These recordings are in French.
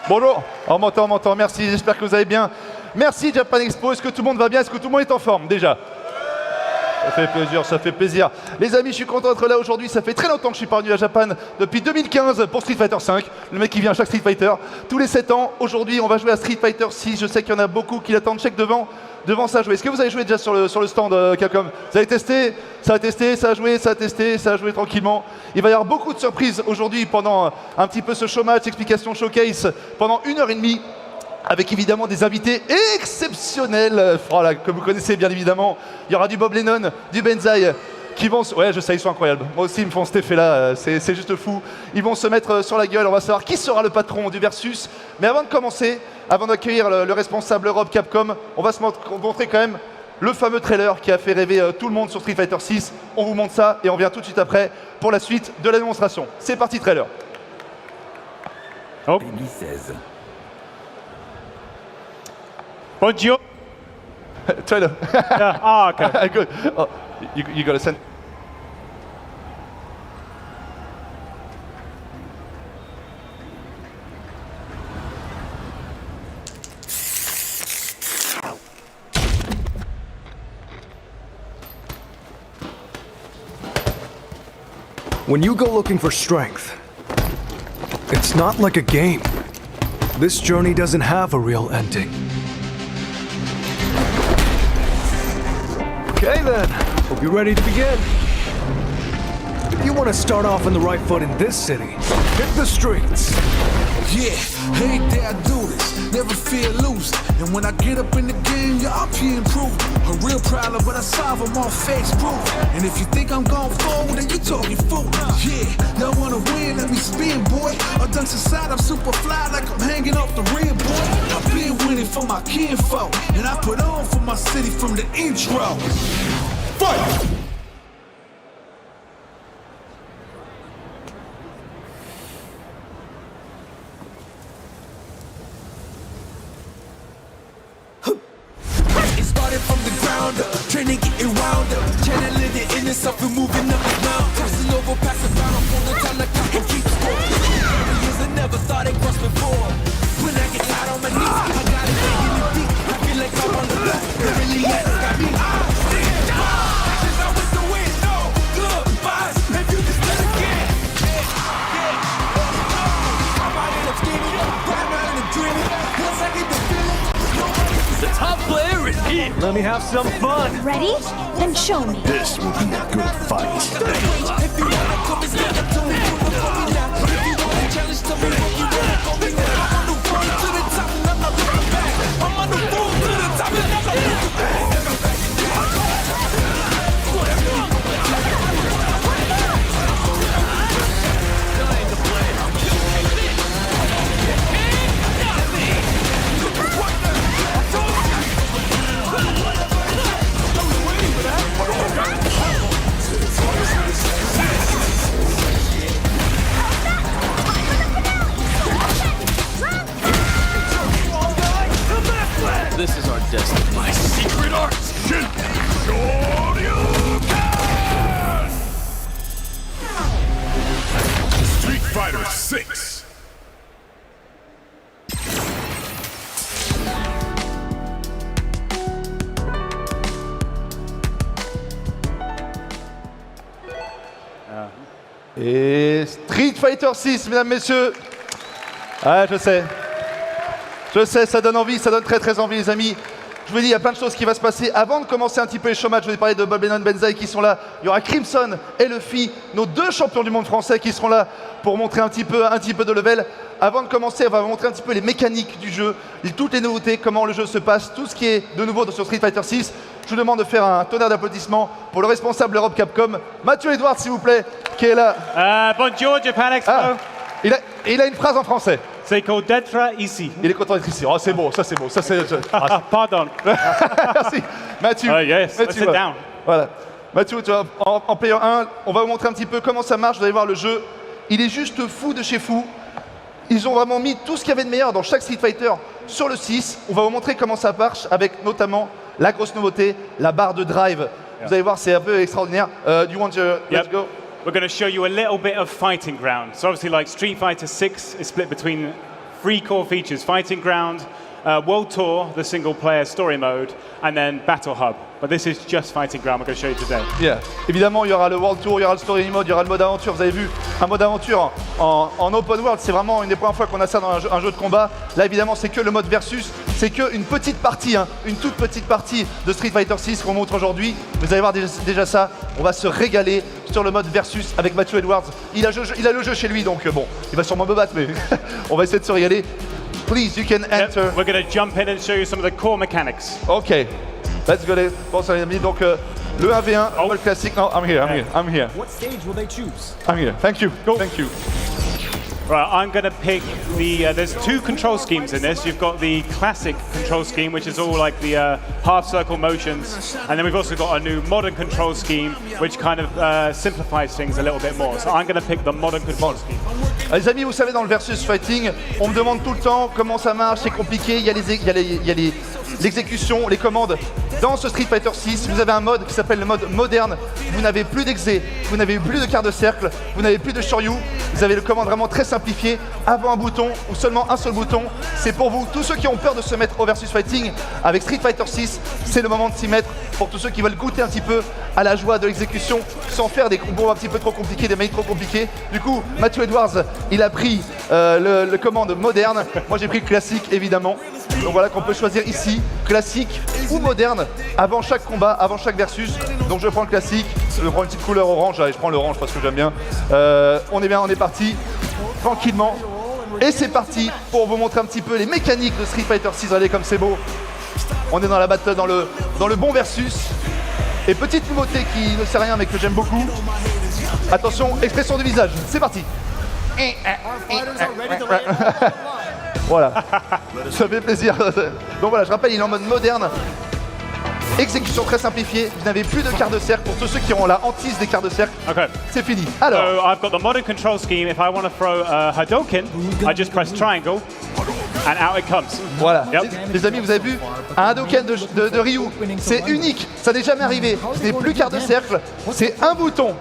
Bonjour, on m'entend, merci, j'espère que vous allez bien. Merci Japan Expo, est-ce que tout le monde va bien? Est-ce que tout le monde est en forme déjà? Ça fait plaisir. Les amis, je suis content d'être là aujourd'hui. Ça fait très longtemps que je suis pas venu à Japan, depuis 2015 pour Street Fighter V. Le mec qui vient à chaque Street Fighter. Tous les 7 ans, aujourd'hui on va jouer à Street Fighter 6. Je sais qu'il y en a beaucoup qui l'attendent check devant ça à jouer. Est-ce que vous avez joué déjà sur le stand Capcom? Vous avez testé? Ça a testé, ça a joué, ça a testé, ça a joué tranquillement. Il va y avoir beaucoup de surprises aujourd'hui pendant un petit peu ce showmatch, explication showcase, pendant 1h30. Avec évidemment des invités exceptionnels, voilà, que vous connaissez bien évidemment. Il y aura du Bob Lennon, du Benzaï, qui vont... Ouais, je sais, ils sont incroyables. Moi aussi, ils me font cet effet-là, c'est juste fou. Ils vont se mettre sur la gueule, on va savoir qui sera le patron du Versus. Mais avant de commencer, avant d'accueillir le responsable Europe Capcom, on va se montrer quand même le fameux trailer qui a fait rêver tout le monde sur Street Fighter 6. On vous montre ça et on vient tout de suite après pour la suite de la démonstration. C'est parti, trailer. Oh. 2016. Bonjour. Trailer. Yeah. Ah, okay. Good. Oh, you got to send... When you go looking for strength, it's not like a game. This journey doesn't have a real ending. Okay then, hope you're ready to begin. If you want to start off on the right foot in this city, hit the streets. Yeah, every day I do this, never feel loose. And when I get up in the game, yeah, I'm here improved. A real problem, but I solve them all face proof. And if you think I'm going forward, then you talking fool. Yeah, y'all wanna win, let me spin, boy. Or dunk aside, I'm super fly like I'm hanging off the rim, boy. I've been winning for my kinfolk, and I put on for my city from the intro. Fight! From the ground up, training getting wound up, channeling the inner self and moving up and down, passing over, passing down, from the time the clock and keep scoring. Years I never thought it crossed before. When I get tired on my knees, I got it digging it deep. I feel like I'm on the block, they really got me. Actions out with the wind, no goodbyes. If you just let it get, I'm out in the skinny, right around in the dreaming. Once I get the feeling, the top player is here. Let me have some fun. Ready? Then show me. This will be a good fight. If you wanna come and stand up to me, before we now. If you wanna challenge to me, what you wanna go me now. I'm on the road to the top and I'm not looking back. I'm on the road to the top and I'm not looking back. This is our destiny. My secret art, Shoryuken! Street Fighter 6. Et Street Fighter 6, mesdames, messieurs. Ah, je sais, ça donne envie, ça donne très envie, les amis. Je vous dis, il y a plein de choses qui vont se passer. Avant de commencer un petit peu les showmatchs, je vais parler de Bob Lennon, Benzaï qui sont là. Il y aura Crimson et Luffy, nos deux champions du monde français qui seront là pour montrer un petit peu de level. Avant de commencer, on va vous montrer un petit peu les mécaniques du jeu, toutes les nouveautés, comment le jeu se passe, tout ce qui est de nouveau sur Street Fighter 6. Je vous demande de faire un tonnerre d'applaudissements pour le responsable Europe Capcom, Mathieu Edouard, s'il vous plaît, qui est là. Bonjour, Japan Expo. Ah, il a une phrase en français. C'est called d'être ici. Il est content d'être ici. Oh, c'est beau, ça c'est beau. Ça, c'est... Pardon. Merci. Mathieu. Yes, let's sit down. Voilà. Mathieu, tu vois, en player 1, on va vous montrer un petit peu comment ça marche. Vous allez voir le jeu. Il est juste fou de chez fou. Ils ont vraiment mis tout ce qu'il y avait de meilleur dans chaque Street Fighter sur le 6. On va vous montrer comment ça marche avec notamment la grosse nouveauté, la barre de drive. Yeah. Vous allez voir, c'est un peu extraordinaire. Do you want to... Let's go. We're going to show you a little bit of fighting ground. So obviously like Street Fighter 6 is split between three core features: Fighting Ground, World Tour, the single-player story mode, and then Battle Hub. But this is just Fighting Ground. I'm going to show you today. Yeah. Évidemment, il y aura le World Tour, il y aura le Story Mode, il y aura le mode aventure. Vous avez vu, un mode aventure en open world, c'est vraiment une des premières fois qu'on a ça dans un jeu de combat. Là, évidemment, c'est que le mode versus, c'est qu'une petite partie, hein, une toute petite partie de Street Fighter 6 qu'on montre aujourd'hui. Vous allez voir déjà ça, on va se régaler sur le mode versus avec Matthew Edwards. Il a le jeu chez lui, donc bon, il va sûrement me battre, mais on va essayer de se régaler. Please, you can enter. We're going to jump in and show you some of the core mechanics. Ok, let's go. Bon, ça les amis, donc le 1v1, le classique. No, I'm here. What stage will they choose? I'm here. Thank you. Thank you. Right, I'm going to pick the. There's two control schemes in this. You've got the classic control scheme, which is all like the half circle motions, and then we've also got a new modern control scheme, which kind of simplifies things a little bit more. So I'm going to pick the modern control scheme. Les amis, vous savez, dans le versus fighting, on me demande tout le temps comment ça marche, c'est compliqué, il y a l'exécution, les commandes. Dans ce Street Fighter 6, vous avez un mode qui s'appelle le mode moderne. Vous n'avez plus d'exé, vous n'avez plus de quart de cercle, vous n'avez plus de shoryu. Vous avez le commande vraiment très simplifié, avant un bouton ou seulement un seul bouton. C'est pour vous, tous ceux qui ont peur de se mettre au versus fighting avec Street Fighter 6, c'est le moment de s'y mettre. Pour tous ceux qui veulent goûter un petit peu à la joie de l'exécution sans faire des combos un petit peu trop compliqués, des mails trop compliqués. Du coup, Matthew Edwards, il a pris le commande moderne. Moi, j'ai pris le classique, évidemment. Donc voilà qu'on peut choisir ici, classique ou moderne, avant chaque combat, avant chaque versus. Donc je prends le classique, je prends une petite couleur orange, allez, je prends l'orange parce que j'aime bien. On est bien, on est parti, tranquillement. Et c'est parti pour vous montrer un petit peu les mécaniques de Street Fighter 6, regardez comme c'est beau. On est dans la battle, dans le bon versus. Et petite nouveauté qui ne sait rien mais que j'aime beaucoup. Attention, expression du visage, c'est parti. Voilà, ça fait plaisir. Donc voilà, je rappelle, il est en mode moderne. Exécution très simplifiée, vous n'avez plus de quart de cercle. Pour tous ceux qui ont la hantise des quarts de cercle, Okay. c'est fini. Alors, So I've got the modern control scheme. If I want to throw a Hadouken, I just press triangle, and out it comes. voilà. Yep. Les amis, vous avez vu un Hadouken de Ryu, c'est unique, ça n'est jamais arrivé. Ce n'est plus quart de cercle, c'est un bouton.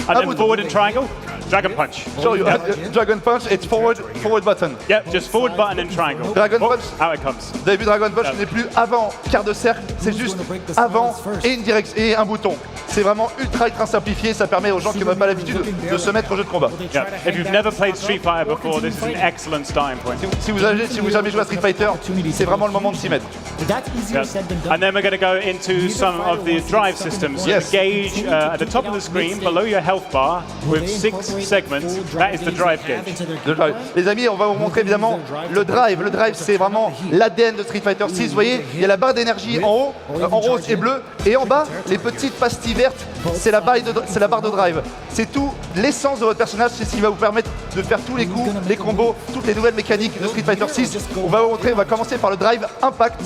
And then bouton. forward and triangle, Dragon Punch. Show you. Dragon Punch, it's forward button. Yep, just forward button and triangle. Dragon Oh, Punch. out it comes. Vous avez vu Dragon Punch, ce n'est plus avant quart de cercle, c'est juste avant et un bouton. C'est vraiment ultra simplifié, ça permet aux gens qui n'ont pas l'habitude de se mettre au jeu de combat. Yep. If you've never played Street Fighter before, this is an excellent starting point. Si vous avez jamais joué à Street Fighter, c'est vraiment le moment de s'y mettre. That's easier Yep. said than done. And then we're going to go into some of the drive systems. So Yes. the gauge at the top of the screen, below your health bar, with 6 segments, that is the drive gauge. Le drive. Les amis, on va vous montrer évidemment le drive. Le drive, c'est vraiment l'ADN de Street Fighter 6. Vous voyez, il y a la barre d'énergie en haut, en rose et bleu, et en bas, les petites pastilles vertes, c'est la barre de drive. C'est tout l'essence de votre personnage, c'est ce qui va vous permettre de faire tous les coups, les combos, toutes les nouvelles mécaniques de Street Fighter 6. On va vous montrer, on va commencer par le drive impact.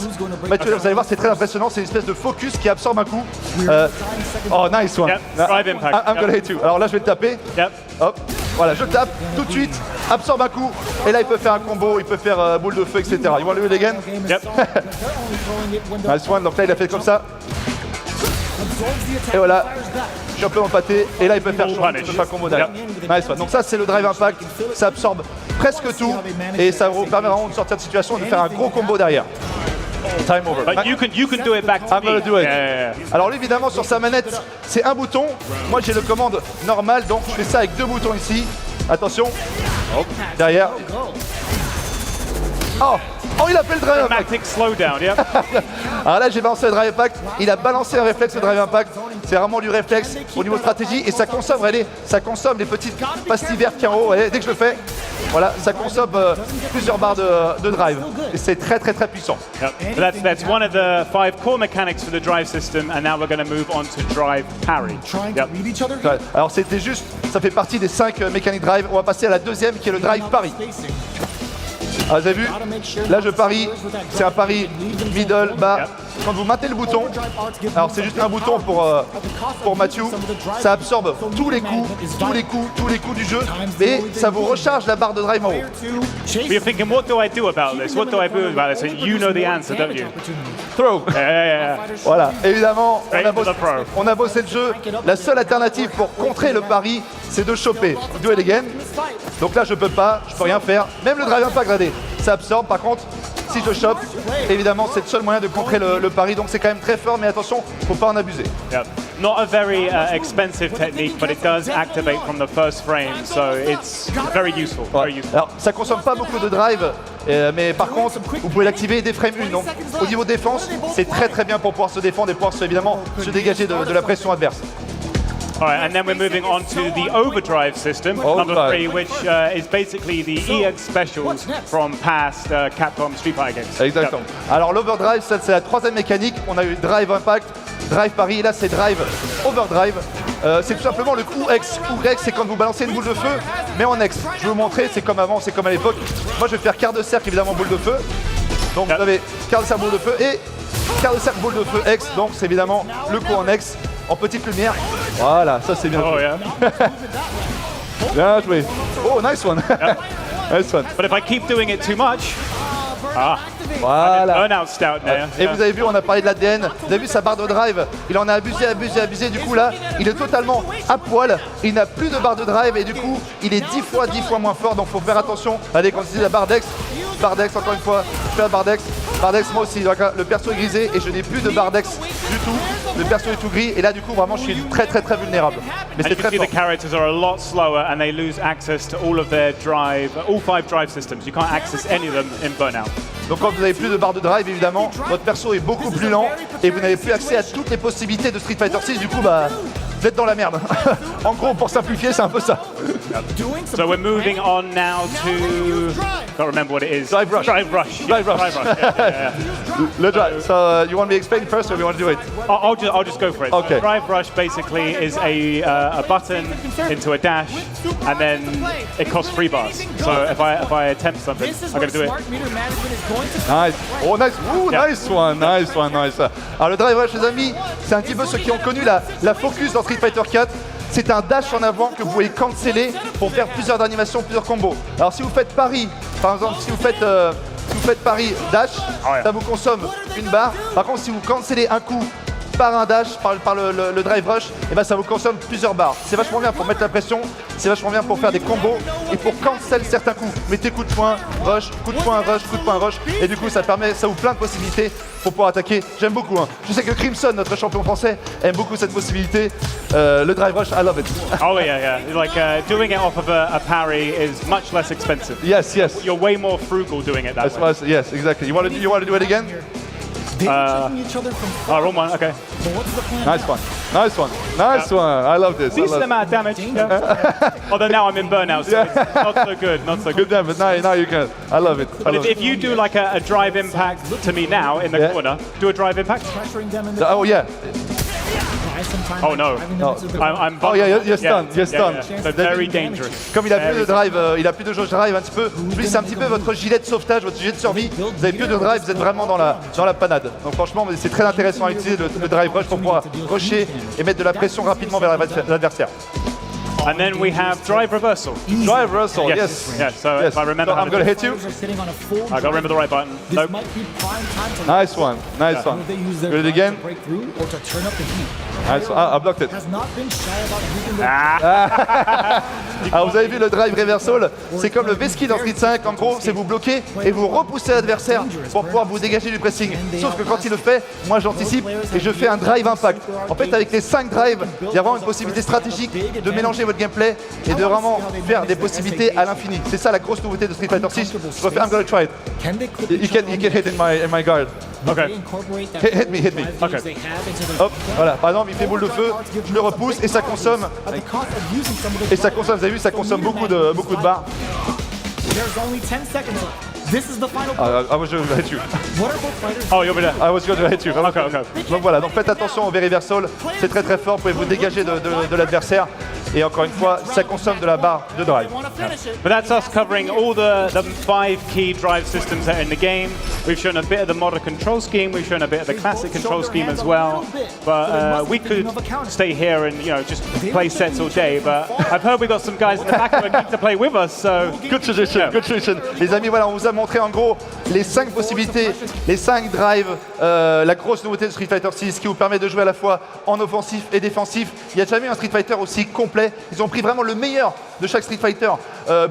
Mathieu, vous allez voir, c'est très impressionnant, c'est une espèce de focus qui absorbe un coup. Oh, nice one. Yep, drive impact. I'm gonna hit you. Alors là, je vais le taper. Yep. Hop, voilà, je tape tout de suite, absorbe un coup, et là il peut faire un combo, il peut faire boule de feu, etc. You want to do it again? Yep. Nice one, donc là il a fait comme ça. Et voilà, je suis un peu empâté, et là il peut faire chaud, il peut faire combo derrière. Nice one, donc ça c'est le drive impact, ça absorbe presque tout, et ça vous permet vraiment de sortir de situation et de faire un gros combo derrière. Time over. But you can do it back to I'm gonna me. do it. Yeah. Alors lui, évidemment, sur sa manette, c'est un bouton. Moi, j'ai le commande normal, donc je fais ça avec deux boutons ici. Attention. Hop, derrière. Oh, il a fait le drive impact. Dramatic slowdown, yeah. Alors là, j'ai balancé le drive impact. Il a balancé un réflexe, le drive impact. C'est vraiment du réflexe au niveau stratégie. Et ça consomme, regardez, ça consomme les petites pastilles vertes qui en haut. Regardez, dès que je le fais, voilà, ça consomme plusieurs barres de drive. Et c'est très puissant. Yep. So that's one of the 5 core mechanics for the drive system, and now we're going to move on to drive parry. Trying Yep. to beat each other. Ouais. Alors c'était juste, ça fait partie des 5 mécaniques drive. On va passer à la deuxième qui est le drive pari. Ah, vous avez vu? Là je parie, c'est un pari middle, bas, quand vous maintenez le bouton, alors c'est juste un bouton pour Matthew, ça absorbe tous les coups du jeu et ça vous recharge la barre de drive en haut. But you're thinking, what do I do about this? What do I do about this? And you know the answer, don't you? Throw. Yeah. Voilà, évidemment, Straight to the pro. on a bossé le jeu. La seule alternative pour contrer le pari, c'est de choper. Do it again. Donc là, je peux rien faire. Même le drive impact, regardez, ça absorbe. Par contre, si je chope, évidemment, c'est le seul moyen de contrer le pari. Donc c'est quand même très fort, mais attention, faut pas en abuser. Yeah. Not a very expensive technique, but it does activate from the first frame, so it's very useful. Very useful. Alors, ça consomme pas beaucoup de drive, mais par contre, vous pouvez l'activer dès frame 1. Donc, au niveau défense, c'est très très bien pour pouvoir se défendre et pouvoir évidemment se dégager de la pression adverse. All right, and then we're moving on to the overdrive system, number 3, which is basically the EX specials from past Capcom Street Fighter games. Exactement. Alors, l'overdrive, ça, c'est la troisième mécanique. On a eu drive impact, drive pari, et là c'est drive overdrive. C'est tout simplement le coup X. Coup X, c'est quand vous balancez une boule de feu, mais en X. Je vais vous montrer, c'est comme avant, c'est comme à l'époque. Moi, je vais faire quart de cercle, évidemment, boule de feu. Donc, vous avez quart de cercle, boule de feu et quart de cercle, boule de feu X. Donc, c'est évidemment le coup en X, en petite lumière. Voilà, ça c'est bien Oh joué. yeah. Bien joué. Oh, nice one. Nice one. But if I keep doing it too much, Voilà. burnout stout there. Et vous avez vu, on a parlé de l'ADN. Vous avez vu sa barre de drive. Il en a abusé. Du coup, là, il est totalement à poil. Il n'a plus de barre de drive et du coup, il est 10 fois moins fort. Donc, faut faire attention. Allez, quand c'est la barre d'X, encore une fois, je fais la barre d'X. Barre d'X, moi aussi. Donc, le perso est grisé et je n'ai plus de barre d'X du tout. Le perso est tout gris et là, du coup, vraiment, je suis très vulnérable. Mais And c'est you can très see fort. the characters are a lot slower and they lose access to all of their drive, all 5 drive systems. You can't access any of them in Burnout. Donc quand vous n'avez plus de barre de drive, évidemment, votre perso est beaucoup plus lent et vous n'avez plus accès à toutes les possibilités de Street Fighter 6. Du coup, bah, vous êtes dans la merde. En gros, pour simplifier, c'est un peu ça. So we're moving on now to, can't remember what it is. Drive Rush. Drive Rush. Drive Rush. Yeah. Le drive. So, you want me to explain first or you want to do it? I'll just go for it. Okay. So Drive Rush basically is a button into a dash, and then it costs 3 bars. So if I attempt something, I'm going to do it. Nice. Oh, nice. Ooh, Yeah. nice one. Alors, le drive rush, les amis, c'est un petit peu ceux qui ont connu la focus dans Street Fighter 4. C'est un dash en avant que vous pouvez canceller pour faire plusieurs animations, plusieurs combos. Alors, si vous faites pari, par exemple, si vous faites pari dash, ouais. ça vous consomme une barre. Par contre, si vous cancellez un coup par un dash, par le drive rush, et ben ça vous consomme plusieurs barres. C'est vachement bien pour mettre la pression, c'est vachement bien pour faire des combos et pour cancel certains coups. Mettez coup de poing, rush, coup de poing, rush, coup de poing, rush, et du coup ça ouvre plein de possibilités pour pouvoir attaquer. J'aime beaucoup. Hein. Je sais que Crimson, notre champion français, aime beaucoup cette possibilité. Le drive rush, I love it. Oh yeah. Like doing it off of a parry is much less expensive. Yes. You're way more frugal doing it that That's way. what yes, exactly. You want to do it again? Wrong one. Okay. Nice one. I love this. Decent amount of damage. Yeah. Although now I'm in Burnout, so it's not so good. Not so good. Good damn it. Now you can. I love it. But if you do like a drive impact to me now in the Yeah. corner, do a drive impact. Oh yeah. Oh no. I'm Oh yeah, you're stunned. You're stunned. Yeah. So very dangerous. Comme il a plus de drive, il a plus de jauge drive un petit peu. Lui, c'est un petit peu votre gilet de sauvetage, votre gilet de survie. Vous avez plus de drive, vous êtes vraiment dans la panade. Donc franchement, c'est très intéressant à utiliser le drive rush pour pouvoir rusher et mettre de la pression rapidement vers l'adversaire. And then we have drive reversal. Drive reversal, yes. Yeah. So if I remember, So how I'm to gonna do hit you. I gotta remember the right button. Nope. Nice one. Do it again. Nice one. I blocked it. Alors vous avez vu le drive reversal, c'est comme le V-ski dans Street 5, en gros c'est vous bloquer et vous repoussez l'adversaire pour pouvoir vous dégager du pressing. Sauf que quand il le fait, moi j'anticipe et je fais un drive impact. En fait avec les 5 drives, il y a vraiment une possibilité stratégique de mélanger votre gameplay et de vraiment faire des possibilités à l'infini. C'est ça la grosse nouveauté de Street Fighter 6. Je vais faire, I'm gonna try it. You can hit in my guard. Okay. Hit me. Okay. Hop, voilà. Par exemple, il fait boule de feu, je le repousse et ça consomme. Vous avez vu, ça consomme beaucoup de barres. I was going to hit you. Oh, you're over there. I was going to hit you. Okay. Donc voilà, donc faites attention au V-reversal, c'est très fort, vous pouvez vous dégager de l'adversaire Et encore une fois, ça consomme de la barre de drive. But that's us covering all the 5 key drive systems that are in the game. We've shown a bit of the modern control scheme. We've shown a bit of the classic control scheme as well. But we could stay here and just play sets all day. But I've heard we've got some guys in the back who are keen to play with us. So Good suggestion, good suggestion. Les amis, voilà, on vous a montré en gros les 5 possibilités, les 5 drives, la grosse nouveauté de Street Fighter 6 qui vous permet de jouer à la fois en offensif et défensif. Il n'y a jamais eu un Street Fighter aussi complet. Ils ont pris vraiment le meilleur de chaque Street Fighter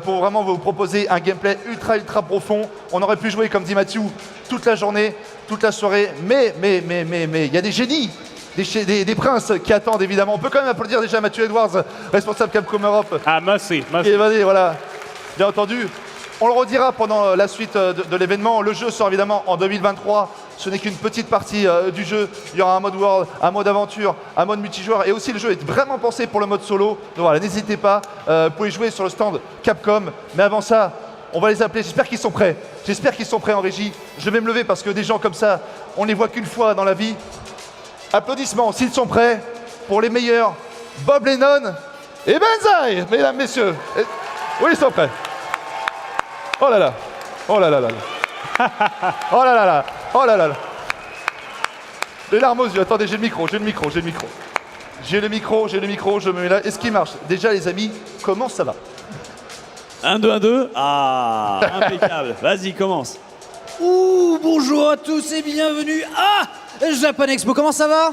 pour vraiment vous proposer un gameplay ultra profond. On aurait pu jouer, comme dit Mathieu, toute la journée, toute la soirée, mais il y a des génies, des princes qui attendent évidemment. On peut quand même applaudir déjà Mathieu Edwards, responsable Capcom Europe. ah, merci. Et vas-y, voilà, bien entendu. On le redira pendant la suite de l'événement. Le jeu sort évidemment en 2023. Ce n'est qu'une petite partie du jeu. Il y aura un mode World, un mode aventure, un mode multijoueur. Et aussi, le jeu est vraiment pensé pour le mode solo. Donc voilà, n'hésitez pas. Vous pouvez jouer sur le stand Capcom. Mais avant ça, on va les appeler. J'espère qu'ils sont prêts. J'espère qu'ils sont prêts en régie. Je vais me lever parce que des gens comme ça, on les voit qu'une fois dans la vie. Applaudissements s'ils sont prêts pour les meilleurs. Bob Lennon et Banzai, mesdames, messieurs. Oui, ils sont prêts. Oh là là, oh là là là là, oh là là là, oh là là là. Les larmes aux yeux, attendez, j'ai le micro, je me mets là. Est-ce qu'il marche? Déjà les amis, comment ça va? 1, 2, 1, 2. Ah, impeccable. Vas-y, commence. Ouh, bonjour à tous et bienvenue à Japan Expo. Comment ça va?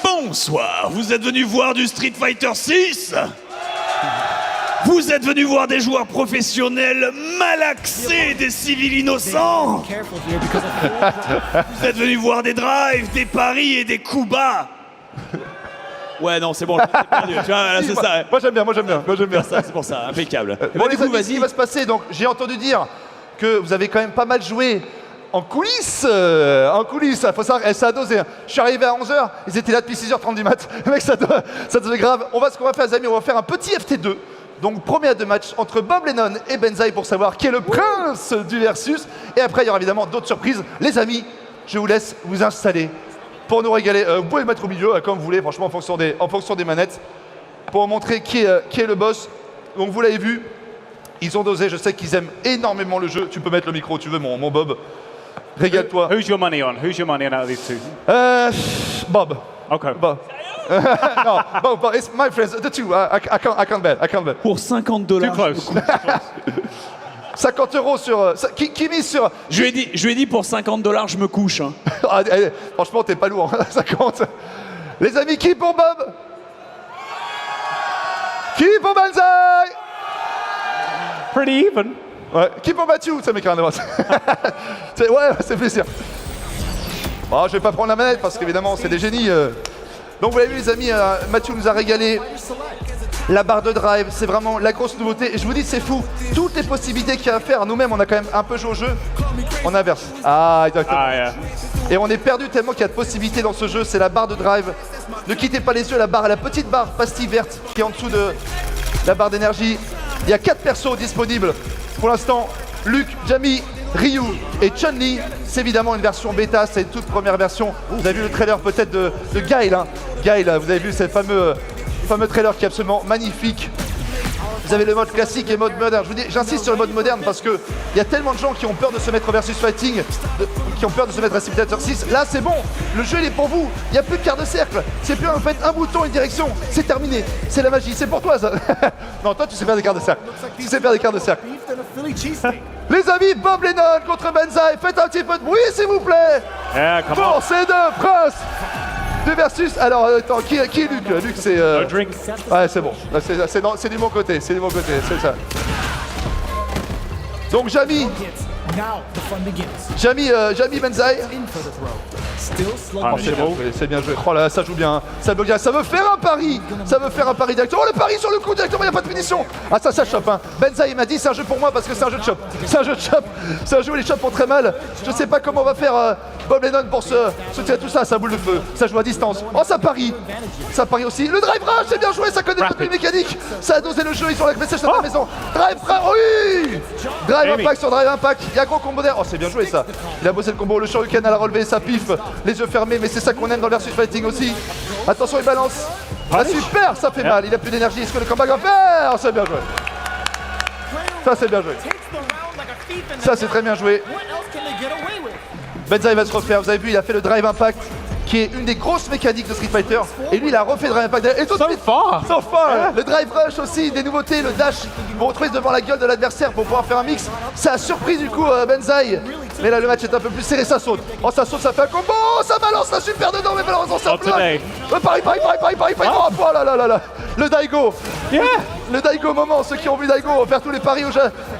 Bonsoir, vous êtes venu voir du Street Fighter 6? Vous êtes venu voir des joueurs professionnels malaxés, des civils innocents? Vous êtes venu voir des drives, des paris et des coups bas? Ouais, non, c'est bon, j'ai perdu. Tu vois, là, c'est ça. Moi j'aime bien. C'est pour ça, impeccable. Bon Du les coup, amis, ce qui vas-y. va se passer, donc j'ai entendu dire que vous avez quand même pas mal joué en coulisses, faut savoir, ça a dosé. Je suis arrivé à 11h, ils étaient là depuis 6h30 du mat. Mec, ça devait grave. Ce qu'on va faire les amis, on va faire un petit FT2. Donc premier à 2 matchs entre Bob Lennon et Banzai pour savoir qui est le prince du versus. Et après il y aura évidemment d'autres surprises. Les amis, je vous laisse vous installer pour nous régaler. Vous pouvez le mettre au milieu comme vous voulez, franchement en fonction des manettes. Pour vous montrer qui est le boss. Donc vous l'avez vu, ils ont dosé, je sais qu'ils aiment énormément le jeu. Tu peux mettre le micro, tu veux mon Bob. Régale-toi. Who's your money on? Who's your money on out of these two? Bob. Okay. Bob. No, Bob, it's my friends, the two. I can't bet. Pour 50 Too $. close. 50 € sur... Qui mise sur... Je lui ai dit pour 50 $, je me couche. Hein. Ah, franchement, t'es pas lourd, hein, 50. Les amis, qui pour Bob? Qui pour Banzai? Pretty even. Ouais. Qui pour Mathieu? Ça m'écrit un droite. Ouais, c'est plaisir. Bon, je vais pas prendre la manette parce qu'évidemment, c'est des génies. Donc, vous l'avez vu, les amis, Mathieu nous a régalé. La barre de drive, c'est vraiment la grosse nouveauté. Et je vous dis, c'est fou. Toutes les possibilités qu'il y a à faire, nous-mêmes, on a quand même un peu joué au jeu. On inverse. Ah, exactement. Ah, yeah. Et on est perdu tellement qu'il y a de possibilités dans ce jeu. C'est la barre de drive. Ne quittez pas les yeux, la petite barre pastille verte qui est en dessous de la barre d'énergie. Il y a 4 persos disponibles. Pour l'instant, Luke, Jamie, Ryu et Chun-Li. C'est évidemment une version bêta, c'est une toute première version. Vous avez vu le trailer peut-être de Guile. Hein. Guile, vous avez vu ce fameux trailer qui est absolument magnifique. Vous avez le mode classique et le mode moderne. Je vous dis, j'insiste sur le mode moderne parce que il y a tellement de gens qui ont peur de se mettre au versus fighting, qui ont peur de se mettre à Simulator 6. Là, c'est bon. Le jeu, il est pour vous. Il n'y a plus de quart de cercle. C'est plus en fait un bouton, une direction. C'est terminé. C'est la magie. C'est pour toi, ça. Non, toi, tu sais faire des quarts de cercle. Tu sais faire des quarts de cercle. Les amis, Bob Lennon contre Banzai. Faites un petit peu de bruit, s'il vous plaît. Yeah, come Pour on. ces deux princes de versus. Alors, attends, qui est Luc? Luc, c'est... No drink. Ouais, c'est bon. Là, c'est du bon côté, c'est ça. Donc, Jamie Banzai. Ah, C'est bien joué. Oh là, ça joue bien. Ça veut faire un pari. Directement. Oh, le pari sur le coup directement, il n'y a pas de punition. Ah, ça chope. Hein. Banzai m'a dit c'est un jeu pour moi parce que c'est un jeu de chop. C'est un jeu où les chops font très mal. Je sais pas comment on va faire Bob Lennon pour se tirer tout ça. Ça boule de feu. Ça joue à distance. Oh, ça parie aussi. Le drive rush, c'est bien joué. Ça connaît toute les mécaniques. Ça a dosé le jeu. Ils sont là avec PlayStation à la maison. Drive rush, oui. Drive impact sur drive impact. Il y a un gros combo d'air. Oh, c'est bien joué ça. Il a bossé le combo. Le Shoryuken à la relevée. Ça piffe. Les yeux fermés. Mais c'est ça qu'on aime dans le versus fighting aussi. Attention, il balance. Ah super, ça fait mal, il a plus d'énergie, est-ce que le comeback va faire? C'est bien joué. Ça c'est bien joué. Ça c'est très bien joué. Benzaï va se refaire, vous avez vu, il a fait le drive impact, qui est une des grosses mécaniques de Street Fighter. Et lui, il a refait le drive impact. Et tout de suite, so far. Le drive rush aussi, des nouveautés, le dash, pour retrouver devant la gueule de l'adversaire pour pouvoir faire un mix. Ça a surpris du coup Benzaï. Mais là, le match est un peu plus serré, ça saute. Oh, ça saute, ça fait un combo, ça balance la super dedans, mais malheureusement, ça bloque. Pareil. Oh là là là là. Le Daigo. Le Daigo moment, ceux qui ont vu Daigo faire tous les paris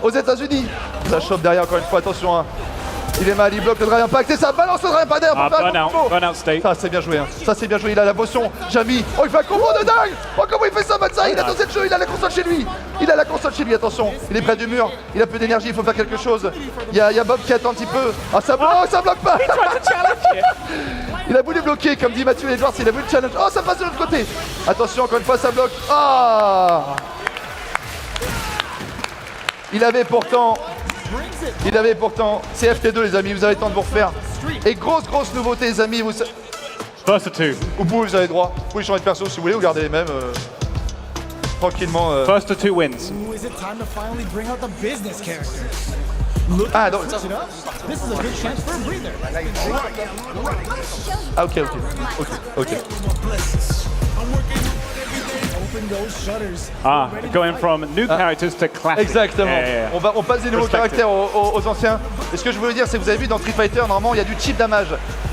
aux États-Unis. Ça chope derrière, encore une fois, attention. Hein. Il est mal, il bloque le drive impact et ça balance le drive impact derrière pour faire un combo. Burnout state. Ça c'est bien joué, hein. Ça c'est bien joué, il a la potion, Jamy. Oh il fait un combo de dingue. Oh comment il fait ça Benzaï, il a dosé le jeu, il a la console chez lui. Il a la console chez lui, attention, il est près du mur, il a peu d'énergie, il faut faire quelque chose. Il y a Bob qui attend un petit peu. Ah ça bloque pas. Il a voulu bloquer, comme dit Mathieu Edwards, il a voulu le challenge. Oh ça passe de l'autre côté. Attention, encore une fois ça bloque. Ah Il avait pourtant, c'est FT2 les amis, vous avez le temps de vous refaire. Et grosse nouveauté les amis, First to two. vous avez droit, vous pouvez changer de perso si vous voulez ou garder les mêmes tranquillement. First to two wins. Is it time to finally bring out the business character? Ah non, This is a good chance for a breather. ah ok. Open those shutters. Going from new characters to classic. Exactement. Yeah. On passe des nouveaux Respected. caractères aux anciens. Et ce que je voulais dire, c'est que vous avez vu dans Street Fighter, normalement il y a du chip damage.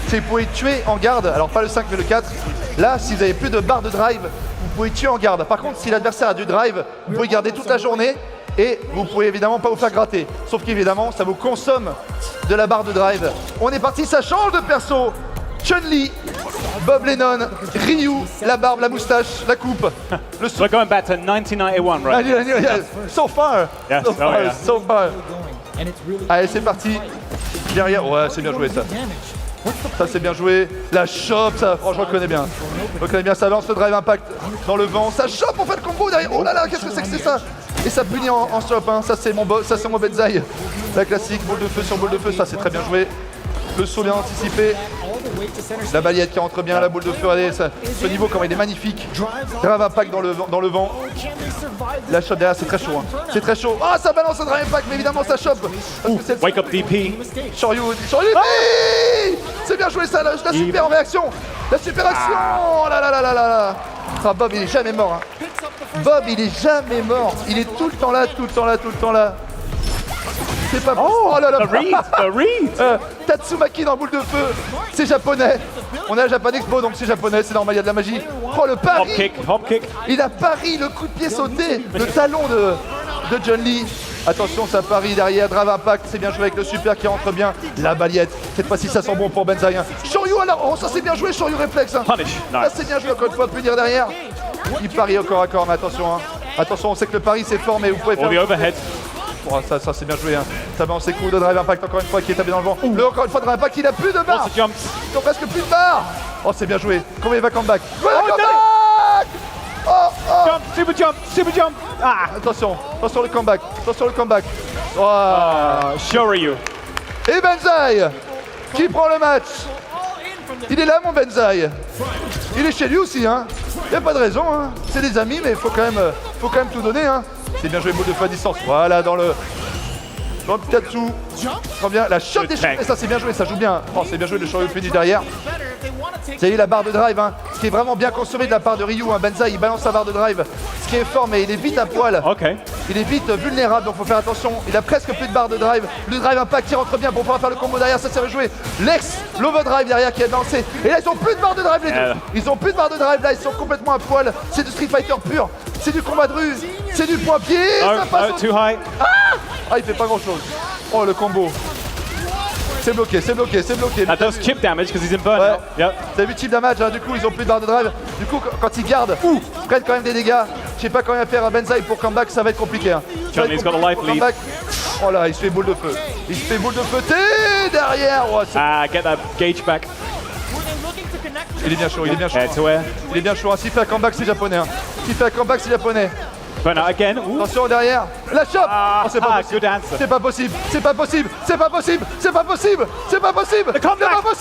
C'est que vous pouvez tuer en garde, alors pas le 5 mais le 4. Là, si vous avez plus de barre de drive, vous pouvez tuer en garde. Par contre, si l'adversaire a du drive, vous pouvez garder toute la journée et vous pouvez évidemment pas vous faire gratter. Sauf qu'évidemment, ça vous consomme de la barre de drive. On est parti, ça change de perso. Chun-Li, Bob Lennon, Ryu, la barbe, la moustache, la coupe. Le We're going back to 1991, right? So far. Yes, So oh far. yeah. So far. And it's really Allez, c'est parti. Derrière, ouais, c'est bien joué ça. Ça, c'est bien joué. La chope, ça, franchement, je reconnais bien. Je reconnais bien, ça lance le drive impact dans le vent. Ça chope, on fait le combo derrière. Oh là là, qu'est-ce que c'est ça? Et ça punit en stop, hein. Ça, c'est mon Benzaï. La classique, boule de feu sur boule de feu, ça, c'est très bien joué. Le saut bien anticipé. La balayette qui rentre bien, la boule de feu, allez, ça, ce niveau, comment il est magnifique. Drive impact dans le vent. La chope derrière, c'est très chaud. Hein. C'est très chaud. Ah, ça balance le drive impact, mais évidemment, ça chope. Parce que c'est le Wake up DP. Shoryu, c'est bien joué ça, la super en réaction. La super action. Oh là là là là là. Ah, Bob, il est jamais mort. Hein. Bob, il est jamais mort. Il est tout le temps là. C'est pas Oh là là. the read. Tatsumaki dans boule de feu. C'est japonais. On est à Japan Expo, donc c'est japonais, c'est normal, il y a de la magie. Oh, le pari. Hop kick. Il a pari, le coup de pied sauté, le talon de Chun-Li. Attention, ça parie derrière, drive impact, c'est bien joué avec le super qui rentre bien. La balayette, cette fois-ci ça sent bon pour Benzaï. Shoryu alors, oh ça c'est bien joué, Shoryu réflexe. Hein. Punish. Ça Nice. c'est bien joué, encore une fois, punir derrière. Il parie au corps à corps, mais attention. Hein. Attention, on sait que le pari c'est fort, mais vous pouvez faire... All the overhead. Oh, ça c'est bien joué. Hein. Ça balance ses coups de drive impact encore une fois qui est tapé dans le vent. Le encore une fois drive impact, il a plus de barres. Also jumps. Ils ont presque plus de barres. Oh c'est bien joué. Comment il va comeback? Oh, Comeback. Jump, super jump. Ah. Attention le comeback. Oh. Shoryu. Et Benzaï qui prend le match. Il est là mon Benzaï. Il est chez lui aussi hein. Il n'y a pas de raison hein. C'est des amis mais faut quand même tout donner hein. C'est bien joué boule de feu à distance. Voilà dans le Tatsu. Très bien. La shot des Shoryu. Ça c'est bien joué, ça joue bien. Oh c'est bien joué le Shoryu finish derrière. Vous avez la barre de drive, hein, ce qui est vraiment bien consommé de la part de Ryu. Hein. Benzaï, il balance sa barre de drive, ce qui est fort, mais il est vite à poil. Okay. Il est vite vulnérable, donc faut faire attention. Il a presque plus de barre de drive. Le drive impact qui rentre bien pour pouvoir faire le combo derrière, ça s'est joué. Lex, l'overdrive derrière qui est lancé. Et là, ils ont plus de barre de drive, les deux. Ils ont plus de barre de drive, là, ils sont complètement à poil. C'est du Street Fighter pur. C'est du combat de rue. C'est du point-pied. No, Ça passe no, au- too high. Ah, il fait pas grand-chose. Oh, le combo. C'est bloqué. That does chip damage because he's in burnout. Ouais. Yep. Vous avez vu chip damage, hein, du coup ils ont plus de barre de drive. Du coup quand ils gardent, ils prennent quand même des dégâts. Je sais pas comment il va faire à Benzaï pour comeback, ça va être compliqué. Hein. Ça va être Chun-Li's got a compliqué life pour lead. comeback. Oh là, il se fait boule de feu. T'es derrière. Oh, Get that gauge back. il est bien chaud. Air to air. Il est bien chaud. Hein. S'il fait un comeback, c'est japonais. Hein. Burnout again. Ooh. Attention derrière. La chope. Oh, c'est pas possible. Good answer. C'est pas possible. C'est pas possible. The comeback. Oh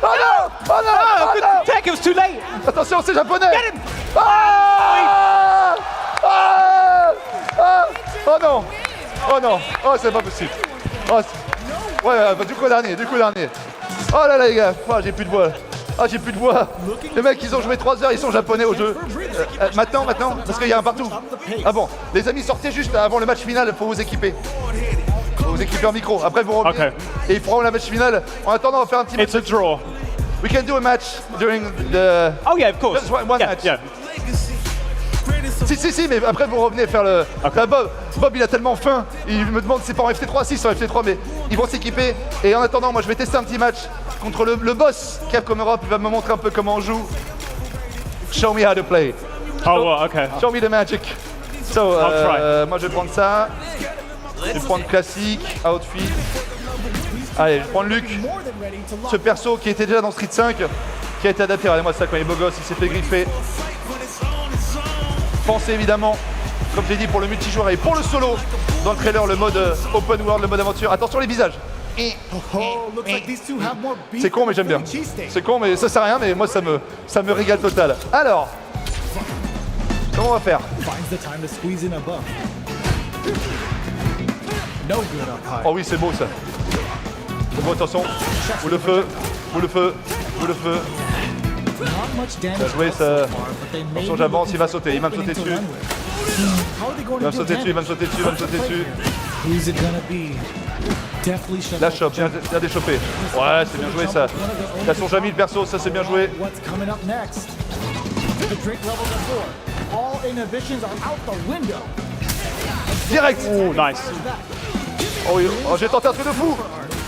non. Good tech, it was too late. Attention, c'est japonais. Get him. Ah ah ah oh non. Oh non. Oh, c'est pas possible. Oh, ouais, bah, du coup dernier. Oh là là les gars, oh, j'ai plus de voix. Ah, j'ai plus de voix. Les mecs, ils ont joué 3 heures, ils sont japonais au jeu. Maintenant, parce qu'il y a un partout. Ah bon, les amis, sortez juste avant le match final, faut vous équiper. Faut vous équiper en micro. Après, vous revenez Okay. et ils feront la match finale. En attendant, on va faire un petit match. It's a draw. We can do a match during the... Oh yeah, of course. Just one yeah, match. yeah. Si, mais après vous revenez faire le... Là, Bob, il a tellement faim, il me demande si c'est pas en FT3, si c'est en FT3, mais ils vont s'équiper. Et en attendant, moi je vais tester un petit match contre le boss Capcom Europe, il va me montrer un peu comment on joue. Show me how to play. Oh, well, okay. Show me the magic. So, I'll try. moi je vais prendre ça. Je vais prendre classique, outfit. Allez, je vais prendre Luc. Ce perso qui était déjà dans Street 5, qui a été adapté. Regardez-moi ça quand il est beau gosse, il s'est fait griffer. Pensez évidemment, comme j'ai dit, pour le multijoueur et pour le solo, dans le trailer, le mode open world, le mode aventure. Attention les visages. Oh, looks like these two have more beef C'est con mais j'aime bien. than cheesesteak. C'est con mais ça sert à rien, mais moi ça me régale total. Alors, comment on va faire? Finds the time to squeeze in a buff. No good up high. Oh oui, c'est beau ça. C'est beau, attention. Ou le feu, ou le feu, ou le feu. Not much damage Bien joué, so ça. far, but they may Attention, be j'avance, il va looking sauter, il va me sauter to dessus. run with. How are they going Il va to me deal sauter dessus, il va me damage? sauter dessus, il va me sauter dessus. Who's it gonna be? Definitely shut La up. chope, bien déchopé. Ouais, c'est bien joué ça. Il a son Jamie le perso, ça c'est bien joué. What's coming up next? The drink levels are 4. All inhibitions are out the window. Direct. Oh, nice. Oh oui, oh, j'ai tenté un truc de fou.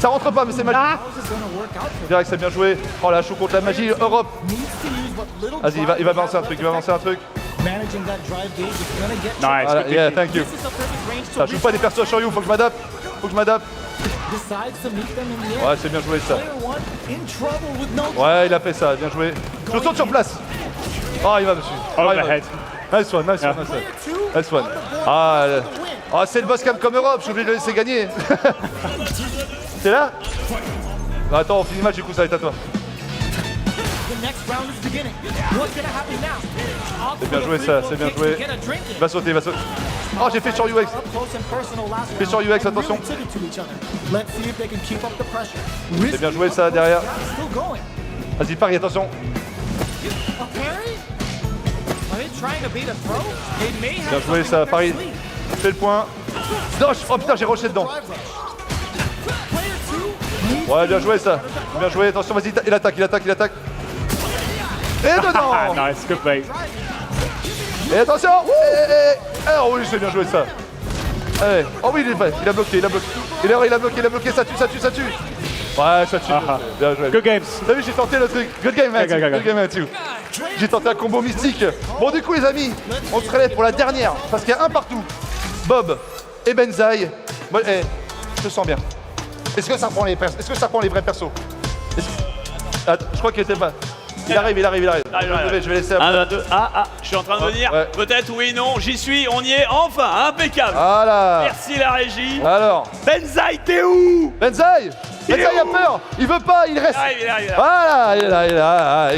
Ça rentre pas, mais c'est magique. How's this gonna work out for Direct, c'est bien joué. Oh la chou contre la magie, Europe. needs to use what little Vas-y, il va balancer un truc, il va balancer un truc. managing that drive gauge is gonna get Nice. Voilà, good yeah, thinking. thank you. This is a perfect range to Ça joue pas des persos sur you, faut que je m'adapte. decides to meet them in the end. Ouais, c'est bien joué ça. Player one in trouble with no Ouais, il a fait ça, bien joué. Je saute sur place. Oh, il va dessus. Oh, il va. Overhead. Nice one, nice one, nice one. Nice one. Ah, c'est le boss Capcom Europe, je suis obligé de le laisser gagner. T'es là? Bah, attends, on finit le match, du coup, ça va être à toi. The next round is beginning. What's gonna happen now? C'est bien joué ça, c'est bien joué. Il va sauter, il va sauter. Oh, j'ai fait sur UX. Fais sur UX, attention. C'est bien joué ça derrière. Vas-y, parie, attention. Bien joué ça, parie. Fais le point. Dosh. Oh putain, j'ai rushé dedans. Ouais, bien joué ça. Bien joué, attention, vas-y, il attaque. Et dedans. Ah, nice, good bait. Et attention. Oh oui, c'est bien joué ça. Allez. Oh oui, il a bloqué. Il a bloqué, ça tue. Ouais, ça tue. Bien joué. Good games. T'as vu, j'ai tenté le truc. Good game, Matthew. Go. Good game, Matthew. J'ai tenté un combo mystique. Bon, du coup, les amis, on se relève pour la dernière. Parce qu'il y a un partout. Bob et Benzaï. Bon, je te sens bien. Est-ce que ça reprend les vrais persos? Attends, je crois qu'il était pas. Il arrive. Je vais laisser. 1, 2, je suis en train de venir. Ouais. Peut-être oui, non, j'y suis, on y est, enfin, impeccable. Voilà. Merci la régie. Alors, Benzaï, t'es où? Benzaï a peur. Il veut pas, il reste. Il arrive. Voilà, il est là.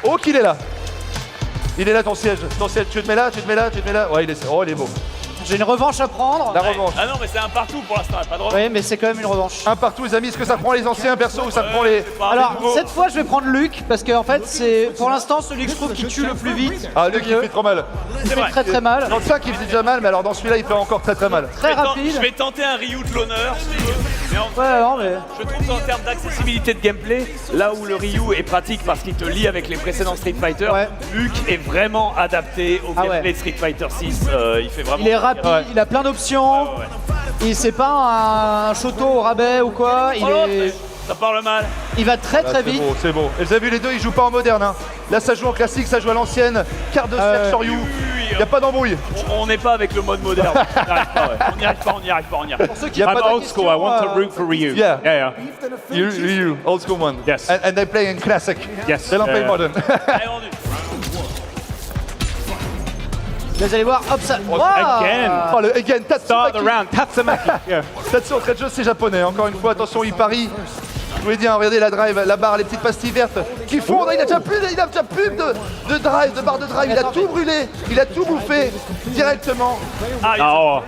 Oh, qu'il est là. Il est là, ton siège. Tu te mets là. Ouais, il est beau. J'ai une revanche à prendre. La revanche. Ah non, mais c'est un partout pour l'instant, pas de revanche. Oui, mais c'est quand même une revanche. Un partout, les amis. Est-ce que ça prend les anciens persos ou ça prend les... Alors, cette fois, je vais prendre Luc, parce que en fait, c'est pour l'instant celui que je trouve qui tue le plus vite. Ah, Luc, il fait trop mal. Il fait très mal. Dans le 5, il fait déjà mal, mais alors dans celui-là, il fait encore très mal. Très rapide. Je vais tenter un Ryu de l'honneur, si tu veux. Mais Ouais, non, mais. je trouve qu'en termes d'accessibilité de gameplay, là où le Ryu est pratique parce qu'il te lie avec les précédents Street Fighter, Ouais. Luke est vraiment adapté au Ah gameplay ouais. de Street Fighter 6. Il fait vraiment. Il est rapide, il a plein d'options. Et c'est pas un Shoto au rabais ou quoi. Ça parle mal. Il va très vite. C'est beau. Et vous avez vu, les deux, ils jouent pas en moderne. Hein. Là, ça joue en classique, ça joue à l'ancienne. Carte de cercle sur You. Il n'y a pas d'embrouille. On n'est pas avec le mode moderne. On n'y arrive pas. Pour ceux qui Y a posent pas la de Old school, I want to root for Ryu. Yeah. Yeah. You, old school one. Yes. And they play in classic. Yes. They don't play modern. Allez, vendu. Vous allez voir, hop, ça. Again. Oh, le again, Start the Tatsumaki. round. Tatsumaki. Yeah. Tatsu en train de jeu, c'est japonais. Encore une fois, attention, il parie. Je vous l'ai dit, hein, regardez la drive, la barre, les petites pastilles vertes qui fondent. Il a déjà plus de drive, de barre de drive. Il a tout brûlé, il a tout bouffé directement. Oh,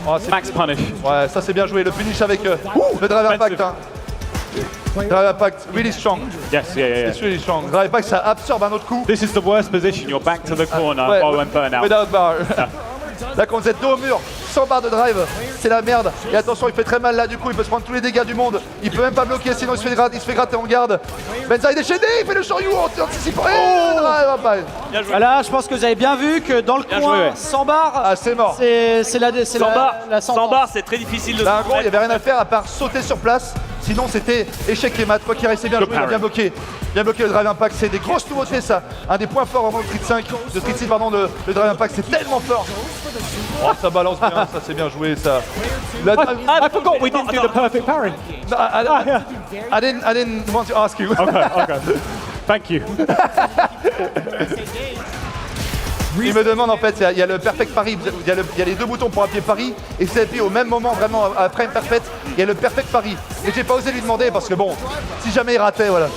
Oh, c'est- max punish. Ouais, ça c'est bien joué. Le punish avec le drive impact. Hein. Drive impact, really strong. Yes, yeah. It's really strong. Drive impact, ça absorbe un autre coup. This is the worst position. You're back to the corner. Ouais, Oh, and burn out. without bar. Là, quand vous êtes dos au mur, sans barre de drive, c'est la merde. Et attention, il fait très mal là, du coup, il peut se prendre tous les dégâts du monde. Il peut même pas bloquer, sinon il se fait gratter en garde. Benza est déchaîné, il fait le Shoryu en anticipant. Et le drive impact. Là, je pense que vous avez bien vu que dans le coin, joué, ouais. sans barre, Ah, c'est mort. c'est la Sans sentence. barre, c'est très difficile de Là, en se gros, il n'y mettre. avait rien à faire à part sauter sur place. Sinon, c'était échec les maths. Quoi qu'il arrive, c'est bien joué, il a bien bloqué. Bien bloqué le drive impact. C'est des grosses nouveautés, ça. Un des points forts vraiment de Street 5, de Street 6, pardon, le drive impact. C'est tellement fort. Oh, ça balance bien, ça c'est bien joué, ça. La drive- I forgot we didn't do the perfect parry. No, I didn't want to ask you. Okay. Thank you. Il me demande en fait, il y a le perfect pari, il y a les deux boutons pour appuyer pari, et c'est appuyé au même moment, vraiment après une perfect, il y a le perfect pari. Et j'ai pas osé lui demander parce que bon, si jamais il ratait, voilà.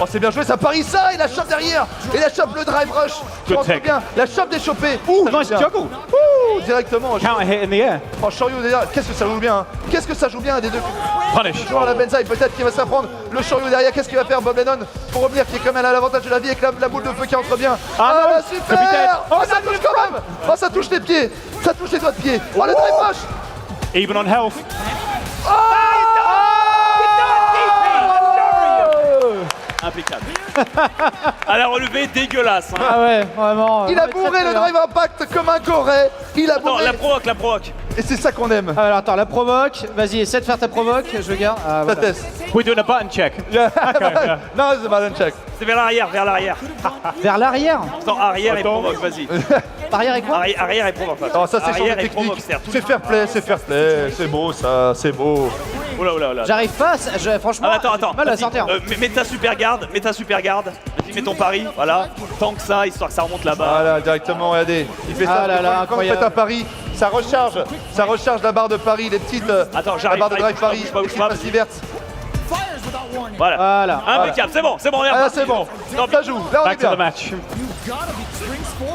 Oh, c'est bien joué, ça parie ça, et la chope derrière, et la chope le drive rush, qui Good rentre tech. bien, la chope déchopée. Ouh, Nice juggle. Ouh, directement. Counter hit in the air. Oh, Shoryu derrière, qu'est-ce que ça joue bien, hein. Qu'est-ce que ça joue bien des deux. Punish. Toujours la Benzaï, peut-être qu'il va s'apprendre. Le Shoryu derrière, qu'est-ce qu'il va faire Bob Lennon pour revenir, qui est quand même à l'avantage de la vie avec la boule de feu qui entre bien. Ah, non, là, capitaine. super. Oh, ça touche quand même. Oh, ça touche les pieds. Ça touche les doigts de pied. Oh, le drive rush. Even on health. Impeccable. À la relevée, dégueulasse. Hein. Ah ouais, vraiment. Il a bourré le drive impact comme un coré. Il a Attends, bourré. la provoque. Et c'est ça qu'on aime. Ah, alors attends, la provoque. Vas-y, essaie de faire ta provoque. Je regarde. Ah, Ça voilà. teste. We're doing a button check. Non, c'est button check. C'est vers l'arrière. Vers l'arrière. Attends, arrière et provoque, vas-y. Arrière et quoi? Arrière et provoque. Oh, ça c'est sur Arrière les et provoque, techniques. c'est-à-dire tout- C'est fair play, c'est fair play. C'est beau ça, c'est beau. Oula. J'arrive pas, franchement, Ah, attends. j'ai du mal à Vas-y, sortir. mets ta super garde. Vas-y, mets ton pari. Voilà. Tant que ça, histoire que ça remonte là-bas. Voilà, directement, regardez. Il fait ça. Ah là là, quand vous faites incroyable. un pari, ça recharge la barre de pari, les petites. Attends, la j'arrive, barre de drive bouge pas, pari, bouge pas, les bouge petites pas, pastilles vertes. Voilà. Voilà. Impeccable, c'est bon, on est Ah, reparti. c'est bon. Non, Ça joue. Là, on est Back to bien. the match.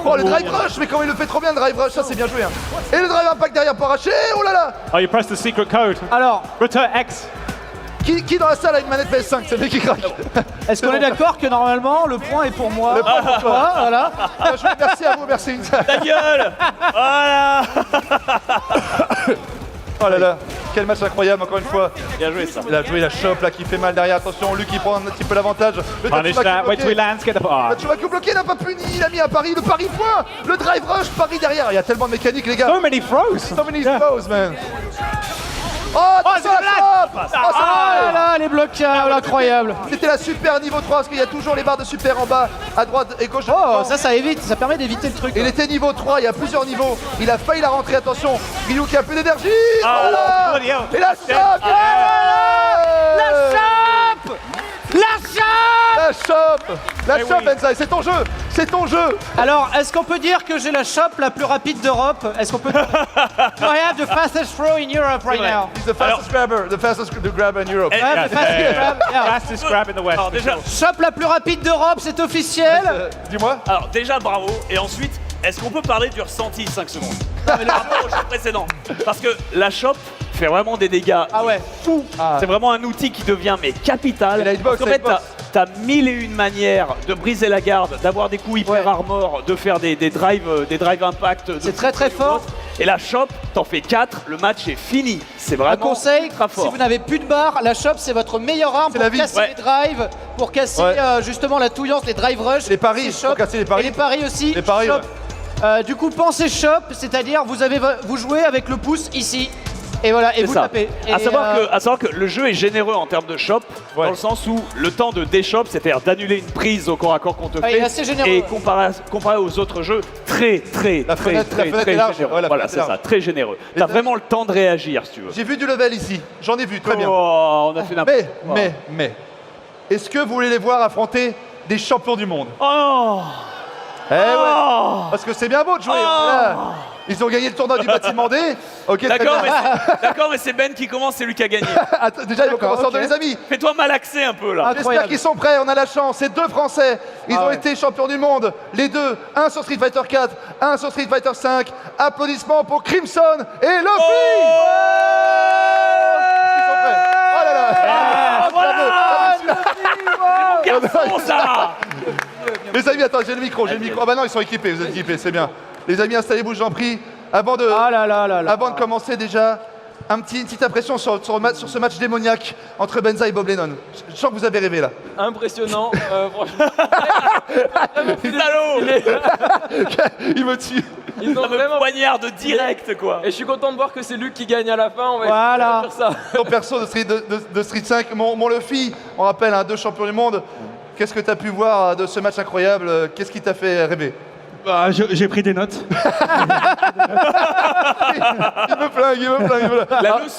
Oh, le drive rush, mais comment il le fait trop bien, le drive rush, ça c'est bien joué. Hein. Et le drive impact derrière pour arracher. Oh là là. Oh, you press the secret code. Alors, Return X. Qui dans la salle a une manette PS5? C'est lui qui craque. est-ce qu'on est d'accord que normalement le point est pour moi? Le point est pour toi. Voilà. Bien joué, merci à vous, merci. Ta gueule. Voilà. Oh là là, quel match incroyable encore une fois. Bien joué ça. Il a joué la chope là qui fait mal derrière, attention, lui qui prend un petit peu l'avantage. Le Punish Tatsumaki that. Wait till he bloqué. lands. Get the bar. Tatsumaki bloqué, il n'a pas puni, il a mis un pari, le pari point. Le drive rush, pari derrière, il y a tellement de mécanique les gars. So many throws. So many Yeah. throws, man. Oh, attention c'est la chope. Oh, ça Ah va. là, les blocages, incroyable. C'était la super niveau 3 parce qu'il y a toujours les barres de super en bas, à droite et gauche. Oh, ça évite, ça permet d'éviter le truc. Il était niveau 3, il y a plusieurs niveaux. Il a failli la rentrer, attention. Ryu qui a plus d'énergie. Ah, Voilà. bloody hell. Et la chope. La chope. La chope. La chope, Benzaï, c'est ton jeu. C'est ton jeu. Alors, est-ce qu'on peut dire que j'ai la chope la plus rapide d'Europe? Est-ce qu'on peut dire I have the fastest throw in Europe right now. He's the fastest grabber, the fastest grabber in Europe. Eh, I have the fastest grab. Yeah. Fastest grab in the West. Alors déjà, Chope la plus rapide d'Europe, c'est officiel. Dis-moi. alors déjà bravo. Et ensuite, est-ce qu'on peut parler du ressenti 5 secondes par rapport au jeu précédent? Parce que la chope fait vraiment des dégâts. Ah ouais. Fou. Ah. C'est vraiment un outil qui devient mais capital. Et la hitbox, Parce qu'en la fait, hitbox. t'as mille et une manières de briser la garde, d'avoir des coups hyper Ouais. armor, de faire des drive impact. de C'est très très fort. Et la chope, t'en fais 4, le match est fini. C'est Un vraiment conseil, ultra si fort. vous n'avez plus de barre, la chope c'est votre meilleure arme C'est pour la vie. casser Ouais. les drives, pour casser Ouais. justement la touillance, les drive rush. Les paris, c'est pour casser les paris. Et les paris aussi. Les paris, chope. Du coup, pensez chope, c'est-à-dire vous jouez avec le pouce ici. Et voilà, et C'est vous ça. tapez. À Et, savoir que le jeu est généreux en termes de shop, Ouais. dans le sens où le temps de déshop, c'est-à-dire d'annuler une prise au corps à corps qu'on te Ouais, fait, il est assez généreux. et comparé aux autres jeux, très La fenêtre est large. généreux. Ouais, la Voilà, fenêtre c'est est ça, large. très généreux. T'as t'as- vraiment le temps de réagir, si tu veux. J'ai vu du level ici. J'en ai vu, très bien. Oh, on a fait n'importe quoi. Mais, est-ce que vous voulez les voir affronter des champions du monde? Oh, Eh ouais. Parce que c'est bien beau de jouer. Voilà. Ils ont gagné le tournoi du bâtiment D. Ok, très D'accord, bien. mais c'est Ben qui commence, c'est lui qui a gagné. Attends, déjà, ils vont commencer en deux, les amis. Fais-toi malaxer un peu là. J'espère qu'ils sont prêts, on a la chance. C'est deux Français. Ils ont été champions du monde. Les deux, un sur Street Fighter 4, un sur Street Fighter 5. Applaudissements pour Crimson et Luffy. Ils sont prêts. Oh là là. Garçon, ça. Les amis, attends, j'ai le micro. Ah bah non, ils sont équipés, vous êtes équipés, c'est bien. Les amis, installez-vous, j'en prie. Avant de commencer déjà, une petite impression sur ce match démoniaque entre Benza et Bob Lennon. Je sens que vous avez rêvé là. Impressionnant, franchement. Salaud. Il me tue. Ils ont Ça me vraiment... poignarde direct quoi. Et je suis content de voir que c'est Luc qui gagne à la fin. On va Voilà. essayer de faire ça. Ton perso de Street 5, mon Luffy, on rappelle, hein, deux champions du monde. Qu'est-ce que tu as pu voir de ce match incroyable? Qu'est-ce qui t'a fait rêver? Bah, j'ai pris des notes. Il me flingue.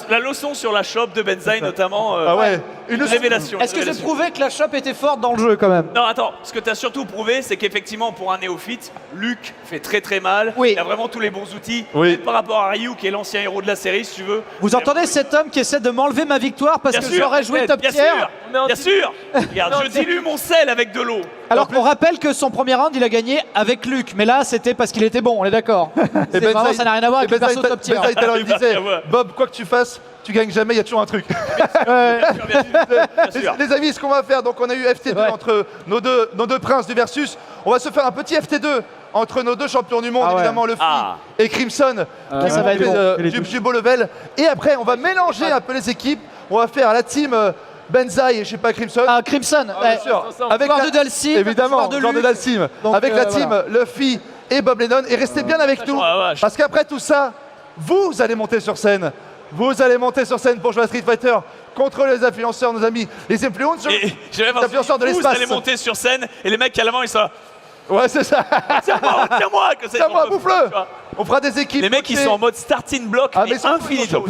La leçon sur la shop de Benzaï notamment. Ah ouais, une révélation. Est-ce que j'ai prouvé que la shop était forte dans le jeu quand même? Non, attends, ce que tu as surtout prouvé, c'est qu'effectivement, pour un néophyte, Luc fait très très mal. Oui. Il a vraiment tous les bons outils. Oui. Même par rapport à Ryu, qui est l'ancien héros de la série, si tu veux. Vous entendez cet homme qui essaie de m'enlever ma victoire parce Bien que sûr, j'aurais joué top bien tier? sûr, bien sûr. Regarde, je dilue mon sel avec de l'eau. Alors on rappelle que son premier round il a gagné avec Luc, mais là c'était parce qu'il était bon, on est d'accord. C'est vraiment, ça n'a rien à voir avec le perso top tier. Benzaï, tout à l'heure, il disait, Ouais. Bob, quoi que tu fasses, tu gagnes jamais, il y a toujours un truc. Bien sûr. Les amis, ce qu'on va faire, donc on a eu FT2 entre nos deux princes du Versus. On va se faire un petit FT2 entre nos deux champions du monde, Ah ouais. évidemment Luffy et Crimson, qui ça vont va être monter, bon. du beau level. Et après, on va mélanger un peu les équipes. On va faire la team Benzaï et je sais pas Crimson. Ah, Crimson, Bien sûr. Avec joueur la- de Dalsim, évidemment, joueur de joueur de Luc. Dalsim. Donc, Avec la team voilà. Luffy et Bob Lennon. Et restez bien avec nous, la vache. parce qu'après tout ça, vous allez monter sur scène. Vous allez monter sur scène pour jouer à Street Fighter contre les influenceurs, nos amis, les influencers, Et j'ai les influenceurs de vous l'espace. allez monter sur scène et les mecs à l'avant ils sont là. Ouais, c'est ça. Tiens-moi que c'est. C'est à moi, on peut- bouffe-le. tu vois. On fera des équipes. Les mecs ils sont en mode starting block Ah, mais et ils sont infinito.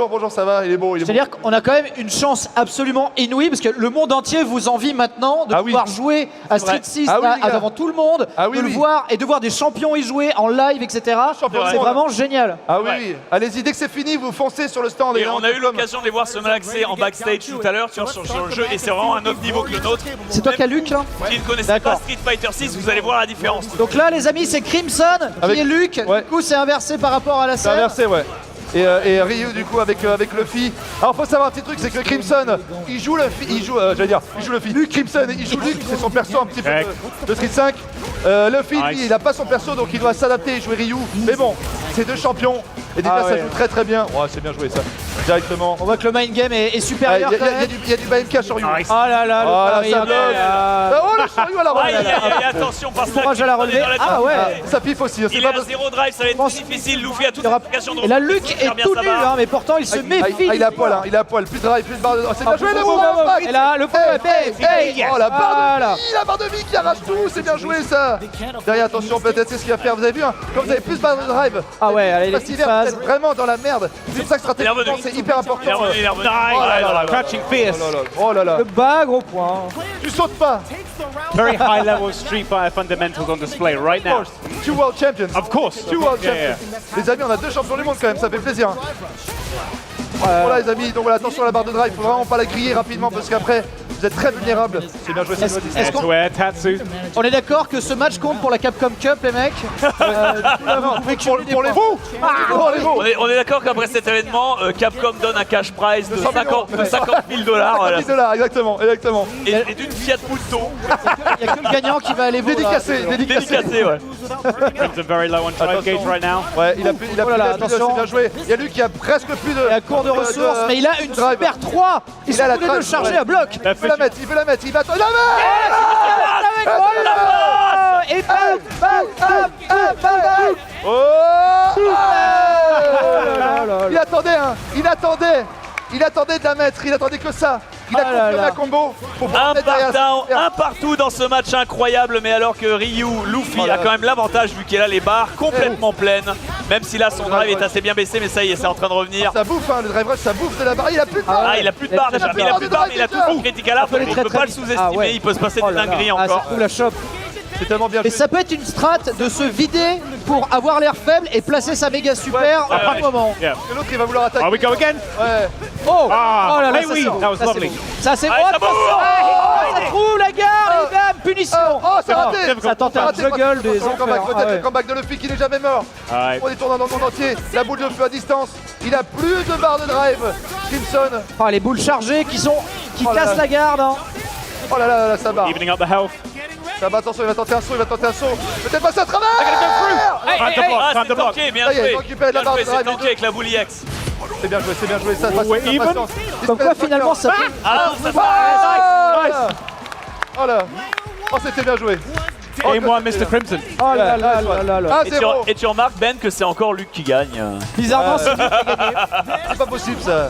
Bonjour, ça va, il est beau, il est beau. C'est-à-dire qu'on a quand même une chance absolument inouïe parce que le monde entier vous envie maintenant de Ah oui. pouvoir jouer à Street 6 Ah oui, là, les gars. devant tout le monde, Ah oui, de le oui. voir et de voir des champions y jouer en live, etc. Champions du C'est monde. vraiment génial. Ah oui, Ouais. oui. Allez-y, dès que c'est fini, vous foncez sur le stand. Et on a eu l'occasion de les voir se malaxer en backstage tout à l'heure sur le jeu et c'est vraiment un autre niveau que le nôtre. C'est toi qui as Luc là? Qui ne connaissait pas D'accord. Street Fighter 6, vous allez voir la différence. Donc là les amis c'est Crimson Avec- qui est Luc, Ouais. du coup c'est inversé par rapport à la C'est scène. inversé, ouais. Et Ryu du coup avec Luffy. Alors faut savoir un petit truc, c'est que Crimson, il joue Luffy, il joue Luffy. Crimson, il joue Luke, c'est son perso un petit peu de Street 5. Luffy, lui, il a pas son perso, donc il doit s'adapter et jouer Ryu. Mais bon, c'est deux champions. Et déjà Ah ça ouais. joue très très bien. Ouais, c'est bien joué ça. Directement. On voit que le mind game est Il supérieur y, quand même. a du BMK sur Ryu. Oh là là, le Oh là, pari, ça hein, bloque. Oh le Shoryu à la Aïe relève. aïe aïe, attention parce que Courage à la relevée. Ah ouais. Ça piffe aussi, c'est Il est pas à parce zéro drive, ça va être pense- difficile. Luffy a toute Il y aura- l'occasion de Et là reprendre Luc super est bien tout sa nu, barre. hein, mais pourtant il se méfie. il est à poil, hein, il est à poil, plus de drive, plus de barre de... Oh, c'est bien joué le Et là le premier Oh la barre Voilà. de vie, la barre de vie qui arrache tout, c'est bien joué ça. Derrière, attention, peut-être c'est ce qu'il va faire, vous avez vu, hein, quand vous avez plus de barre de drive, Ah ouais, allez, les facilement, petites vous phases. êtes vraiment dans la merde. C'est pour ça que stratégiquement c'est hyper important. Il est revenu, il est revenu. Oh là là là. Crouching fierce. Oh là là, Le bas, gros point. tu sautes pas. Very high level Street Fighter fundamentals on display right Of now. course, two world champions. Of course. Two world Yeah, yeah. champions. Les amis, on a deux champions du monde quand même, ça fait plaisir. Hein. Voilà les amis, donc voilà, attention à la barre de drive, faut vraiment pas la griller rapidement parce qu'après vous êtes très vulnérables. C'est bien joué, c'est bien joué. Est-ce qu'on- To air Tatsu. On est d'accord que ce match compte pour la Capcom Cup, les mecs. Du coup, là, vous pouvez cumuler des Pour les points. fous. Pour les fous. On est d'accord qu'après cet événement, Capcom donne un cash prize de 100 millions. 50 000 $. Voilà. $10, exactement, exactement. Et d'une Fiat Punto Il n'y a que le gagnant qui va aller voir. Dédicacé, dédicacé. dédicacée, ouais. Crimson very low on drive gauge right now. Ouais, il a plus, Oh là là, c'est attention. bien joué. Il y a lui qui a presque plus de. Il est à court de ressources, mais il a une drive. super 3. Ils Il sont a la tous les deux drive, chargés ouais. à bloc. Il veut la mettre, il veut la mettre, il va attendre. La Et bam, bam, bam, bam, bam. Oh là là. Il attendait de la mettre, il attendait que ça. Il a Ah là compris là. la combo pour pouvoir Un mettre derrière. partout, un partout dans ce match incroyable, mais alors que Ryu, Luffy Oh là a là. quand même l'avantage vu qu'il a les barres complètement pleines, même si là son drive est assez bien baissé, mais ça y est, c'est en train de revenir. Ça bouffe, hein, le drive rush, ça bouffe de la barre. Il a plus de barre. Ah, il a plus de barre déjà, mais il a plus de barre, mais il a tout son critique à l'arbre, Il il est très, peut très pas le vite. sous-estimer, Ah ouais. il peut se passer Oh des là là. dingueries Ah, ça encore. trouve la chope. C'est tellement bien Et joué. ça peut être une strat de se vider pour avoir l'air faible et placer sa méga super Ouais, à un moment. Yeah. Que l'autre il va vouloir attaquer. Oh, we go again. Ouais. Oh, Ah, oh là là, hey, ça, oui, c'est bon. that was Ça, c'est lovely. bon. Ça c'est Allez, bon. ça bourre. Ça trouve la garde, et bam, punition. Oh, c'est raté. Ça tente un raté. juggle des Attention, le comeback, enfers. peut-être Ah ouais. le comeback de Luffy qui n'est jamais mort. Alright. On est tournant dans le monde entier. La boule de feu à distance. Il a plus de barre de drive. Crimson. Oh, les boules chargées qui Oh là cassent là. la garde. Hein. Oh là là, là, ça bat. Evening up the health. Ça bat, attention, il va tenter un saut, il va tenter un saut. Peut-être passer à travers. Hey, Time hey, to hey. block, Ah, time c'est to block. tanké, bien Ça y est, joué. ils ont récupéré de la Bien barre joué, de c'est drive, tanké les avec la Bully X. C'est bien joué, c'est bien joué. Ça passe Ouais, la even. patience. Comme quoi finalement ça peut... Ah, ça Ah, Oh là. Oh, c'était bien joué. Game one, Mr. Crimson. Oh là là là là là. 1-0. Et tu remarques, Ben, que c'est encore Luc qui gagne. Bizarrement c'est lui qui a gagné. C'est pas possible ça.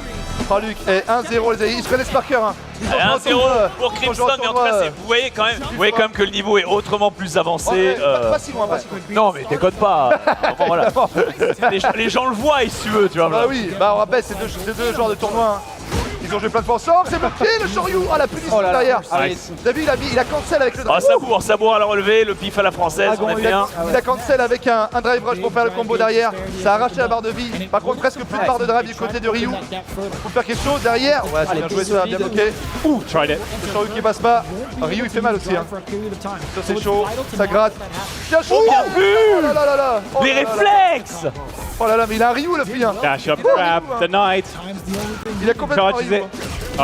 Oh Luc, 1-0 les amis, ils se connaissent par cœur. Hein. Ils ont joué en 1-0 tournoi. pour Ils ont joué en Crimson, mais en tout cas, tournoi. vous voyez quand même que le niveau est autrement plus avancé. Ouais, pas si loin, pas si loin. Non, mais déconne pas. Enfin, voilà. les gens le voient, si tu veux, tu vois. Bah oui, bah on rappelle, c'est deux joueurs de tournoi. Hein. Ils ont joué plein de fois ensemble, c'est bloqué le Shoryu. Oh la punition Oh là là. derrière. Ah, Nice. Vous avez vu, il a cancel avec le Ah, drive. Sabour à la relevée, le pif à la française, on a fait un. Il a cancel avec un drive rush pour faire le combo derrière. Ça a arraché la barre de vie. Par contre, presque plus de barre de drive du côté de Ryu. Faut faire quelque chose derrière. Ouais, c'est bien joué ça, bien bloqué. Ooh, tried it. Le Shoryu qui passe pas. Ryu il fait mal aussi. Hein. Ça c'est chaud, ça gratte. Bien chaud. bien vu. Oh là là là là. Oh Les là là là. réflexes. Oh là là, mais il a un Ryu le fille. Hein. Dash up, grab, the knight. Il a complètement Charges Ryu. it. Oh, the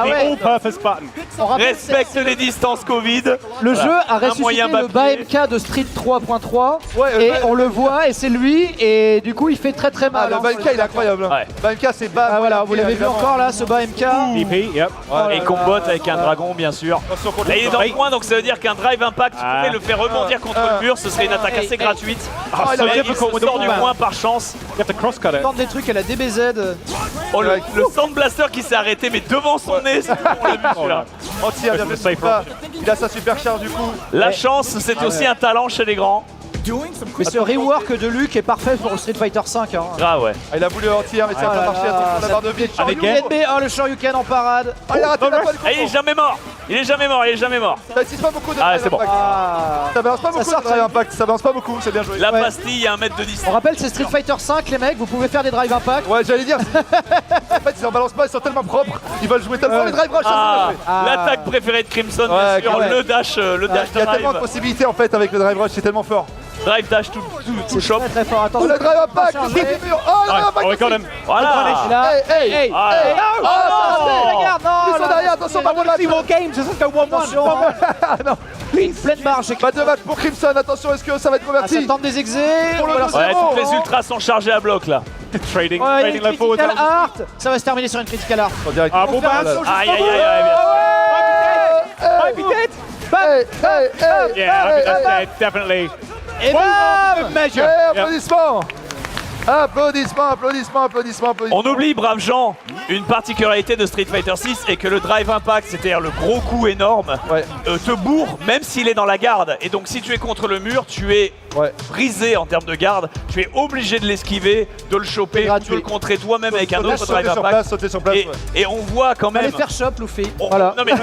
ouais. all-purpose button. On rappelle, Respecte les distances Covid. le jeu a ressuscité moyen le papier. BAMK de Street 3.3 Ouais, et on le voit et c'est lui et du coup il fait très très Ah, mal. le hein. BMK il est incroyable. Ouais. BMK c'est bas. Ah voilà, vous l'avez vu encore là ce BAMK. DP, yep. Et combotte avec un dragon, bien sûr. Attention contre Là, il est dans le Oui. coin, donc ça veut dire qu'un drive impact, tu Ah. pourrais le faire rebondir contre le mur, ce serait une attaque assez gratuite. Ah, il a Mais il difficult se with the sort du combat. coin par chance. You have to cross-cut it. Tente des trucs à la DBZ. Oh, le Sand Blaster qui s'est arrêté, mais devant son nez, c'est bon, on l'a vu celui-là. Entier, bien Safe fait pas. Il a sa super charge du coup. La chance, c'est aussi un talent chez les grands. Mais ce rework de Luc est parfait pour le Street Fighter 5. Hein. Ah ouais. Ah, il a voulu entier mais ça Ah n'a là pas marché. là, Attention la ça barre de vie. Avec Shoryu. NB, oh le Shoryuken en parade. Ah, il a raté la balle. Ah, il est jamais mort. Il est jamais mort, il est jamais mort. Ça utilise pas beaucoup de Ah, drive c'est bon. impact. Ah. Ça balance pas beaucoup sort de drive impact. Ça balance pas beaucoup, c'est bien joué. La Ouais. pastille à 1 mètre de distance. On rappelle c'est Street Fighter 5 les mecs, vous pouvez faire des drive impact. Ouais, j'allais dire. En fait, ils en balancent pas, ils sont tellement propres. Ils veulent jouer tellement les drive rush. Ah, ça, c'est bien joué. l'attaque préférée de Crimson, Ouais, bien sûr, ouais. le dash Il y a tellement de drive. possibilités en fait avec le drive rush, c'est tellement fort. Drive dash tout shop. Très très fort, Oh, attention. le drive impact, Chargé. le drive mur. Oh, le drive Oh, we impact. got him. Voilà. Et là, Hey, hey. Ah, hey, Oh, oh, ça, non, c'est- regarde, non, Ils sont là, derrière, attention, pas de match. attention. Non. Une pleine barre chez Pas de match pour Crimson, attention, est-ce que ça va être Ah, ça converti? tente des exés. Pour le Voilà. deuxième. Ouais, Oh, toutes les oh. ultras sont chargés à bloc là. Trading, Ouais, trading une left forward. critical art. Ça va se terminer sur une critical art. En direct. Ah, bon On fait un pass. saut Aïe juste aïe au bout. aïe aïe. Hey, hey, hey, Yeah, I hey, think that's hey, dead, definitely. Et bam. Measure. hey, applaudissements. Applaudissements, applaudissements, applaudissements, applaudissements. On oublie, braves gens, une particularité de Street Fighter 6 est que le drive impact, c'est-à-dire le gros coup énorme, Ouais. te bourre même s'il est dans la garde. Et donc si tu es contre le mur, tu es Ouais. brisé en termes de garde. Tu es obligé de l'esquiver, de le choper, gratuit. de le contrer toi-même avec un autre Sauter drive sur impact. place, sauter sur place. Et, ouais. et on voit quand Allez même. faire shop Luffy. Voilà. Non mais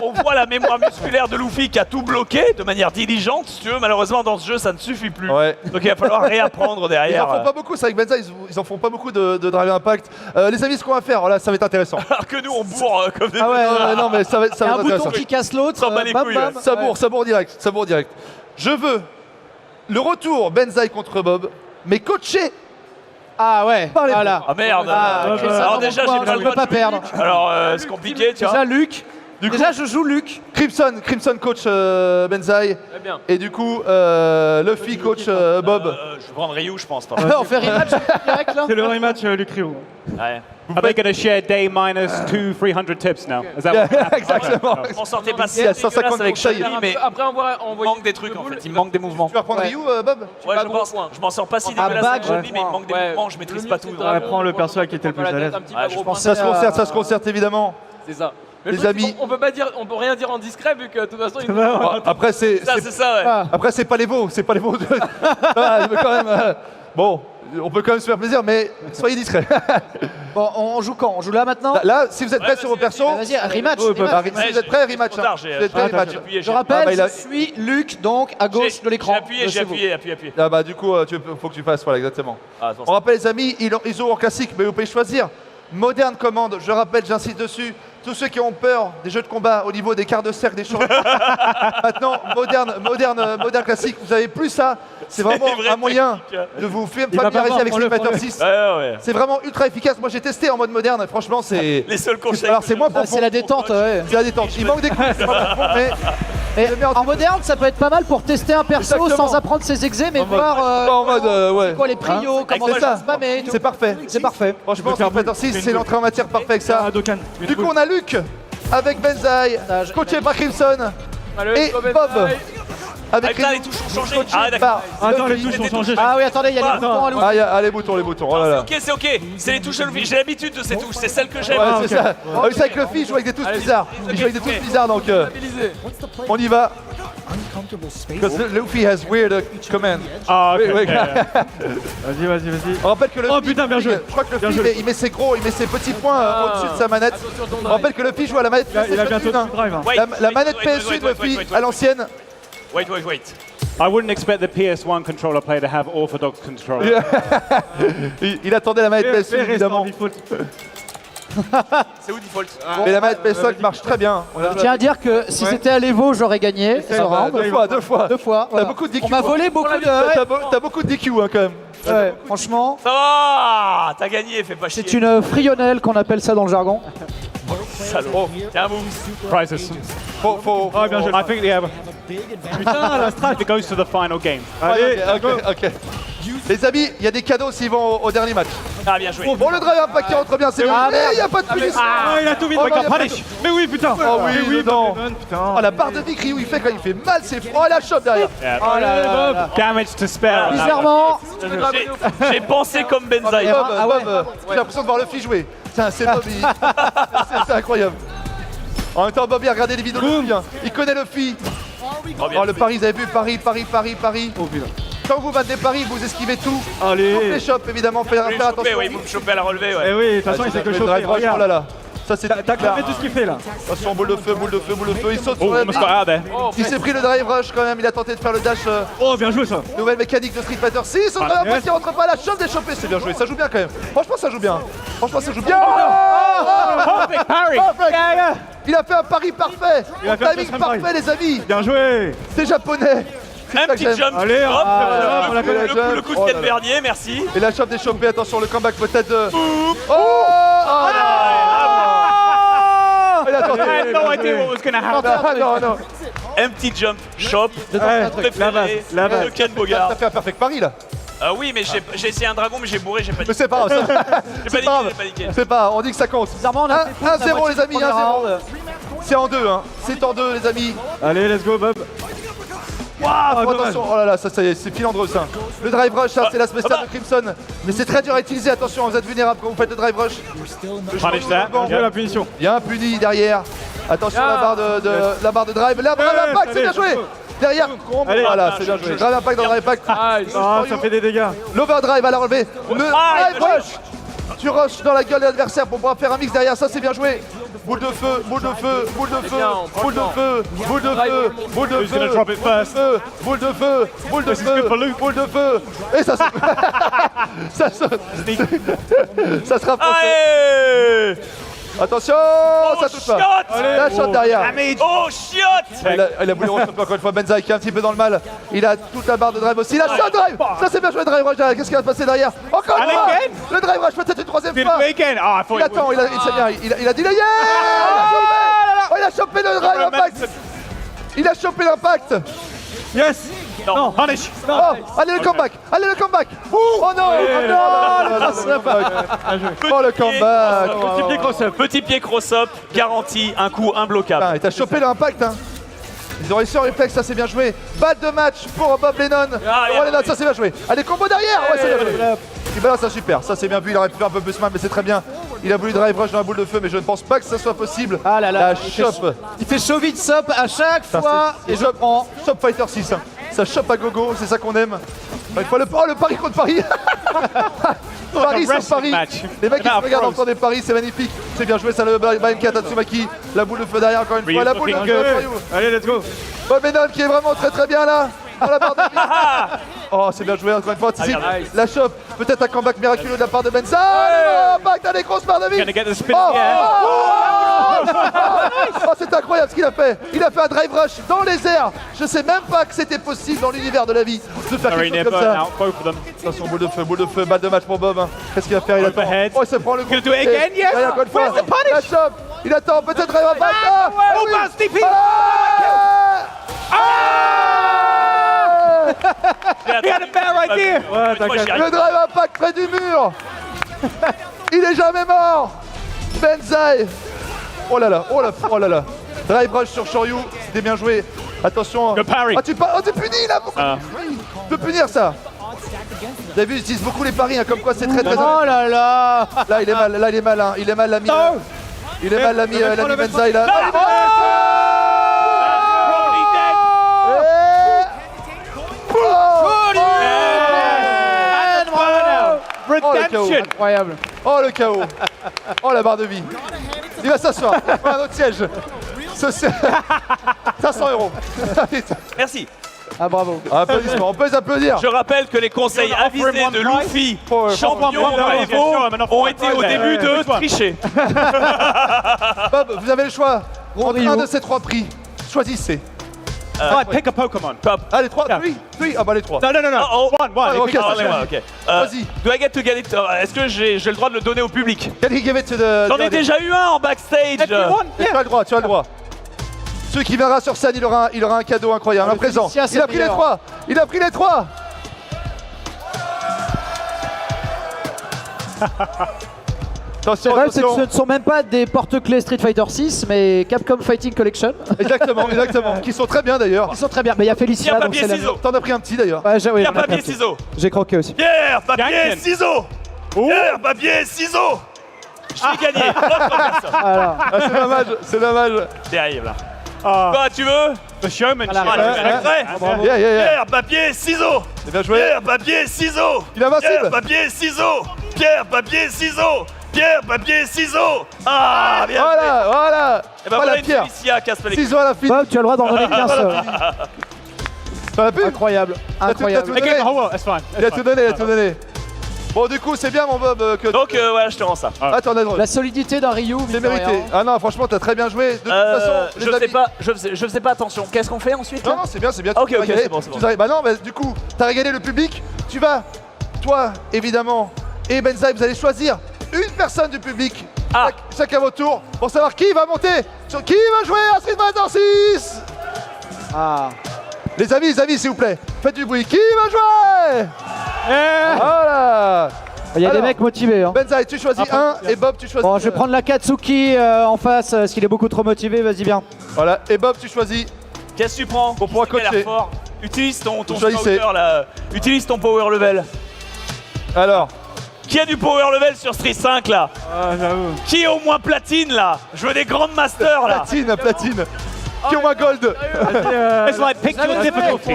on voit la mémoire musculaire de Luffy qui a tout bloqué de manière diligente. Si tu veux, malheureusement dans ce jeu ça ne suffit plus. Ouais. Donc il va falloir réapprendre Ils en derrière. font pas beaucoup, c'est avec Benza, ils en font pas beaucoup de drive impact. Les amis, ce qu'on va faire, là, ça va être intéressant. Alors que nous on bourre comme des. Ah ouais. Non, mais ça va Il y être a un bouton intéressant. qui casse l'autre. S'en bat les bam, couilles, bam. ouais. Ça bourre direct, ça bourre direct. Je veux le retour Benzaï contre Bob, mais coaché. Ah ouais. Par les Voilà. Ah merde. Ah, Crimson, Alors on déjà peut- j'ai on pas ne le peut droit pas de jouer perdre. Luc. Alors c'est compliqué tu vois. Déjà Luc. Du coup- Déjà je joue Luc. Crimson coach Benzaï. Très bien. Et du coup, Luffy coach Bob. Je vais prendre Ryu je pense pas. On fait rematch direct là. C'est le rematch Luc Ryu. Ouais. Are they going to share day minus 300 tips now? Is that what? Exactement. Je m'en sortais pas si Il y a dégueulasse 150 avec conseils. Chun-Li, mais Après, on va il envoyer manque des trucs en fait, il manque des mouvements. Tu vas reprendre Ouais. Ryu, Bob? Ouais, pas je gros pense, point. je m'en sors pas si Ah, dégueulasse avec bague, Chun-Li, mais il manque des Ouais. mouvements, je maîtrise Le pas mieux, tout. c'est donc. dragon, prends le on perso va- qui était le on va plus la à tête, l'aise. un petit Ouais, peu je gros pense point. Ça se concerte évidemment. C'est ça. Mais Les le truc, amis. on peut pas dire, on peut rien dire en discret vu que de toute façon. Bon, après, c'est Ça, c'est ça, ouais. après, c'est pas les veaux, c'est pas les veaux. Ah, mais quand même. Bon, on peut quand même se faire plaisir, mais soyez discrets. Bon, on joue quand? On joue là maintenant? Là, si vous êtes prêts sur vos persos, Vas-y, rematch. bah, rematch. si vous êtes prêts, rematch. trop tard, hein. j'ai- Si vous êtes prêts, rematch. Je rappelle, Ah, bah, je suis Luc, donc à gauche de l'écran. J'ai Laissez-vous. appuyé. Ah bah du coup, faut que tu fasses, voilà, exactement. Ah, c'est On rappelle les amis, ils ont en classique, mais vous pouvez choisir. Moderne commande, je rappelle, j'insiste dessus. Tous ceux qui ont peur des jeux de combat au niveau des quarts de cercle, des choses. Maintenant, moderne classique, vous avez plus ça. C'est vraiment une vraie un moyen technique. de vous Il va pas familiariser voir, avec Street prends-le, Fighter 6. Ouais. C'est vraiment ultra efficace. Moi j'ai testé en mode moderne, franchement c'est... Les seuls conseils. Alors c'est moins Ah, profond. c'est la détente, ouais. C'est la détente. Il manque des coups, c'est pas profond, mais... Et en moderne, ça peut être pas mal pour tester un perso Exactement. sans apprendre ses exés, mais En mode- voir en mode, ouais. c'est quoi les prios, comment C'est ça ça. se spammer et tout. C'est parfait. C'est parfait. Franchement, Street Fighter 6, c'est l'entrée en matière parfaite avec ça. Ah, Dokkan. Du coup, on a Luc avec Benzaï, coaché par Crimson, Allez, et go, Bob Benzaï. avec Putain, les touches ont changé. coaché Ah, d'accord. par Attends, les Luffy. touches ont changé. Ah oui, attendez, il y a les Attends. boutons à louper. Ah, les boutons, oh là là. C'est ok. C'est les touches à Luffy. J'ai l'habitude de ces touches. C'est celles que j'aime. Ouais, c'est ça. Ah oui, c'est avec Luffy, il joue avec des touches bizarres. Il joue avec des touches bizarres, donc Stabilisé. on y va. Parce que Luffy has weird commands. Ah, ok. Oui, oui. Vas-y. On rappelle que Luffy, Oh, putain, bien joué. je crois que Bien Luffy, joué. il met ses petits points au-dessus de sa manette. On rappelle que Luffy joue à la manette Il a bientôt PS1. tout drive. hein. La manette PS1 Luffy à l'ancienne. Wait. I wouldn't expect the PS1 controller player to have orthodox control. Il attendait la manette PS1 Fais évidemment. restore default. C'est où default? Mais la manette PS5 marche très bien. On a Je tiens à dire que si c'était à l'Evo, j'aurais gagné ce round. deux fois. Deux fois. T'as voilà. beaucoup de DQ. On m'a volé beaucoup de. T'as beaucoup de DQ hein, quand même. Ouais, franchement, Ça va. T'as gagné. Fais pas chier. c'est une frionnelle qu'on appelle ça dans le jargon. Salaud. Tiens, vous. Prizes. Faut... Ah, bien joué. I think yeah, Putain, la strat. it goes to the final game. Allez, ok. Les amis, il y a des cadeaux s'ils vont au dernier match. Ah, bien joué. Bon, le drive impact qui rentre bien, c'est bon. Ah, Mais merde. il n'y a pas de punition. Ah, il a tout vite. Oh, non, y a pas de- Punish. Mais oui, putain. Oh oui, Mais oui, dedans. Pokémon, putain. Oh, la barre de vie que Ryu il fait quand il fait mal, c'est froid. Oh, la chope derrière. Oh là là là. Damage to spell. Bizarrement, J'ai pensé comme Benzaï. Bob, Ah ouais. Bob, j'ai l'impression de voir Luffy jouer. C'est Bob, c'est incroyable. En même temps, Bob, il a regardé les vidéos de Luffy. hein. Il connaît Luffy. Oh, le pari, vous avez vu, pari. Oh putain. Quand vous battez Paris, vous esquivez tout. Allez. Sauf les chops, évidemment, faites Vous me faire chopez, attention. ouais, il faut me choper à la relevée, ouais. Eh oui, de toute façon, il sait que Le chauffer. drive rush, oh là Regarde. là. Ça, c'est T'as cramé tout ce qu'il fait là. Attention, boule de feu. Il saute Oh, sur la almost got out there. Il s'est pris le drive rush quand même. Il a tenté de faire le dash. Oh, bien joué ça. Nouvelle mécanique de Street Fighter 6. On drive yes. qui rentre pas à la chope des chopés. C'est bien joué. Ça joue bien quand même. Franchement, ça joue bien. Perfect Parry. Il a fait un pari parfait. Il a Un fait un timing first parfait, try. les amis. Bien joué. C'est japonais. C'est Un ça que petit j'aime. jump. Allez, Hop, on la connaît. le coup de Oh là Ken là. Bernier, merci. Et la chope des chopés. Attention, le comeback peut-être de. Oh Il a tenté. I had no idea what was going to happen. Non. Un petit jump, shop, La base, préféré la base. de Ken T'as Bogard. fait un perfect pari là. Oui, mais j'ai essayé un dragon, mais j'ai bourré, j'ai pas Mais dit. c'est pas grave. J'ai C'est pas grave. paniqué. C'est pas grave. On dit que ça compte. bizarrement, on a fait plus de la 1-0 moitié les amis. du premier 1-0. round. C'est en deux. Hein. C'est en deux les amis. Allez, let's go, Bob. Oh, attention, oh là là, ça y est, c'est filandreux ça. Le drive rush, ça c'est la spéciale de Crimson. Mais c'est très dur à utiliser, attention, vous êtes vulnérable quand vous faites le drive rush. Punish that. Bon, Bien la punition. il y a un puni derrière. Attention la barre de drive. Là, drive impact, c'est allez, bien joué. Derrière, combo. Allez. Voilà, c'est bien joué. Drive impact dans le drive impact. Ah, ça fait des dégâts. L'overdrive à la relevée. Le drive rush. Tu rushes dans la gueule de l'adversaire pour pouvoir faire un mix derrière, ça c'est bien joué. Boule de feu, boule de feu, boule de feu, boule de feu, boule de feu, boule de Who's gonna feu, drop it first? boule de feu, boule de feu, boule de feu. Et ça saute. Ça saute. Ça sera français. Allez. Attention, ça touche pas. Chiotte. La shot derrière. Oh, chiotte. Il a voulu rechoper encore une fois Benzaï qui est un petit peu dans le mal. Il a toute la barre de drive aussi. La shot drive. Ça c'est bien joué, drive rush derrière. Qu'est-ce qui va se passer derrière? Encore une fois. again? Le drive rush peut-être une troisième Did fois. it again? Oh, I thought Il it attend, was. il a dit le yeah. Il a chopé le drive impact. Il a chopé l'impact. Yes. Non. Punish. Oh, allez le comeback. Allez le comeback. Oh non. Oh le comeback. Petit pied cross-up. Petit pied cross-up, garanti, un coup imbloquable. Ah, et t'as chopé l'impact hein. Ils ont réussi en réflexe, ça c'est bien joué. Balle de match pour Bob Lennon. yeah. Lennon, ça c'est bien joué. Allez, combo derrière. Ouais, c'est bien joué. Il balance ça super, ça c'est bien vu, il aurait pu faire un peu plus mal mais c'est très bien. Il a voulu drive rush dans la boule de feu mais je ne pense pas que ça soit possible. Ah là là, La chope. il fait chaud vite sop à chaque fois et je prends. Shop Fighter 6. Hein. Ça chope à gogo, c'est ça qu'on aime. Une fois le pari contre Paris. Paris sur Paris. Les mecs qui se regardent en faisant des paris, c'est magnifique. C'est bien joué ça le BMK Tatsumaki. La boule de feu derrière encore une fois. La boule de feu. Allez, let's go. Bob Menon qui est vraiment très bien là. Dans la barre de oh, c'est bien joué encore une fois. La chope. Peut-être un comeback miraculeux de la part de Benza. Back dans les grosses barres de vie. Oh, c'est incroyable ce qu'il a fait. Il a fait un drive rush dans les airs. Je sais même pas que c'était possible dans l'univers de la vie de faire quelque chose comme ça. Attention, boule de feu, balle de match pour Bob. Qu'est-ce qu'il va faire? Il attend. Oh, il se prend le coup. Derrière, encore une fois. La chope. Il attend peut-être drive à back. Le drive impact près du mur. Il est jamais mort. Benzaï. Oh là là. Drive rush sur Shoryu, c'était bien joué. Attention. Ah, tu punis là. Tu peux punir ça. Vous avez vu, ils utilisent beaucoup les paris, hein, comme quoi c'est très Oh là là. Là il est mal, hein. Il est mal l'ami. Il est mal l'ami Benzaï là. Redemption. Incroyable. Oh le chaos. Oh la barre de vie. Il va s'asseoir. Un autre siège. 500 €. Merci. Ah bravo. Applaudissements, on peut les applaudir. Je rappelle que les conseils avisés de Luffy, champion de Evo, ont été au début de tricher. Bob, vous avez le choix entre un de ces trois prix. Choisissez. Pick a Pokemon. Ah, les trois? Oui. Ah bah les trois. No. One. Ok, Ok. Vas-y. Do I get to get it? Est-ce que j'ai le droit de le donner au public? Can he give it to the... J'en ai déjà eu un en backstage. Tu as le droit, tu as le droit. Celui qui viendra sur scène, il aura un cadeau incroyable, un présent. Il a pris les trois. Il a pris les trois. Attention, C'est vrai, c'est que ce ne sont même pas des porte-clés Street Fighter 6, mais Capcom Fighting Collection. Exactement. Qui sont très bien d'ailleurs. Ils sont très bien, mais il y a Félicia. Pierre, donc papier, c'est la- ciseaux. T'en as pris un petit d'ailleurs. Ouais, oui, Pierre, papier, ciseaux. J'ai croqué aussi. Pierre, papier, ciseaux. Pierre, papier, ciseaux. J'ai gagné. Autre personne. Voilà. Ah, c'est dommage. T'arrives là. Quoi, tu veux? The showmanship. Ah, tu fais l'extrait? Yeah. Pierre, papier, ciseaux. C'est bien joué. Pierre, papier, ciseaux. Il est invincible. Pierre, papier, ciseaux. Pierre, papier, ciseaux. Pierre, papier, ciseaux. Ah, bien joué. Voilà. Et ben Voilà, voilà une Pierre. Félicia casse pas les couilles. Ciseaux à la fin. Bob, tu as le droit d'en donner qu'un seul. Ça va plus? Incroyable. Incroyable. T'as tout donné. That's fine. Il a tout donné. Bon, du coup, c'est bien, mon Bob. Donc voilà, je te rends ça. Attends, La solidité d'un Ryu, c'est mérité. Ah non, franchement, t'as très bien joué. De toute façon, les je amis- sais pas, attention. Qu'est-ce qu'on fait ensuite là? Non, c'est bien. Ok, tu vas ok, régaler. c'est bon, c'est bon. Tu vas- Bah non, du coup, t'as régalé le public. Tu vas, toi, évidemment, et Benzaï, vous allez choisir une personne du public, chacun à votre tour, pour savoir qui va monter, qui va jouer à Street Fighter 6. Ah. Les amis, s'il vous plaît, faites du bruit. Qui va jouer? Voilà. Il y a des Alors, mecs motivés. Hein. Benzaï, tu choisis un, et Bob, tu choisis... Bon, je vais prendre la Katsuki en face, parce qu'il est beaucoup trop motivé, vas-y bien. Voilà, et Bob, tu choisis... Qu'est-ce que tu prends? Pour pouvoir Qui a l'air coacher. fort. Utilise ton choisissez. scouter là. Utilise ton power level. Alors, Qui a du power level sur Street 5 là? Ah, j'avoue. Qui est au moins platine là? Je veux des grandes masters là. platine. Qui ont un gold? It's like pick your difficulty.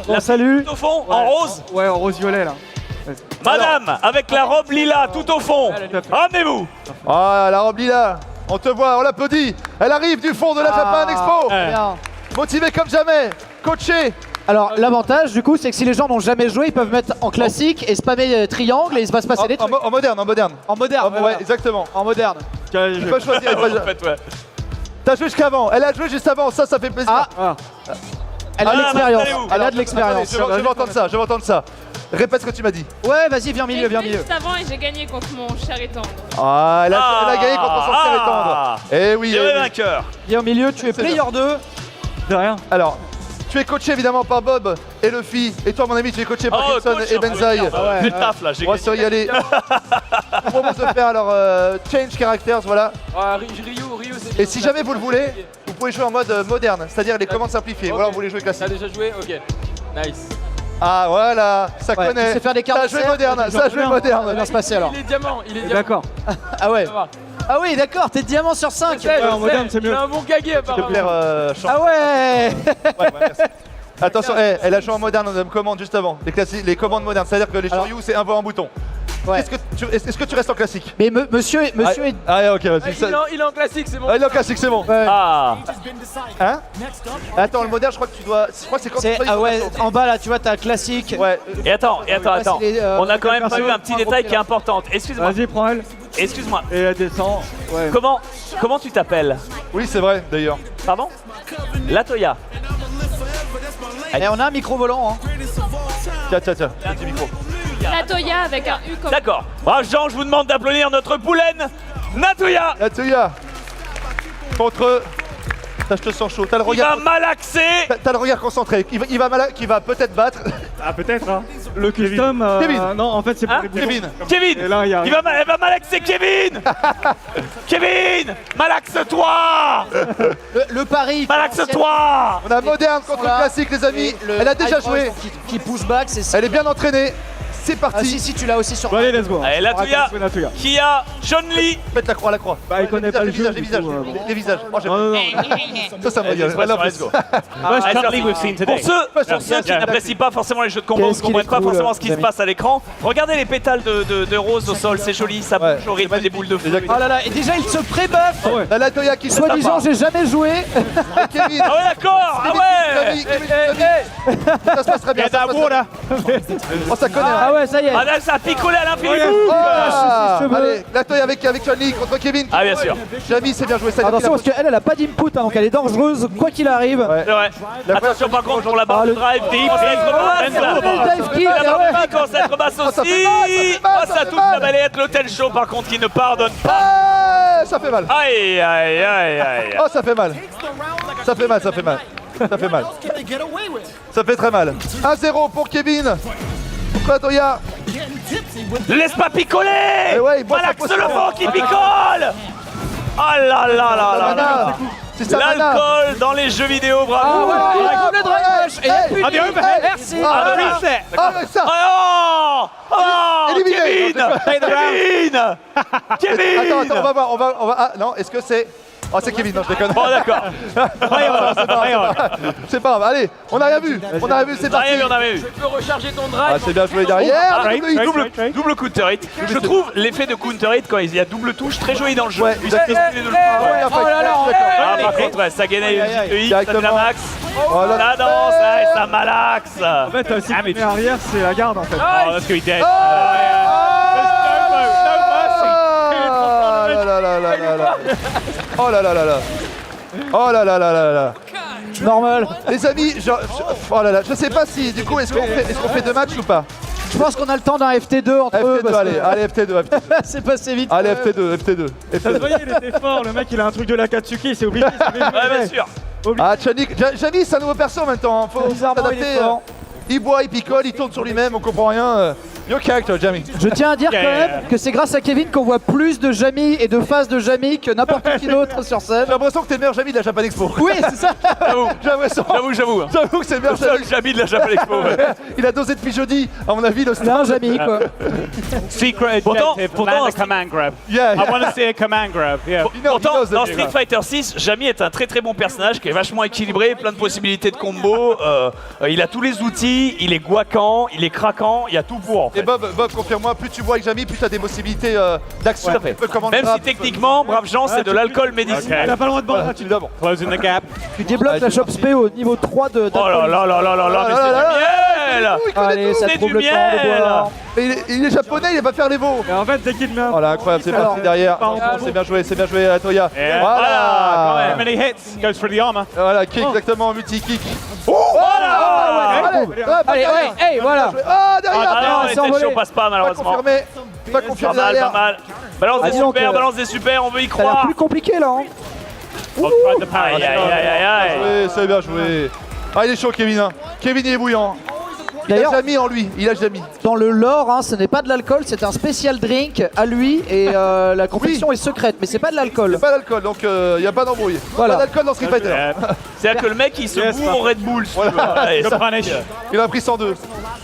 Bon, salut. Tout au fond, en rose. Ouais, en rose-violet là. Madame, avec la robe lila tout au fond. Ramenez-vous. Ah, la robe lila. On te voit, on l'applaudit. Elle arrive du fond de la Japan Expo. Bien. Motivée comme jamais. Coachée. Alors, l'avantage, du coup, c'est que si les gens n'ont jamais joué, ils peuvent mettre en classique et spammer triangle et il va se passer des trucs. En moderne. En moderne. Ouais, exactement. En moderne. Tu peux choisir. En fait, ouais. T'as joué jusqu'avant. Elle a joué juste avant. Ça fait plaisir. Elle a de l'expérience. installez-vous. Elle a de l'expérience. Je veux entendre ça. Répète ce que tu m'as dit. Ouais, vas-y, viens au milieu, viens au milieu. Juste avant et j'ai gagné contre mon cher et tendre. Ah, elle a gagné contre son frère et tendre. Eh oui. Et le vainqueur. Viens au milieu, tu es player 2. De rien. Alors, tu es coaché évidemment par Bob et Luffy. Et toi, mon ami, tu es coaché par Oh, Kilson coach, et Benzaï. J'ai le taf là, j'ai On va gagné. se régaler. Je propose de faire alors change characters, voilà. Ryu, c'est Et si jamais vous le voulez, vous pouvez jouer en mode moderne, c'est-à-dire les commandes simplifiées. Voilà, vous voulez jouer classique. T'as déjà joué? Ok. Nice. Ah voilà, ça Ouais, connaît. tu sais faire des cartes Ça de joué cercle, moderne, ça joué Ça moderne. va se passer alors. Il est diamant, D'accord. Ah ouais. Ça va. Ah oui, d'accord, t'es diamant sur 5. Je sais, en moderne, c'est Il mieux. a un bon gaguet S'il te apparemment. plaît, Ah ouais. Ouais, merci. Attention, elle a joué en moderne, on a une commande juste avant. Les commandes modernes, c'est-à-dire que les Shoryu, c'est un voix en bouton. Ouais. Est-ce que tu restes en classique? Mais monsieur est... Ah, ok, vas-y. Il est en classique, c'est bon. Ah, il est en classique, c'est bon. Ah. Hein? Attends, le moderne, je crois que tu dois. Je crois que c'est quand tu Ah ouais, en bas là, tu vois, t'as classique. Ouais. Et attends. c'est les, On a quand même pas perso, eu un petit point détail gros qui est important. Excuse-moi. Vas-y, prends elle. Excuse-moi. Et elle descend. Ouais. Comment tu t'appelles? Oui, c'est vrai, d'ailleurs. Pardon? Latoya. Et on a un micro volant. Hein. Tiens, petit micro. Latoya avec un U comme. D'accord. Bravo Jean, je vous demande d'applaudir notre poulaine, Natoya. Latoya contre. Ça, je te sens chaud. T'as le Il regard. va malaxer. T'as le regard concentré. Qui va peut-être battre. Ah, peut-être, hein. Le custom. Kevin. Non, en fait, c'est pour Hein les boutons. Kevin. Et là, il y a. Elle va malaxer Kevin. Kevin, malaxe-toi. Le pari. Malaxe-toi. On a moderne contre Là. classique, les amis. Et le Elle a déjà high joué. post Qui push back, c'est. Elle est bien entraînée. C'est Ah parti. si, tu l'as aussi sur. Bon, allez, let's go. Allez, Latoya. Natoya. Qui a Chun-Li. Faites la croix. Bah, il connaît pas le jeu. Les visages. Les visages. Oh, j'aime. Non, non, non. Ça me Allez, régale. I love let's this. go. Best Chun-Li we've seen today. Pour ceux qui n'apprécient pas forcément les jeux de combat, Qu'est-ce qui ne comprennent qu'il est pas cool, forcément ce qui les se passe à l'écran, regardez les pétales de rose au sol, c'est joli, ça Ouais, bouge au rythme des boules de feu. Exactement. Oh là là, et déjà il se pré-buff. La Latoya qui Soi-disant, j'ai jamais joué. Kevin. Ah ouais, d'accord. Ah ouais. Ça se passe très bien. Ça se passe très bien. Oh, ça connaît. Ah ouais, ça y est. Ah là, ça a picolé à l'infini. Ah, cheveux. allez, Latoya avec Chun-Li contre Kevin. Ah bien sûr. Jamie, c'est bien joué. Ça Attention parce qu'elle a pas d'input, hein, donc elle est dangereuse quoi qu'il arrive. Ouais. C'est vrai. Attention par contre pour la barre de drive, deep, Dive kick, la ah ouais. barre de commence à être basse ça aussi. fait mal, ça fait mal, Oh, ça ça fait touche mal. la balayette, l'hôtel chaud par contre qui ne pardonne pas. Ah, ça fait mal. Aïe aïe aïe aïe. Oh, ça fait mal. Ça fait mal. Ça fait très mal. 1-0 pour Kevin. Contre Latoya. Laisse pas picoler. Eh ouais, il boit sa Malaxe potion. le vent qui picole. Oh là là là là là. C'est ça, Mana. L'alcool dans les jeux vidéo, Ah bravo. ouais, le drive rush. Et il y a plus de limite. Merci. Ah, avec ça. Oh, oh, Éliminé. Kevin. Attends, on va voir. Ah, non, est-ce que c'est. Oh, c'est Kevin, non, je déconne. Bon, d'accord. C'est pas grave, allez, on a rien vu, c'est parti. On a vu. Tu peux recharger ton Ah, drive. c'est bien joué derrière. Double counter hit. Je trouve l'effet de counter hit quand il y a double touche très joli dans le jeu. Ouais, Il suffit de le ouais, Oh là là, Ah, par contre, ouais, ça gagne une petite X, ça fait la max. Oh là là. Ça danse, ouais, ça malaxe. En fait, si tu mets arrière, c'est la garde en fait. Oh, that's good dead. Oh là là là là. Oh là là là là là. Normal. Les amis, oh là là, je sais pas si du coup est-ce qu'on fait 2 matchs ou pas. Je pense qu'on a le temps d'un FT2 entre eux. FT2, allez, FT2. C'est passé vite. Allez, FT2. Vous voyez, il était fort, le mec il a un truc de la Katsuki, c'est obligé. Ouais, bien sûr. Ah, Jamie, c'est un nouveau perso en même temps, hein. Faut Bizarrement, il est s'adapter. fort. Il boit, il picole, il tourne sur lui-même, on comprend rien. Your character, Jamie. Je tiens à dire quand même que c'est grâce à Kevin qu'on voit plus de Jamie et de phases de Jamie que n'importe qui d'autre sur scène. J'ai l'impression que t'es le meilleur Jamie de la Japan Expo. Oui, c'est ça. J'ai l'impression. J'avoue. J'avoue que c'est le meilleur Le seul Jamie. Jamie de la Japan Expo. Il a dosé depuis jeudi, à mon avis, le C'est un Jamie quoi. Secret objective, land a command grab. Yeah. I want to see a command grab, yeah. Pourtant, dans Street Fighter 6, Jamie est un très très bon personnage qui est vachement équilibré, plein de possibilités de combo. Il a tous les outils, il est guaquant, il est craquant, il y a tout pour en fait. Et Bob, confirme-moi, plus tu bois avec Jamie, plus tu as des possibilités d'action. Tout à fait. Même si techniquement, brave Jean, c'est de l'alcool médicinal. Il a pas le droit de boire gratuit. Évidemment. Closing the gap. Tu débloques la shop spé au niveau 3 de. Oh là là là là là là, mais c'est du miel. Allez, ça C'est trouve du le temps de miel. boire. Mais il est japonais, il va pas faire les veaux. Et en fait, dès qu'il met un. Oh là, incroyable, c'est Alors, parti derrière. C'est bien joué, Latoya. Voilà. How many hits? Goes for the armor. Voilà, kick exactement, multi-kick. Allez, hey, voilà. Ah, derrière. Ah non, c'est les envolé. têtes chauds passent pas Pas malheureusement. confirmé. Pas Pas confirmé mal, derrière. pas mal. Balance Ah, des dis donc, super, balance des super, on veut y Ça a l'air croire. plus compliqué là. Hein. I'll try the parry. Aïe aïe aïe aïe aïe. Oui, c'est bien joué. Ah, il est chaud, Kevin. Hein. Kevin, il est bouillant. Il a D'ailleurs, Jamie en lui. Il a Jamie. dans le lore, hein, ce n'est pas de l'alcool, c'est un spécial drink à lui et la confection est secrète, mais c'est pas de l'alcool. Pas d'alcool, donc il n'y a pas d'embrouille. Voilà. Pas d'alcool dans Street Fighter. C'est-à-dire que le mec il se bourre au Red Bull. si tu veux. Good Ça- punish. Il a pris 102.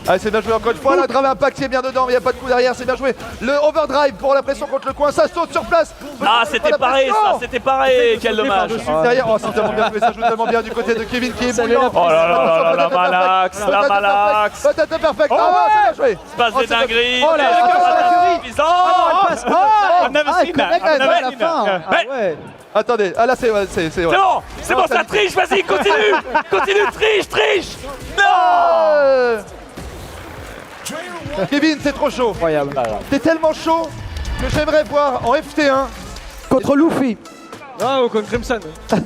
Allez, c'est bien joué encore une fois. Le drive impact qui est bien dedans, mais il n'y a pas de coup derrière, c'est bien joué. Le overdrive pour la pression contre le coin, ça saute sur place. Ah, c'était pareil, ça, c'était pareil. Quel dommage. Derrière, oh, c'est tellement bien joué, ça joue tellement bien du côté de Kevin qui est bouillant. Oh là là là, la malaxe, la malaxe. Peut-être perfect. Ah, c'est bien joué. Passe des dingueries. Oh là là, I've never seen that. I've never seen that. Ouais. Attendez, ah là c'est ouais. C'est bon, c'est bon, ça triche, vas-y, continue. Continue, triche. Non. Kevin, c'est trop chaud. Incroyable. T'es tellement chaud que j'aimerais voir en FT1. Contre Luffy. Ah, ou contre Crimson.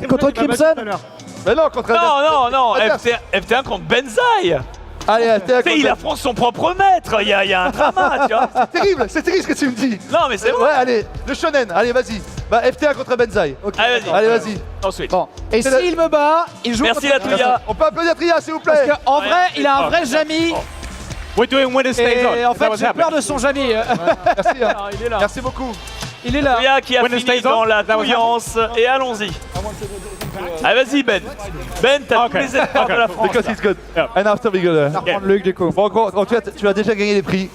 Contre Crimson. Mais non, contre Non, FT1 contre Benzaï. Allez, FT1 Il affronte son propre maître, il y a un drama, tu vois. c'est terrible ce que tu me dis. Non, mais c'est vrai. Ouais, allez, le shonen, allez, vas-y. Bah, FT1 contre Benzaï. Allez, vas-y. Allez, vas-y. Ensuite. Bon. Et C'est s'il me bat, il joue Merci contre la Touya. On peut applaudir Tria, s'il vous Parce plaît. qu'en vrai, il a un vrai Jamy. We're doing winner stays on. Et en Is that fait, what's j'ai happening? peur de son Jamy. Merci, hein. Il est là. Merci beaucoup. Il est là. Touya qui a Winner fini stays on. dans la That was touillance. Et allons-y. Allez, vas-y, Ben. Ben, t'as tous les espoirs de la France. Because it's good. Yeah. And after we go there. Prendre Luc du coup. Bon, en gros, tu as déjà gagné des prix.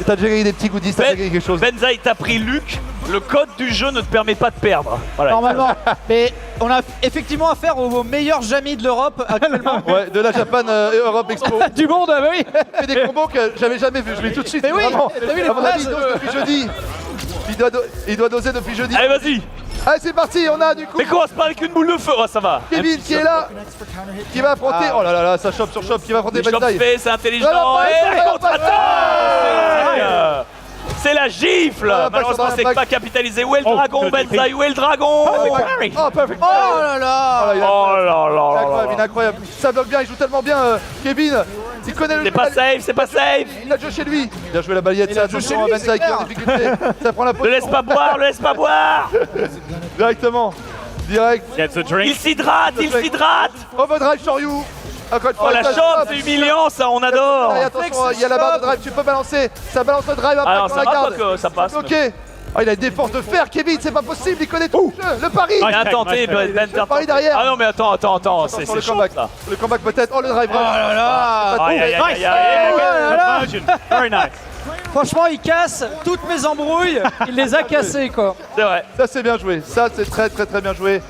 T'as déjà gagné des petits goodies, t'as déjà gagné quelque chose. Benzaï, t'as pris Luc. Le code du jeu ne te permet pas de perdre. Voilà. Normalement. Mais on a effectivement affaire aux meilleurs Jamy de l'Europe actuellement. Ouais, de la Japan Europe Expo. Du monde, bah oui. Il fait des combos que j'avais jamais vu. Je vais tout de suite. Mais oui, vraiment. t'as vu les À mon avis, il phrases, dose depuis jeudi. Il doit doser depuis jeudi. Allez, vas-y. Allez, c'est parti. On a du coup Mais commence pas avec une boule de feu. Oh, ça va. Kevin qui est là, qui va affronter. Oh là là là, ça chope sur chope, qui va affronter Les chops Benzaï. faits, c'est intelligent. Non, non, Et non, non, contre-attaque. C'est la gifle. Ah, Malheureusement, pas c'est sur pas capitalisé. Où est le dragon, Benzaï? Où est le dragon? Oh, perfect. Oh là là. Oh, il est Oh là là incroyable, là il est incroyable. Ça bloque bien, il joue tellement bien, Kevin. Il connaît le C'est pas safe, c'est pas safe. Il a joué chez lui. Il a joué la balayette, ça. Attention à Benzaï qui est en difficulté. Ça prend la Le position. laisse pas boire, le laisse pas boire. Directement. Direct. Gets a drink. Il s'hydrate, il s'hydrate. Overdrive sur you. Encore une Oh fois, la ça chope, chope. c'est humiliant ça, on adore. Allez, attention, il y a la barre de drive, tu peux balancer. Ça balance le drive après Ah non, dans ça la va garde. pas que ça passe. Ok. Ah, il a des forces de fer, Kevin, c'est pas possible, il connaît tout le jeu. Le pari. Bien tenté, Ben, t'as Paris derrière. Ah non mais attends, c'est Attention, le chaud comeback. ça. Le comeback peut-être. Oh, le drive. Oh là là. Aïe aïe aïe aïe. Oh là là. Version. Very nice. Franchement, il casse toutes mes embrouilles. Il les a cassées quoi. C'est vrai. Ça, c'est bien joué. Ça, c'est très, très, très bien joué.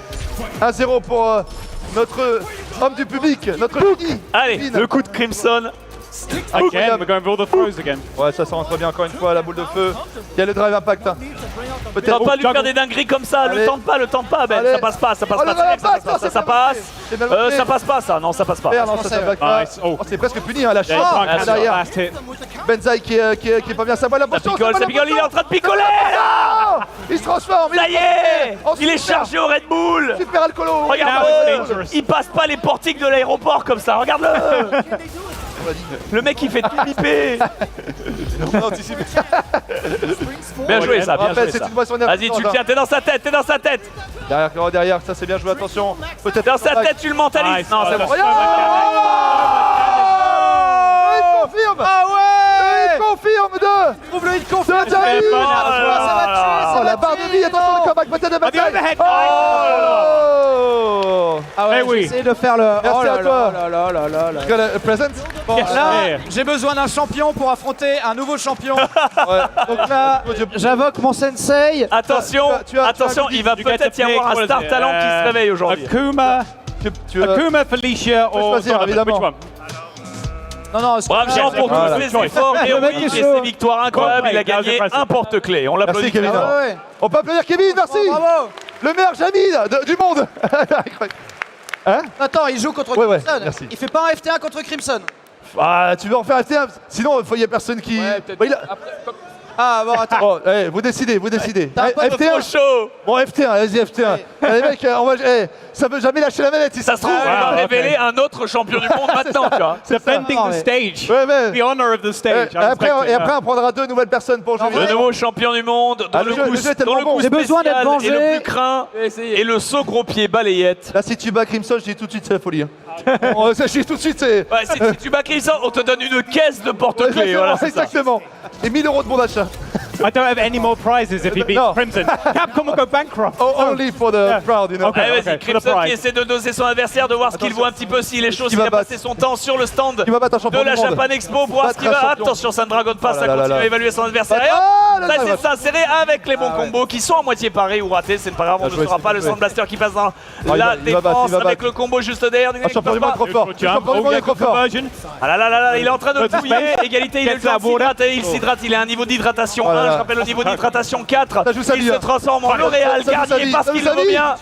1-0 pour notre homme du public, notre génie. Allez, Kevin. le coup de Crimson. Again, we're going for all the throws again. Ouais, ça rentre bien encore une fois, la boule de feu. Il y a le drive impact. Hein. Peut-être. Tente pas de lui faire des dingueries comme ça, Allez. le tente pas Ben, Allez. ça passe pas, Oh, le drive impact, non, c'est ça bien passe. bloqué. C'est bien bloqué. Ça passe pas ça, non ça passe pas. Merde, non, ça back pas. Nice. Oh. Oh, c'est presque puni, hein, la Yeah, chance. you can't cancel derrière. last hit. Benzaï qui est pas bien, ça va la Ça potion. picole, il est en train de picoler là. Il se transforme. Ça y est, Oh, il est super. chargé au Red Bull. Super alcoolo. Regarde, Now it's dangerous. il passe pas les portiques de l'aéroport comme ça, regarde-le. Le mec il fait tout piper. On a anticipé. Bien joué ça, bien Rappel, joué c'est ça. une boisson Vas-y, tu le énergisante, tiens, t'es dans sa tête, t'es dans sa tête. Derrière, derrière, ça c'est bien joué, attention. Peut-être Dans sa tête, tu le mentalises. Nice. Non, c'est bon. Regarde. Il confirme. Ah ouais. Il confirme de. Trouve le hit confirme. De Jamy. Oh Ça va tuer. Oh, la barre de vie, attention le comeback, peut-être de Benzaï. overhead. Oh. Ah ouais, Eh oui. j'ai essayé de faire le. Merci oh là à toi. là là là là là. Tu as le present. Bon, Yes. là, Yeah. j'ai besoin d'un champion pour affronter un nouveau champion. Ouais. Donc là, j'invoque mon sensei. Attention, tu as un attention, goodie. il va You get peut-être to y avoir pick, un what is star it? talent qui se réveille aujourd'hui. Akuma, Tu Akuma, Felicia, or choisir, Donovan. évidemment. Which one? Non, non, Bravo Jean pour Voilà. tous les efforts et Le mec oui, est et chaud. ses victoires incroyables. Il a gagné un porte-clés. On l'applaudit. Kevin. très fort. Ah ouais. On peut applaudir Kevin, merci. Bravo. Le meilleur Jamy du monde. Hein? Attends, il joue contre Ouais, ouais, Crimson. merci. Il fait pas un FT1 contre Crimson. Ah, tu veux en faire FT1? Sinon, il n'y a personne qui. Bah, il a- Ah bon, attends. Oh, vous décidez, vous décidez. T'as un pote Trop FT1. chaud. Bon, FT1, vas-y, FT1. Les mecs, on va. Ça veut jamais lâcher la manette si Ça se trouve, on va révéler un autre champion du monde maintenant, tu vois. Defending Non, the mais- stage. Ouais, mais. The honor of the stage. Et après, on prendra 2 nouvelles personnes pour jouer. Le nouveau champion du monde, dont Ah, le le jeu coup, est tellement dont le bon. coup J'ai besoin d'être spécial et le vengé. plus craint et le saut gros pied balayette. Là, si tu bats Crimson, je dis tout de suite, c'est la folie. Hein. Je dis tout de suite, c'est. Ouais, si tu bats Crimson, on te donne une caisse de porte-clés. Exactement, Voilà, c'est ça. exactement. Et 1000 € de bon d'achat. I don't have any more prizes if he beats No. Crimson. Capcom will go bankrupt. Oh, only for the crowd, you know. Okay. Allez, vas-y, for the Crimson qui prize. essaie de doser son adversaire, de voir ce qu'il vaut un petit peu s'il est chaud, Qui s'il va a battre passé son temps sur le stand Qui va battre un de champion la du monde. Japan Expo pour voir ce qu'il Battre un va. champion. Attention, Sun Dragon Pass, Oh ça là là continue là. à évaluer son adversaire. Et Ah, hop, là, ça là, essaie là. de s'insérer avec les bons combos qui sont à moitié parés ou ratés, c'est pas grave, on ne joué, saura c'est pas. Le joué. Sound Blaster qui passe dans il la va battre, défense il va avec battre. le combo juste derrière. Un champion du monde trop fort. Le champion du monde est trop fort. Ah là là là là, il est en train de fouiller. Égalité, il est en train de s'hydrater. Il s'hydrate, il a un niveau d'hydratation Oh là 1. là. Je rappelle le niveau d'hydratation 4. Ça joue sa Il vie, se hein. transforme en Ça L'Oréal joue sa Garnier vie, parce ça joue qu'il sa le vaut vie. bien.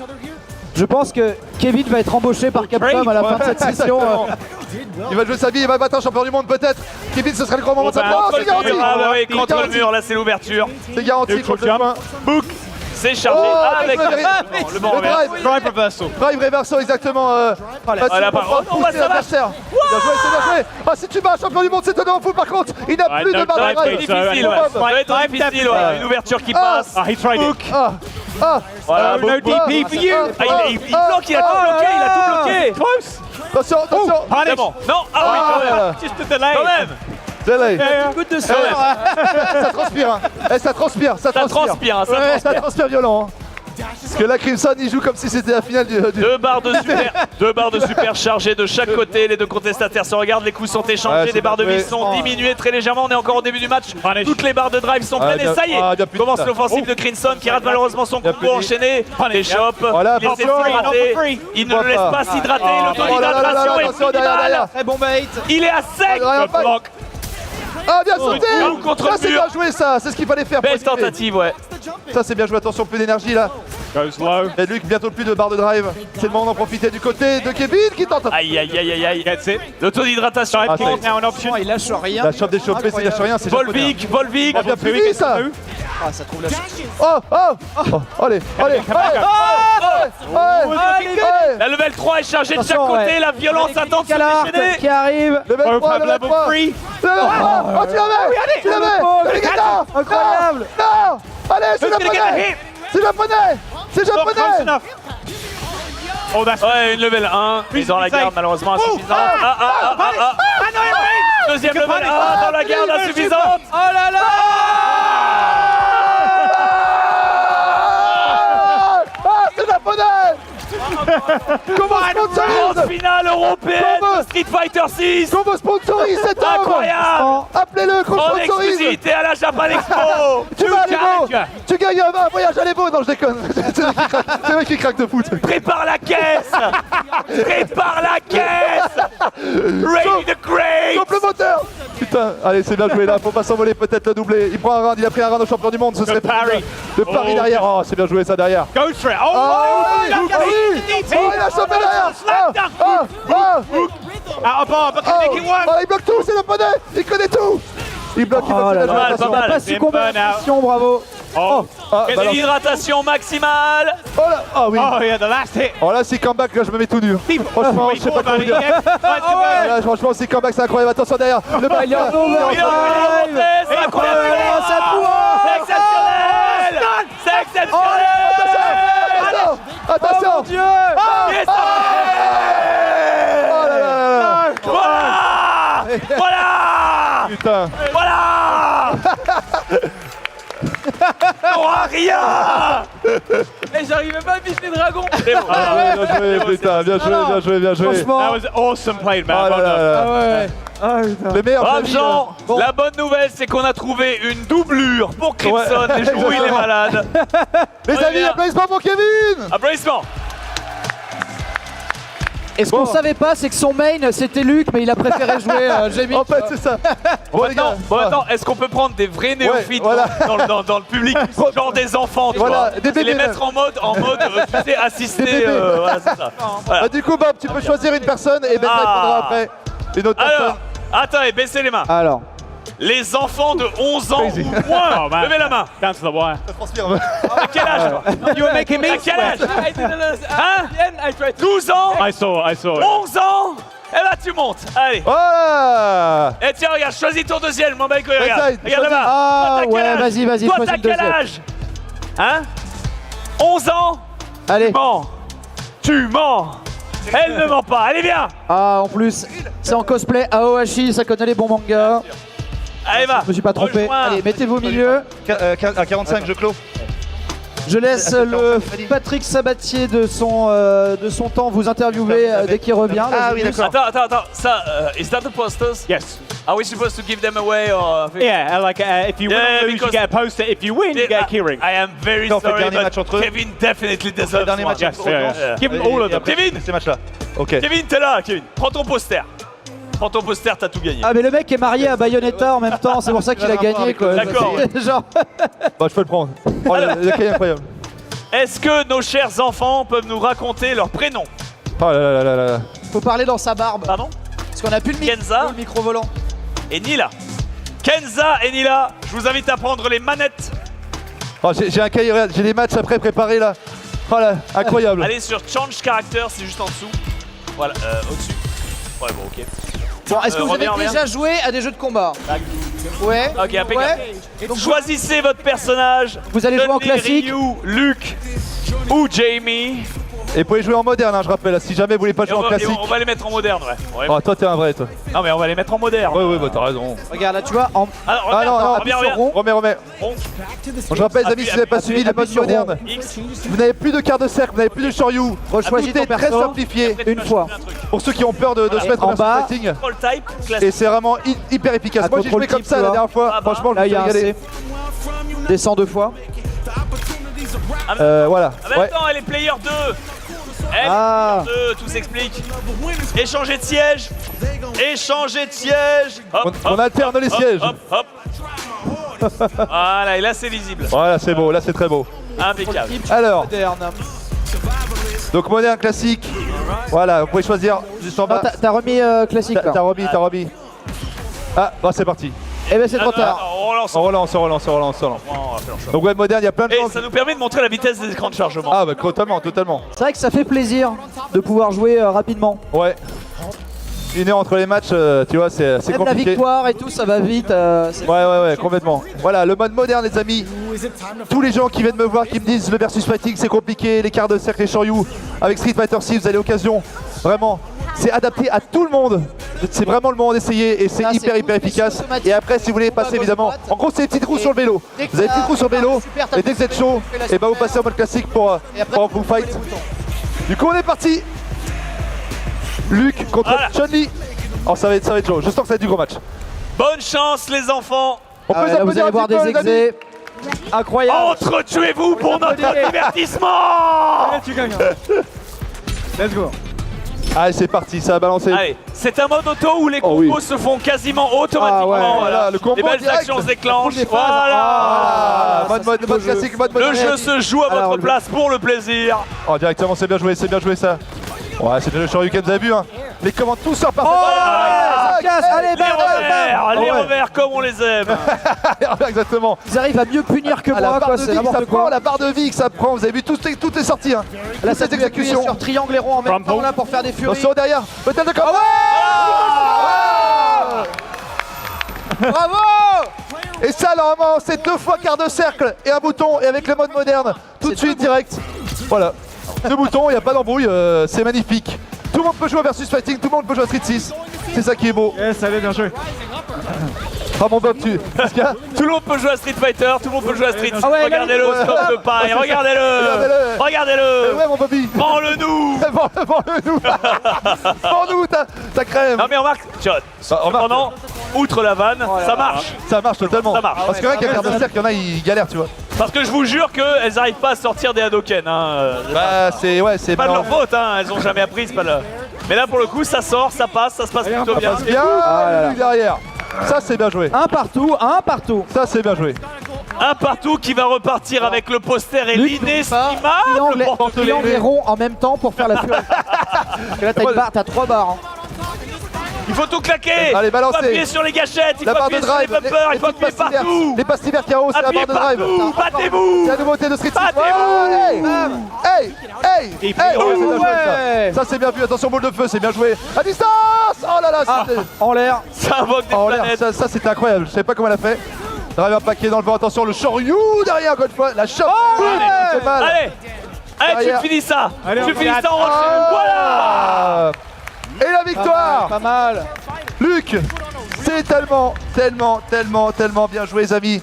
Je pense que Kevin va être embauché par Capcom à la fin de cette session. Il va jouer sa vie, il va battre un champion du monde peut-être. Kevin, ce serait le grand moment de sa Contre c'est le garanti. mur. Ah bah oui, C'est contre le garanti. mur, là c'est l'ouverture. C'est garanti contre le point. Book, c'est chargé Oh, avec avec le banc le revers. drive. Drive reversal. Drive reversal, exactement. Mathieu, Voilà, pour oh, pousser bah, ça va. l'adversaire. Bien joué, c'est bien joué. Ah, si tu bats un champion du monde, c'est tellement fou. Par contre, il n'a Ouais, plus de no barre Ça va de être drive. difficile, ouais. Ça va être difficile, ouais. Une ouverture qui passe. Ah, he tried it. Ah, ah. Voilà, No DP for you. Ah, il bloque, il a tout bloqué, il a tout bloqué. Close. Attention, attention. C'est bon. Non, ah oui, quand même. Just a delay. Quand même. Delay. Good de Ça transpire, hein. Eh, ça transpire, ça Ça transpire. transpire, hein, ça Ouais, transpire. ça transpire violent. Hein. Parce que là, Crimson, il joue comme si c'était la finale du. Deux barres de super chargées de chaque côté. Les deux contestataires se regardent, les coups sont échangés, Ouais, c'est les barres de bien vie joué. sont diminuées très légèrement. On est encore au début du match. Punish. Toutes les barres de drive sont Ah, pleines bien- et ça y ah, est. bien plus Commence de ça. l'offensive de Crimson qui rate malheureusement son Il y a combo plus de- enchaîné. Les chopes, Voilà, il essaie de attention. s'hydrater. Il ne le laisse pas s'hydrater. Oh là là là là, L'auto-hydratation est attention, derrière, derrière. minimale. Très bon bait. Il est à sec. Derrière, pas- Ah, bien sauté. Down contre Ça, le c'est mur. bien joué, ça. C'est ce qu'il fallait faire. pour Belle esquiver. tentative, ouais. Ça, c'est bien joué. Attention, plus d'énergie là. Goes low. Et Luc, bientôt plus de barre de drive. C'est le moment d'en profiter du côté de Kevin qui tente. Aïe aïe aïe aïe aïe. Gets it. L'auto-hydratation. Side Ah, kick c'est- now an option. Il lâche rien. La chope des chopés, c'est lâche rien. C'est japonais. Volvic. Oh, bien plus vite, ça. Ah, ça trouve la Oh, oh, oh. Allez, allez, allez. Allez, La level 3 est chargée de chaque Attention, côté. ouais. La violence attend de se Calarte déchaîner. qui arrive. Le mec 3, le mec 3. Level 3. Oh, tu l'avais. Tu l'avais. Les gars, Incroyable. non. Allez, c'est Who's gonna get a japonais. hit? C'est japonais. C'est Not close japonais. enough. Oh, that's Ouais, une level 1. Mais dans la garde, malheureusement insuffisante. Deuxième level 1 dans la garde insuffisante. Oh là là. Ah, c'est japonais. Comment sponsorise Grande finale européenne Combo. de Street Fighter 6. Comment sponsorise cet homme. Incroyable. Appelez-le, qu'on En sponsorise. exclusivité à la Japan Expo. Tu vas à l'Evo. challenger. Tu gagnes un voyage à l'Evo. Non, je déconne. C'est vrai qu'il craque de foot. Prépare la caisse. Prépare la caisse. Ready the Great. Complémentaire. Putain, allez, c'est bien joué là. Faut pas s'envoler, peut-être le doubler. Il prend un round, il a pris un round au champion du monde. Ce serait parry. Le pari Oh. derrière. Oh, c'est bien joué ça derrière. Go for it. Oh, Oh, oui, oui, oui. Oh, il a chopé derrière. out of bar, but can make it work. Oh, il bloque tout, c'est le poney. Il connaît tout. Il bloque, il bloque. là il là, bloque. pas mal. Pas su combien de bravo. Oh, Ah, balance. Hydratation maximale. Oh là, ah oui. oh yeah, the last hit. Oh là, si comeback, là, je me mets tout nu. Franchement, je sais pas quoi vous dire. Là, franchement, si comeback, c'est incroyable. Attention derrière. Le bail, Il est en overdrive. C'est incroyable. Ça court. C'est exceptionnel. C'est exceptionnel. Attention. Attention. Mon Dieu. Yes, Oh là là là là. Voilà. Voilà. Putain. Voilà. N'aura rien. Et j'arrive même pas à viser le dragon. C'est bon. Ah, bien joué, putain. Bien joué, bien joué, bien joué. Franchement. That was awesome played, man. Oh là Well là done. là. Ah ouais. Ah putain. Les meilleurs Brave amis, Jean, Bon. la bonne nouvelle c'est qu'on a trouvé une doublure pour Crimson Ouais. et je où il est malade. Les Ouais, amis, bien. applaudissements pour Kevin. Applaudissements. Et ce qu'on savait pas, c'est que son main c'était Luc, mais il a préféré jouer Jamie. En fait, c'est ça. Bon, les gars. Bon, attends, est-ce qu'on peut prendre des vrais néophytes voilà. dans le public, genre des enfants, tu Voilà, vois, des et les bébés, mettre en mode tu sais, assister, Des bébés. voilà, c'est ça. Voilà. Ah, du coup, Bob, tu peux choisir une personne et Ben Ah. répondra après. Une autre personne. Alors, attendez, baissez les mains. Alors. Les enfants de 11 ans Crazy. ou moins, Oh, man. levez la main. Down to the wire. À quel âge You were making me À quel âge I didn't know. Hein I tried to. 12 ans I saw it. 11 ans. Eh ben tu montes, allez. Voilà. Eh tiens, regarde, choisis ton deuxième, je m'en bats les couilles, regarde. Essaye, Regarde là-bas. Ah, Toi, t'as quel ouais, âge vas-y, Toi, choisis t'as le quel deuxième. âge Hein 11 ans Allez. Tu mens. Tu mens. Elle ne ment pas, allez viens. Ah, en plus, c'est en cosplay Aohashi, ça connaît les bons mangas. Allez, va. Je me suis pas trompé. Rejoins. Allez, mettez-vous au milieu. À 45, je clôt. Je laisse le Patrick Sabatier de son temps vous interviewer dès qu'il revient. Ah oui, d'accord. Attends. Ça, is that the posters? Yes. Are we supposed to give them away or? Yeah, like if you win Yeah, or lose, you because- get a poster. If you win, you get a keyring. I am very On fait le sorry, dernier match but entre eux. Kevin definitely deserves Dernier one. match Yes, entre yeah, eux. yeah. Give them all of them. Kevin Ces matchs-là. Ok. Kevin, t'es là, Kevin. Prends ton poster. Prends ton poster, t'as tout gagné. Ah mais le mec est marié à Bayonetta en même temps, c'est pour ça qu'il a gagné quoi. D'accord, C'est- Genre, Bah, je peux le prendre. Oh, le cahier incroyable. Est-ce que nos chers enfants peuvent nous raconter leur prénom? Oh là là là là là. faut parler dans sa barbe. Pardon? Parce qu'on a plus Kenza. le micro volant. Et Nila. Kenza et Nila, je vous invite à prendre les manettes. Oh, j'ai un cahier, regarde, j'ai des matchs après préparés là. Oh là, incroyable. Allez sur Change Character, c'est juste en dessous. Voilà, au-dessus. Ouais, bon, ok. Bon, est-ce que vous avez reviens. déjà joué à des jeux de combat? Ouais. Ok, impeccable. Ouais. Donc, Choisissez votre personnage. Vous allez jouer en Devenez classique. Ryu, Luke ou Jamie. Et vous pouvez jouer en moderne, hein, je rappelle, si jamais vous voulez pas Et jouer en classique. on va les mettre en moderne, ouais. Oh, toi t'es un vrai, toi. Non, mais on va les mettre en moderne. Ouais, bah t'as raison. Regarde là, tu vois. En... Alors, Ah reviens, non, non, reviens. remets. Rond. Bon, je rappelle, les amis, si vous n'avez pas suivi les modes modernes, X. vous n'avez plus de quart de cercle, vous n'avez plus de Shoryu. Rechoisis Tout est ton très perso. simplifié Une fois. pour ceux qui ont peur de se mettre en en bas. fighting. Control type, Et classique. c'est vraiment hyper efficace. À Moi j'ai joué contrôle comme type, ça tu la vois. dernière fois, Ah bah, franchement je Là me il y suis a un régalé. C. Descends 2 fois. Voilà. En même Ouais. temps, elle est player 2. Elle Ah. est player 2, tout s'explique. Échanger de siège. Échanger de siège. Hop, On hop, alterne les hop, sièges. Hop, hop. Voilà, et là c'est lisible. Voilà, c'est beau, là c'est très beau. Impeccable. Alors, Moderne. donc moderne classique. Voilà, vous pouvez choisir juste en Non, bas. t'as remis classique là. T'as remis. Ah, bah c'est parti. Eh ben c'est trop tard. On relance. On relance. On va faire ça. Donc web moderne, il y a plein de Et gens. ça nous permet de montrer la vitesse des écrans de chargement. Ah bah totalement. C'est vrai que ça fait plaisir de pouvoir jouer rapidement. Ouais. 1 heure entre les matchs, tu vois, c'est Même la compliqué. victoire et tout, ça va vite. Ouais, complètement. Voilà, le mode moderne, les amis. Tous les gens qui viennent me voir, qui me disent le versus fighting, c'est compliqué, les quarts de cercle, les Shoryu. Avec Street Fighter 6, vous avez l'occasion. Vraiment, c'est adapté à tout le monde. C'est vraiment le moment d'essayer et c'est Ah, hyper c'est cool, efficace. c'est automatique. Et après, si vous voulez passer, évidemment. En gros, c'est des petites roues sur le vélo. dès que Vous avez des petites roues sur le vélo. super, t'as Et dès que vous êtes fait chaud, la et bah vous passez en mode classique pour un full fight. Du coup, on est parti. Luke contre Voilà. Chun-Li. Oh, ça va être chaud. Je sens que ça va être du gros match. Bonne chance les enfants. On Ah peut ouais, là, vous s'applaudir allez un voir petit peu, des les amis. exés. Incroyable. Entretuez-vous pour notre divertissement. Allez, tu gagnes. Let's go. Allez, c'est parti, ça a balancé. Allez, c'est un mode auto où les Oh combos oui. se font quasiment automatiquement. Ah ouais, voilà, le combo les belles direct. actions se déclenchent. Des phases. Voilà. Ah, ça, mode c'est beau jeu. classique, mode Le moderne. jeu se joue à Alors, votre le- place pour le plaisir. Oh, directement, c'est bien joué ça. Ouais, c'est bien le Shoryuken, vous avez vu, hein. Les commandes, tout sort parfaitement. ça casse. Allez, Les bam, bam, revers, les Ah ouais. revers comme on les aime. Exactement. Ils arrivent à mieux punir que Ah, la moi, barre quoi. de C'est vie que ça n'importe prend, quoi. la barre de vie que ça prend. Vous avez vu, tout est sorti, hein. Là, Toute ça cette peut appuyer exécution. sur triangle et rond en même Rumble. temps là pour faire des furies. Attention derrière. Peut-être de combo. Bravo. Et ça, normalement, c'est 2 fois quart de cercle et un bouton. Et avec le mode moderne, tout de suite, direct. Voilà. 2 boutons, il n'y a pas d'embrouille. C'est magnifique. Tout le monde peut jouer au versus fighting, tout le monde peut jouer à Street 6. C'est ça qui est beau. Yes, allez, bien joué. Ah mon Bob, qu'est-ce qu'il y a? Tout le monde peut jouer à Street Fighter, tout le monde peut jouer à Street. Ah ouais, Regardez-le, ouais. stop de paille, regardez-le. Regardez-le. Regardez-le. Ouais mon Bobby. Vends-le-nous. Vends-le-nous. Vends-nous ta crème. Non mais remarque, tu vois, remarque. cependant, outre la vanne, ça marche. Ça marche totalement. Ça marche. Parce que rien qu'à quart de cercle, il y en a, ils galèrent, tu vois. Parce que je vous jure qu'elles n'arrivent pas à sortir des Hadoken. Hein. Bah, c'est pas de leur marrant. faute, hein. Elles ont jamais appris, c'est pas le... Mais là pour le coup, ça sort, ça passe, ça se passe plutôt Ça bien. passe bien, Luc derrière. Ça, c'est bien joué. Un partout. Ça, c'est bien joué. Un partout qui va repartir avec le poster et Luc, l'inestimable triangle et rond en même temps pour faire la furie. Parce que là, t'as une barre, t'as 3 barres. hein. Il faut tout claquer. Allez, Il balancez. faut appuyer sur les gâchettes, il La faut barre de appuyer sur les drive, bumpers, il faut les appuyer petites passes divers. partout. Les passes divers KO, c'est la Appuyez barre de drive. partout, battez-vous. C'est la nouveauté de Street 6. Battez-vous. Hey, ouais, c'est bien joué, ouais. ça. Ça, c'est bien vu. Attention, boule de feu, c'est bien joué. À distance. Oh là là, c'était... En l'air. Ça invoque des En l'air, planètes. ça c'était incroyable. Je sais pas comment elle a fait. Drive un paquet dans le vent. Attention, le Shoryu derrière, encore une fois. La chope. C'est mal. Allez, allez, Derrière. tu finis ça. Allez, Tu on finis regarde. ça en rocher. Voilà. Et la victoire. Pas mal. Luc C'est tellement bien joué, les amis.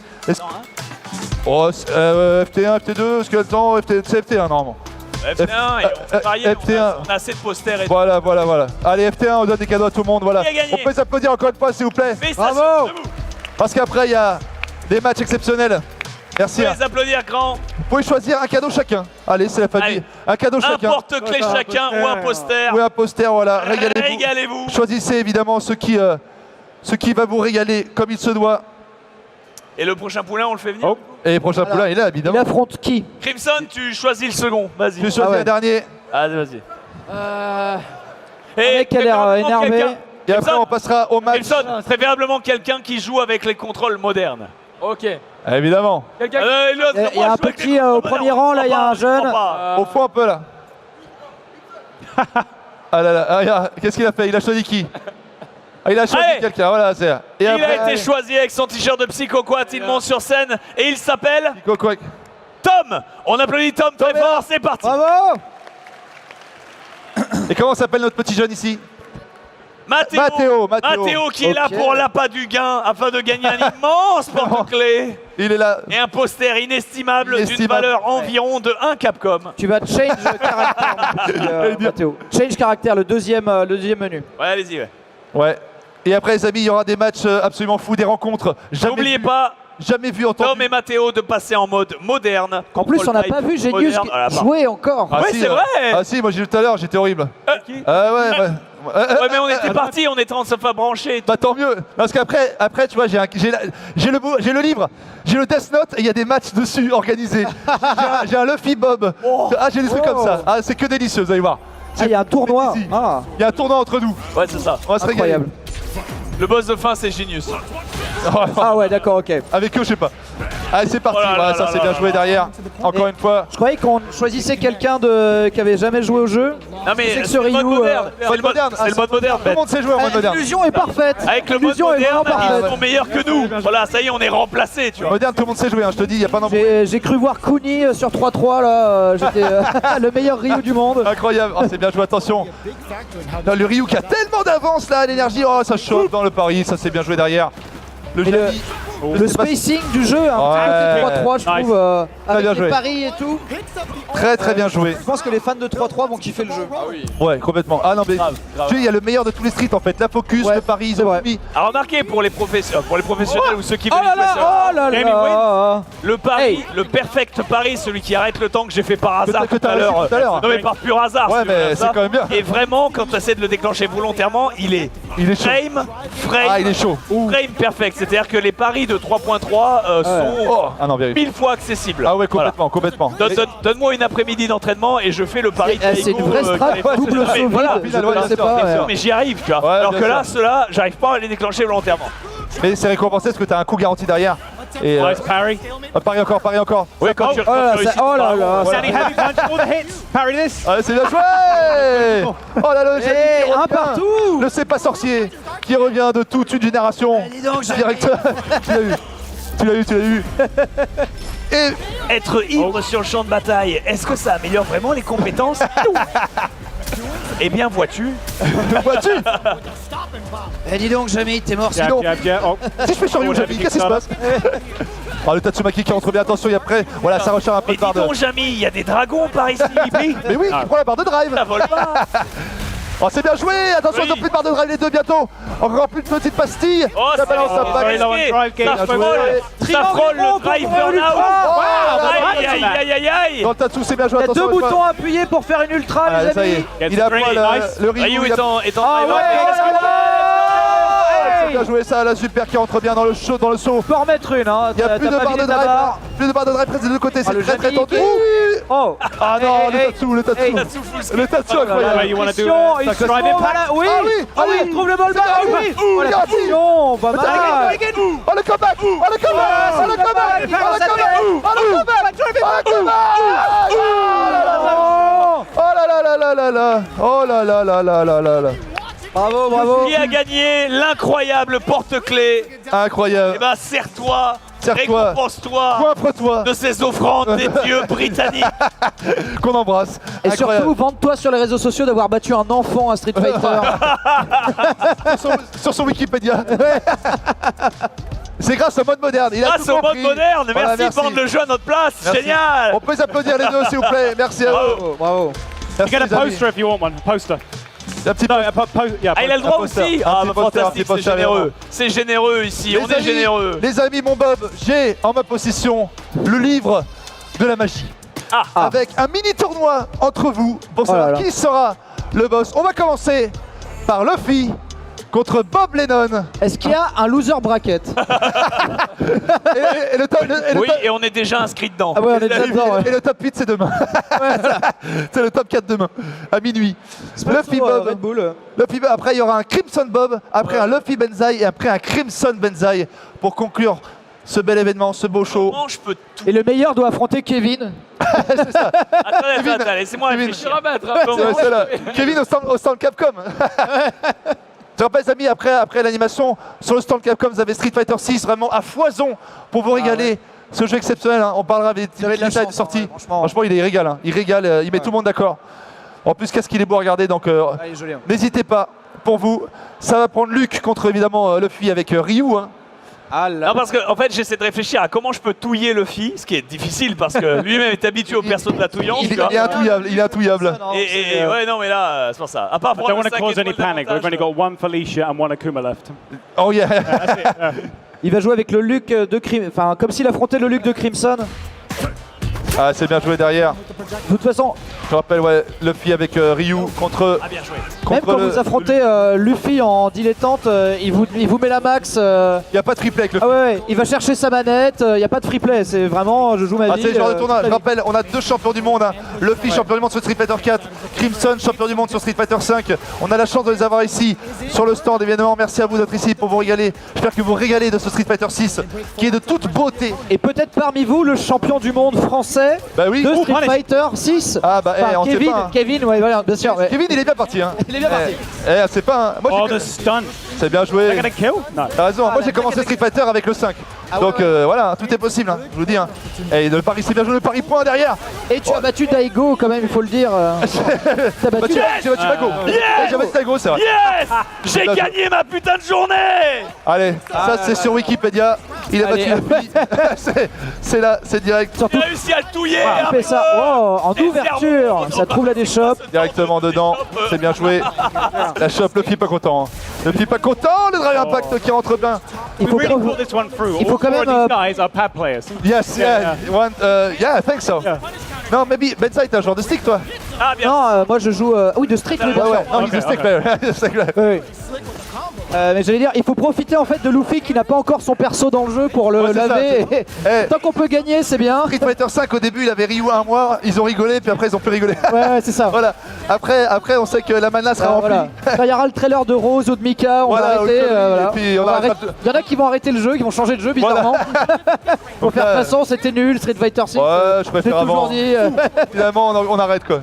Oh, FT1, FT2, est-ce qu'il y a le temps c'est FT1 normalement. F1, et on peut parier, FT1. on a assez de posters et Voilà. Allez, FT1, on donne des cadeaux à tout le monde, voilà. Qui a gagné? On peut s'applaudir encore une fois, s'il vous plaît. Bravo. Parce qu'après, il y a des matchs exceptionnels. Merci. Vous pouvez les applaudir, grand. Vous pouvez choisir un cadeau chacun. Allez, c'est la famille. Allez. Un cadeau Un chacun. porte-clés chacun ou un poster. Oui, un poster, voilà. Régalez-vous. Régalez-vous. Choisissez évidemment ce qui va vous régaler comme il se doit. Et le prochain poulain, on le fait venir. Et le prochain poulain, il est là, évidemment. Il affronte qui? Crimson, tu choisis le second. Vas-y. Tu choisis le dernier. Allez, vas-y. Le mec a l'air énervé. Et après, on passera au match. Crimson, préférablement quelqu'un qui joue avec les contrôles modernes. Ok. Évidemment. Il y a un petit au premier rang, là, il y a un jeune. Au fond un peu là. Ah là là, regarde, qu'est-ce qu'il a fait? Il a choisi qui? Ah, il a choisi quelqu'un, voilà, c'est. Il a été choisi avec son t-shirt de Psychoquat, il monte sur scène et il s'appelle Tom. On applaudit Tom très fort, c'est parti. Bravo. Et comment s'appelle notre petit jeune ici? Mathéo qui est là pour l'appât du gain afin de gagner un immense porte-clés. Il est là. Et un poster inestimable d'une valeur environ de 1 Capcom. Tu vas change caractère, Mathéo. Change caractère, le deuxième menu. Ouais, allez-y, Ouais. Et après, les amis, il y aura des matchs absolument fous, des rencontres. N'oubliez pas, jamais vu entendu. Tom et Mathéo de passer en mode moderne. En plus, on n'a pas vu Genius jouer encore. Ah, Ouais, si, c'est vrai. Ah si, moi j'ai vu tout à l'heure, j'étais horrible. Ouais, mais on était partis, on était en sofa branché. Bah tant mieux, parce qu'après, tu vois, j'ai le livre, j'ai le Death Note et il y a des matchs dessus organisés. J'ai un Luffy Bob. Ah, j'ai des trucs comme ça. Ah, c'est que délicieux, vous allez voir. Il y a un tournoi. Il y a un tournoi entre nous. Ouais, c'est ça. On va se régaler. Incroyable. Le boss de fin, c'est Genius. Ah ouais, d'accord, ok. Avec eux, je sais pas. Allez, c'est parti. Voilà, ça c'est bien joué derrière. Encore une fois. Je croyais qu'on choisissait quelqu'un qui avait jamais joué au jeu. Non mais c'est le mode moderne. C'est le mode moderne. Tout le monde sait jouer en mode moderne. L'illusion est parfaite. Avec le mode moderne, ils sont meilleurs que nous. Voilà, ça y est, on est remplacés, tu vois. Moderne, tout le monde sait jouer, je te dis, il n'y a pas d'embrouille. J'ai cru voir Kuni sur 3-3 là, j'étais le meilleur Ryu du monde. Incroyable, c'est bien joué, attention. Là, le Ryu qui a tellement d'avance là, l'énergie, oh ça chauffe dans le pari, ça c'est bien joué derrière. Le spacing du jeu, un 3-3 je trouve, avec les paris et tout. Très bien joué. Je pense que les fans de 3-3 vont kiffer le jeu. Ouais, complètement. Ah non mais il y a le meilleur de tous les streets en fait, la focus, le pari, ils ont mis. Alors remarquez pour les professionnels ou ceux qui veulent le pari, le perfect pari, celui qui arrête le temps que j'ai fait par hasard tout à l'heure. Non mais par pur hasard. Ouais mais c'est quand même bien. Et vraiment quand tu essaies de le déclencher volontairement, il est chaud. Frame, il est chaud. Frame perfect, c'est-à-dire que les paris de 3.3 sont 1000 fois accessibles. Ah ouais, complètement, complètement. Donne-moi une après-midi d'entraînement et je fais le pari. C'est une vraie strat, double saut vide. Mais j'y arrive, tu vois. Alors que là, ceux-là, j'arrive pas à les déclencher volontairement. Mais c'est récompensé parce que t'as un coup garanti derrière. Et parry. Pari encore. Oui, quand tu réussis. Oh là là. Standing heavy punch, all the hits. Parry this. Allez, c'est bien joué. Oh là là, un partout. Le C'est pas sorcier qui revient de toute une génération. Directeur. Tu l'as eu. Et être ivre sur le champ de bataille, est-ce que ça améliore vraiment les compétences? Eh bien, vois-tu. Eh dis donc, Jamie, t'es mort sinon. Si je fais sur Ryu, Jamie, qu'est-ce qui se passe? Oh, le Tatsumaki qui rentre bien, attention, et après, voilà, ça recharge un peu de barre de... Mais dis donc, Jamie, il y a des dragons par ici. Mais oui, qui prend la barre de drive. Ça vole pas. Oh, c'est bien joué. Attention, ils ont plus de barre de drive les deux bientôt. Encore plus de petites pastilles. Oh, ça balance, ça passe. Ça frôle le drive burn-out. Aïe. Dans le Tatsu, c'est bien joué, il y a attention. 2 boutons appuyés pour faire une ultra, les amis. Il a le Ryu est en c'est bien joué ça, la super qui rentre bien dans le saut. On peut en mettre une, hein. Il n'y a plus de barre de drive. Plus de barre de drive presque des deux côtés, c'est très tendu. Oh. Ah non, le Tatsu. Le Tatsu incroyable. Attention, il se oui. Ah oui, il trouve le ball back. Oui. Oh l'attention, pas mal. Oh le comeback. Oh là là. Bravo. Qui a gagné l'incroyable porte-clés? Incroyable. Eh ben, serre-toi Serre-toi. Récompense-toi Coiffre-toi. de ces offrandes des dieux britanniques. Qu'on embrasse. Et Incroyable. surtout, vante-toi sur les réseaux sociaux d'avoir battu un enfant à Street Fighter. sur son Wikipédia. C'est grâce au mode moderne. Il a Grâce tout au mode compris. moderne, Voilà, merci de vendre le jeu à notre place, Merci. génial. On peut applaudir les deux s'il vous plaît. Merci à vous. Bravo. You Merci, get a les amis. poster if you want one. A poster. Un petit No, yeah, Ah, il a le poster. droit poster. aussi. Un Ah, petit bah, poster, un fantastique, petit c'est poster, généreux. vraiment. C'est généreux ici, on est amis, généreux. Les amis, mon Bob, j'ai en ma possession le livre de la magie. Avec un mini tournoi entre vous pour savoir là là. qui sera le boss. On va commencer par Luffy contre Bob Lennon. Est-ce qu'il y a un loser bracket? Et le top, Oui, et on est déjà inscrit dedans. Ah ouais, on est déjà dedans. et le top 8 c'est demain. C'est le top 4 demain, à minuit. Luffy Bob. Red Bull. Luffy Bob. Après il y aura un Crimson Bob, après un Luffy Benzaï et après un Crimson Benzaï pour conclure ce bel événement, ce beau show. Comment je peux tout... Et le meilleur doit affronter Kevin. Attendez, laissez-moi Kevin. réfléchir. C'est ça, là. Kevin au stand Capcom. Je rappelle les amis, après l'animation, sur le stand Capcom, vous avez Street Fighter 6 vraiment à foison pour vous régaler. Ce jeu exceptionnel, hein. On parlera des de la détails de chance, sortie. ouais, franchement, il régale, hein. Il régale, il met tout le monde d'accord. En plus, qu'est-ce qu'il est beau à regarder, donc il est joli, hein. n'hésitez pas, pour vous. Ça va prendre Luke contre évidemment Luffy avec Ryu. Hein. Ah là. Non, parce que en fait, j'essaie de réfléchir à comment je peux touiller Luffy, ce qui est difficile parce que lui-même est habitué au perso de la touillance. Il tu vois. est intouillable, il est intouillable. Et ouais, non, mais là, c'est pour ça. À part I pour don't le want to 5 cause any étoiles panic. We've only d'avantage, got one Felicia and one Akuma left. Oh yeah. Il va jouer avec le Luke de Crimson. Enfin, comme s'il affrontait le Luke de Crimson. Ah, c'est bien joué derrière. De toute façon, Je rappelle, ouais, Luffy avec Ryu contre. Ah, bien joué. même contre quand vous affrontez Luffy en dilettante, il vous met la max. Il n'y a pas de triplé avec Luffy. Ah ouais, il va chercher sa manette, il n'y a pas de free play, c'est vraiment, je joue ma Ah, vie. c'est le genre de tournoi. toute Je la vie. rappelle, on a deux champions du monde. Hein. Luffy, champion du monde sur Street Fighter 4. Crimson, champion du monde sur Street Fighter 5. On a la chance de les avoir ici sur le stand. Évidemment, merci à vous d'être ici pour vous régaler. J'espère que vous régalez de ce Street Fighter 6 qui est de toute beauté. Et peut-être parmi vous, le champion du monde français Bah oui. de Street Fighter 6. Ah bah, Enfin, on sait Kevin, pas. Hein. Kevin, ouais, voilà, bien sûr. Ouais. Kevin, il est bien parti. Hein. Il est bien parti. C'est pas un. Moi, Oh, j'ai- the stun. c'est bien joué. They're gonna kill? No. T'as raison. Moi, j'ai commencé Street Fighter avec le 5. Donc voilà, tout est possible. Hein, je vous dis. Hein. Et le pari, c'est bien joué. Le pari point derrière. Et tu as battu Daigo quand même, il faut le dire. T'as Bah, battu. j'ai battu Mago. J'ai battu Mago, c'est vrai. Yes. J'ai Bien joué. gagné ma putain de journée. Allez, ça c'est sur Wikipédia. Il a Allez. battu Luffy. C'est là, c'est direct. J'ai réussi à le touiller. Il un fait ça peu. oh, en Et ouverture, cerveau. ça trouve la déchoppe. Directement dedans. C'est bien joué. La shop, Luffy pas content. Hein. Luffy pas content. Le Drive Impact qui rentre bien. Il We faut, really pro- pull this one through. Il faut All quand four of même, these guys are pad players. Yes, yeah. Yeah, I think so. Non, maybe Benzaï, t'es un joueur de stick, toi. Ah, bien. Non, moi je joue. Oui, de Street, oui, bien Ouais, sûr. ouais. Non, he's a stick player. He's a stick player. Oui, oui. Mais j'allais dire, il faut profiter en fait de Luffy qui n'a pas encore son perso dans le jeu pour le Ouais, c'est ça, laver. c'est- Et Eh. tant qu'on peut gagner, c'est bien. Street Fighter 5 au début il avait Ryu un mois, ils ont rigolé puis après ils ont plus rigolé. Ouais, c'est ça. Voilà. Après on sait que la mana sera remplie. Voilà. Quand il y aura le trailer de Rose ou de Mika, on Voilà, va arrêter. ok, Voilà. et puis on va arrêtera arrêter- Il y en a qui vont arrêter le jeu, qui vont changer de jeu bizarrement. Pour Donc faire là, façon, c'était nul, Street Fighter 6. Ouais, je J'ai préfère toujours avant. dit. Finalement on arrête quoi.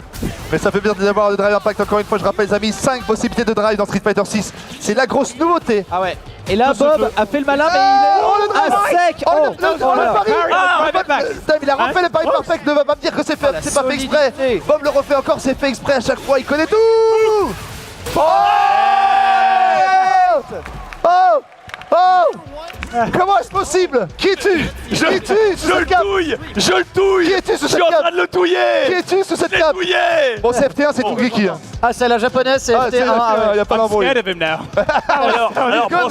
Mais ça fait bien d'avoir le Drive Impact encore une fois, je rappelle les amis, 5 possibilités de drive dans Street Fighter 6. C'est la grosse nouveauté. Ah ouais. Et là, Tout ce Bob jeu. a fait le malin, mais Oh, il le est drive à sec. Oh, Oh, le voilà. pari Ah, Bob, il a refait le pari perfect, ne va pas me dire que c'est fait, la c'est pas fait exprès. solidité. Bob le refait encore, c'est fait exprès à chaque fois, il connaît tout. Oh Oh Oh Comment est-ce possible? Qui es-tu? Qui es-tu sous Je cette le cape? touille. Je le touille. Qui es-tu sous Je suis cette en train cape? de le touiller. Qui es-tu sous cette Je l'ai cape? touillé. Bon, c'est FT1, c'est tout geeky. Hein. Ah, c'est la japonaise, c'est Ah, c'est FT1. ah ouais. il n'y a pas I'm d'embrouille. scared of him now. Alors Gun.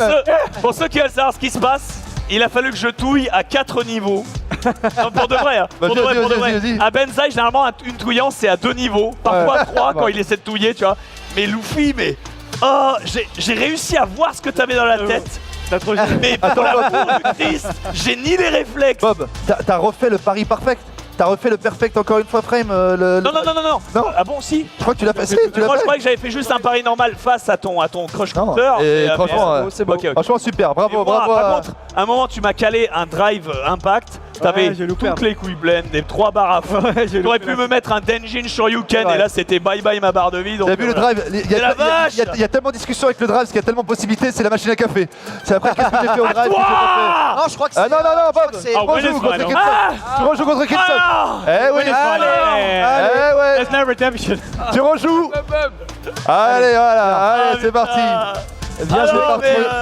pour ceux qui veulent savoir ce qui se passe, il a fallu que je touille à 4 niveaux. Non, pour de vrai, hein. Pour de Vas-y, vrai, pour de vas-y, vrai. vas-y. À Benzaï, généralement, une touillance, c'est à 2 niveaux. Parfois à 3 quand il essaie de touiller, tu vois. Mais Luffy, mais... Oh, j'ai réussi à voir ce que t'avais dans la tête. Mais pour l'amour du Christ, j'ai ni les réflexes. Bob, t'as refait le pari perfect? T'as refait le perfect encore une fois, Frame Non. Non. Ah bon, si. Je crois que tu l'as fait. Si, tu l'as Moi, je fait. croyais que j'avais fait juste un pari normal face à ton crush Non, counter. et mais, franchement, c'est beau. Ok, ok. Franchement, super. Et Bravo, moi, bravo. par contre, à un moment, tu m'as calé un drive impact. t'avais j'ai loupé toutes les couilles blend, des 3 barres à fond. T'aurais pu me mettre un Denjin Shoryuken et là c'était bye bye ma barre de vie. T'as vu le drive, il y a tellement de discussions avec le drive, parce qu'il y a tellement de possibilités, c'est la machine à café. C'est après qu'est-ce que j'ai fait au drive, Non, je crois que c'est. Ah non, Bob, c'est- tu rejoues contre Crimson. Tu rejoues contre Crimson. Eh oui, eh ouais, There's no redemption. tu rejoues. Allez, voilà, allez, c'est parti. Bien joué par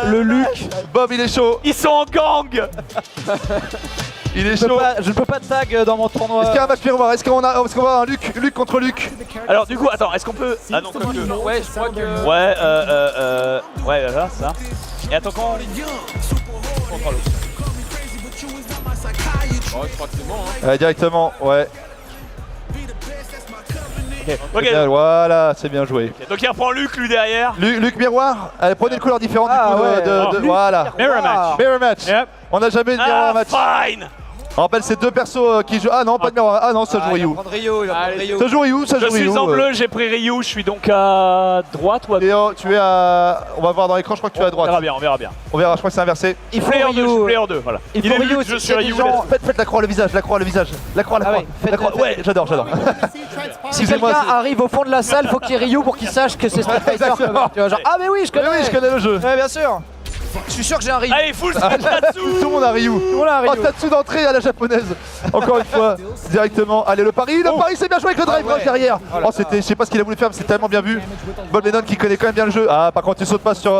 le Luc. Bob, il est chaud. Ils sont en gang. Il est chaud. Je ne peux pas de tag dans mon tournoi. Est-ce qu'il y a un match miroir? Est-ce qu'on va avoir un Luc contre Luc? Alors du coup, attends, est-ce qu'on peut... Ah non, quoique. Ouais, je crois que. Ouais, voilà, ça. Et attends, quand... Oh, je crois que c'est bon. Hein. Directement, ouais. Ok, Bien, voilà, c'est bien joué. donc il reprend Luc, lui, derrière. Luc miroir, allez, prenez une couleur différente Ah, du coup ouais. voilà. Mirror match. Mirror match. Yep. On n'a jamais eu de miroir match. Fine. On rappelle, c'est deux persos qui jouent. Ah non, pas de miroir. Ah non, ça joue Ryu. Ça joue Ryu, ça Je joue Ryu. suis en bleu, j'ai pris Ryu, je suis donc à droite ou à gauche? Léo, tu es à... On va voir dans l'écran, je crois que tu es à droite. On verra bien, on verra bien. On verra, je crois que c'est inversé. Il faut Player 2, je suis Ryu. player 2, voilà. Il Il faut est Ryu, Luc, je si suis il y a des Ryu. gens- Faites la croix, le visage, la croix. La croix. Ah ouais, La croix. faites- Ouais, j'adore. Si Excusez-moi, quelqu'un c'est- arrive au fond de la salle, faut qu'il y ait Ryu pour qu'il sache que c'est Street Fighter. Exactement. Tu vois, genre, ah mais oui, je connais. Oui, je connais le jeu. Ouais, bien sûr. Je suis sûr que j'ai un Ryu. Allez, full speed Tatsu. Tout le monde a Ryu. le monde a Ryu. Oh, Tatsu d'entrée à la japonaise. Encore une fois, directement. Allez, le pari, c'est bien joué avec le drive rush derrière. Oh, c'était, je sais pas ce qu'il a voulu faire, mais c'est tellement bien vu. Bob Lennon qui connaît quand même bien le jeu. Ah, par contre, il saute pas sur.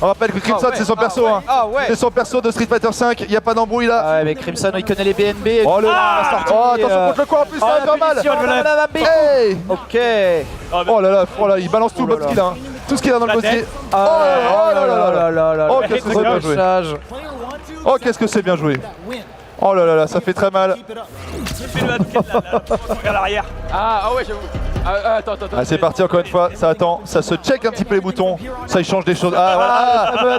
On rappelle que Crimson, c'est son perso. Hein. Ah ouais. C'est son perso de Street Fighter 5. Il y a pas d'embrouille là. Ah ouais, mais Crimson, il connaît les BNB. Oh, le. Oh, attention euh, contre le coin en plus, ça va faire mal. mal. Hey. Ok. Oh là, il balance tout ce qu'il a. Hein. Tout ce qu'il a dans le dossier. Oh là là. Oh, qu'est-ce que c'est bien joué. Oh, qu'est-ce que c'est bien joué. Oh là là, ça fait très mal. Regarde l'arrière. Ah ouais, j'avoue. Attends. Ah, c'est parti encore une fois, ça attend, ça se check un petit peu les boutons, ça il change des choses. Ah voilà,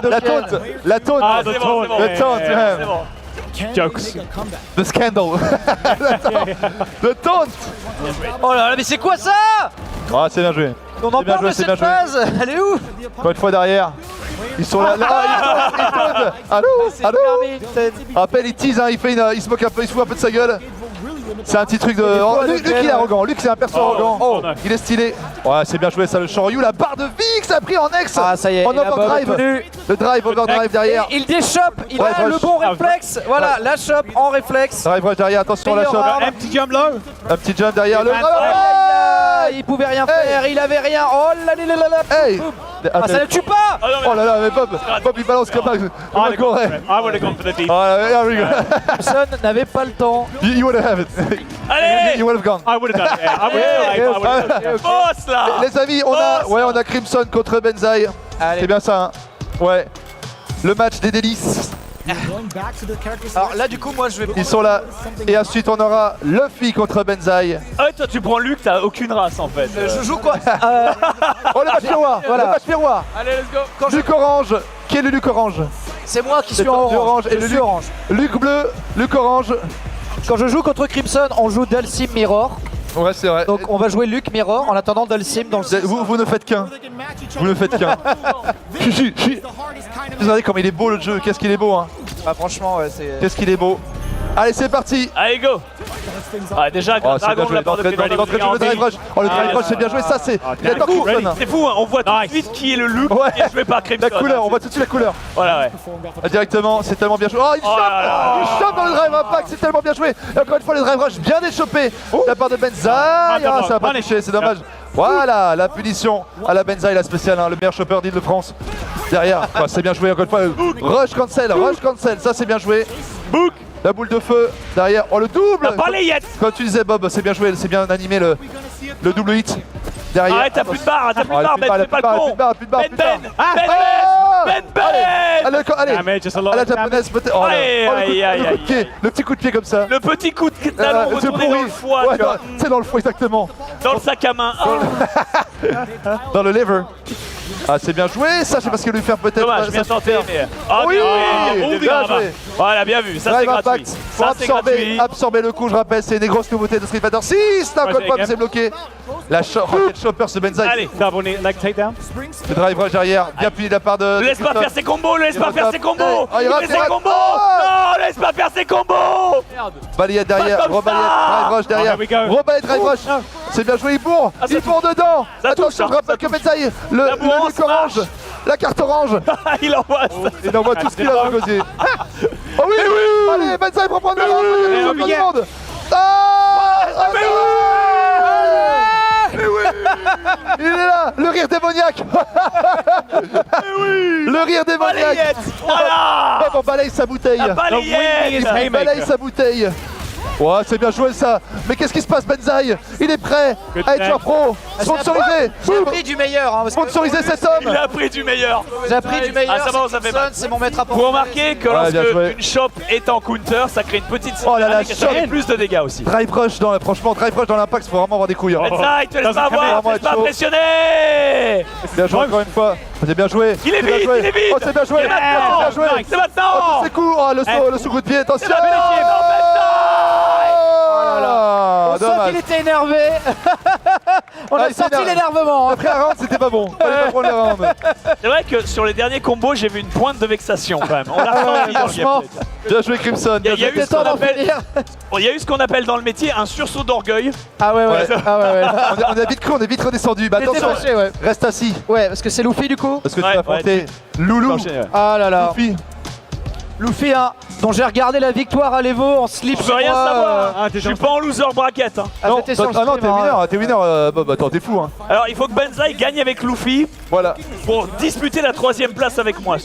la taunt, Ah, c'est bon, c'est bon. le taunt, C'est bon. Jokes. the scandal, le taunt. Oh là là, mais c'est quoi ça? Ah, c'est bien joué. On en C'est bien parle joué, de c'est bien cette joué. phase. Elle est où? Encore une fois derrière, ils sont là, ils tauntent. Allô. Rappelle, il tease, hein, il se moque un peu, il se fout un peu de sa gueule. C'est un petit truc de... Oh, Luc il est arrogant, Luc c'est un perso arrogant. Oh, no. Il est stylé. Ouais, c'est bien joué ça, le Shoryu, la barre de vie que ça a pris en ex. Ah ça y est, En il a Bob overdrive. obtenu. Le drive, overdrive derrière. Il déchoppe, il Ouais, a le rush. bon réflexe. Voilà, la chope en réflexe. Drive rush derrière, attention la Meilleur chope. arme. Empty jump low. Un petit jump derrière le... Ah, il pouvait rien faire, il avait rien. Oh là là là là. Hey. Ah ça ne tue pas. Oh là là, mais Bob il balance comme un Corée. I would have gone for the deep. Oh là là, here we go. Personne n'avait pas le temps. You would have it. Allez. You would have gone. I would have done it. Yeah. I would have done it. Boss là. Les amis, on a Crimson contre Benzaï. Allez. C'est bien ça, hein. Ouais. Le match des délices. Alors là du coup moi je vais Ils sont là. Et ensuite on aura Luffy contre Benzaï. Ah, toi tu prends Luc, t'as aucune race en fait. je joue quoi? Oh le match miroir. Voilà. Le match miroir. Allez, let's go. Luc orange. Qui est le Luc orange? C'est moi qui C'est suis en toi, orange. orange et le Je suis Luc orange. Luc bleu, Luc orange. Quand je joue contre Crimson, on joue Dulcim Mirror. Ouais, c'est vrai. Donc on va jouer Luc Mirror en attendant Dulcim dans le Vous ne faites qu'un. Vous ne faites qu'un. Vous regardez comme il est beau le jeu. Qu'est-ce qu'il est beau, hein. Ah franchement ouais c'est... Qu'est-ce qu'il est beau. Allez, c'est parti. Allez go. Ah déjà, Oh, c'est bien Dragon de joué. la part de D'entrée de jeu, le drive rush. Oh, le drive rush, c'est bien joué. Ça, c'est. Il adore Crimson. C'est fou, hein, on voit tout de suite qui est le Luc Ouais. qui est joué par Crimson. La couleur, on voit tout de suite la couleur. Voilà, ouais. Directement, c'est tellement bien joué. Oh, il chope. là là. Il chope dans le drive impact, c'est tellement bien joué. Et encore une fois, le drive rush bien échopé de la part de Benzaï. Ah, ça va pas touché, c'est dommage. Voilà, la punition à la Benzaï, la spéciale, hein, le meilleur chopper d'Île-de-France. Derrière, quoi, c'est bien joué encore une fois. Rush cancel, ça c'est bien joué. Book. La boule de feu derrière. Oh, le double. T'as pas les Yets. Comme tu disais, Bob, c'est bien joué, c'est bien animé le double hit. Derrière. Arrête, t'as plus de barre, t'as plus de barre, Ben, fais pas le con. Plus de barre. Ben. Allez, Just a à lot la of damage. japonaise peut-être. Oh, Aïe, aïe, aïe, le coup de pied, le petit coup de pied comme ça. Le petit coup de talon C'est retourné dans le foie, Ouais, tu vois. c'est dans le foie exactement. Dans le sac à main. Oh, Dans le lever. Ah, c'est bien joué, ça je sais pas ce qu'il lui faire peut-être. dommage, bien ça tenté, super. mais... Ah, Oui, bien bien joué. joué. Voilà, bien vu, ça c'est Drive gratuit. impact, faut Ça c'est gratuit. absorber le coup, je rappelle, c'est une des grosses nouveautés de Street Fighter 6. Encore une fois, c'est bloqué. La Rocket Chopper, ce Benzaï. Allez, Double knee leg takedown. Le drive rush derrière, bien puni de la part de. ne laisse pas faire ses combos, ne laisse pas faire ses combos. Oh, il rate, Laisse il ses rate. combos. Oh. Non, laisse pas faire ses combos. Balayette derrière, Pas comme rebalayette, ça. drive rush derrière, Oh, here we go. rebalayette, drive rush. C'est bien joué, il bourre, Ah, ça il bourre dedans. Ça touche, Attention, hein, je rappelle ça que touche. Benzaï, La le bourrance look orange, marche. la carte orange. Il envoie ça. Il envoie tout ce qu'il a dans le gosier. Oh oui, allez, Benzaï pour prendre le monde. Il est là, le rire démoniaque. Le rire démoniaque. Balayette. Voilà. Hop, on balaye sa bouteille. La balayette. Il balaye sa bouteille. Ouais, c'est bien joué ça. Mais qu'est-ce qui se passe, Benzaï? Il est prêt à être joueur pro. Sponsorisé. J'ai appris du meilleur. Hein, parce que- Sponsorisé cet homme. Il a pris du meilleur. J'ai appris du meilleur. Ah, ça va, ça fait mal. C'est mon maître à Vous penser. remarquez que Ouais, bien lorsque joué. une shop est en counter, ça crée une petite Oh là là, dynamique et ça fait shop. plus de dégâts aussi. Drive rush dans franchement, drive rush dans l'impact, faut vraiment avoir des couilles. Hein. Benzaï, te laisse pas Vraiment avoir, te laisse être pas chaud. impressionner. Bien joué encore une fois. C'est bien joué. Il est C'est bien vite, joué. il est vite. Oh, c'est bien joué. C'est maintenant. C'est bien joué. C'est maintenant. Oh, tous ces coups. Oh, le sous coup de pied. Attention. la belle équipe. Oh, Benzaï. On sent Dommage. qu'il était énervé. On Ah, a il s'est senti énervé. l'énervement. hein. Après un round, c'était pas bon. Fallait pas prendre les rounds. C'est vrai que sur les derniers combos, j'ai vu une pointe de vexation quand même. On l'a senti dans le franchement. gameplay. Bien joué, Crimson. Il y a Bien eu joué. ce qu'on d'en appelle- finir. Bon, il y a eu ce qu'on appelle dans le métier un sursaut d'orgueil. Ah ouais, ouais. Ouais. Ah ouais, ouais. On est vite cru, on est vite redescendu. Bah Il était attention, fâché, ouais. reste assis. Ouais, parce que c'est Luffy du coup. Parce que Ouais, tu vas affronter Loulou. Enchaîner, ouais. Ah là là. Luffy. Luffy, hein, dont j'ai regardé la victoire à l'Evo en slip. Je veux chez rien moi, savoir. Ah, Je suis pas en loser bracket. Hein. Ah, Non, j'étais sur le ah non, stream, hein. t'es winner. Bah attends, t'es fou. Hein. Alors, il faut que Benzaï gagne avec Luffy Voilà. pour disputer la 3ème place avec moi.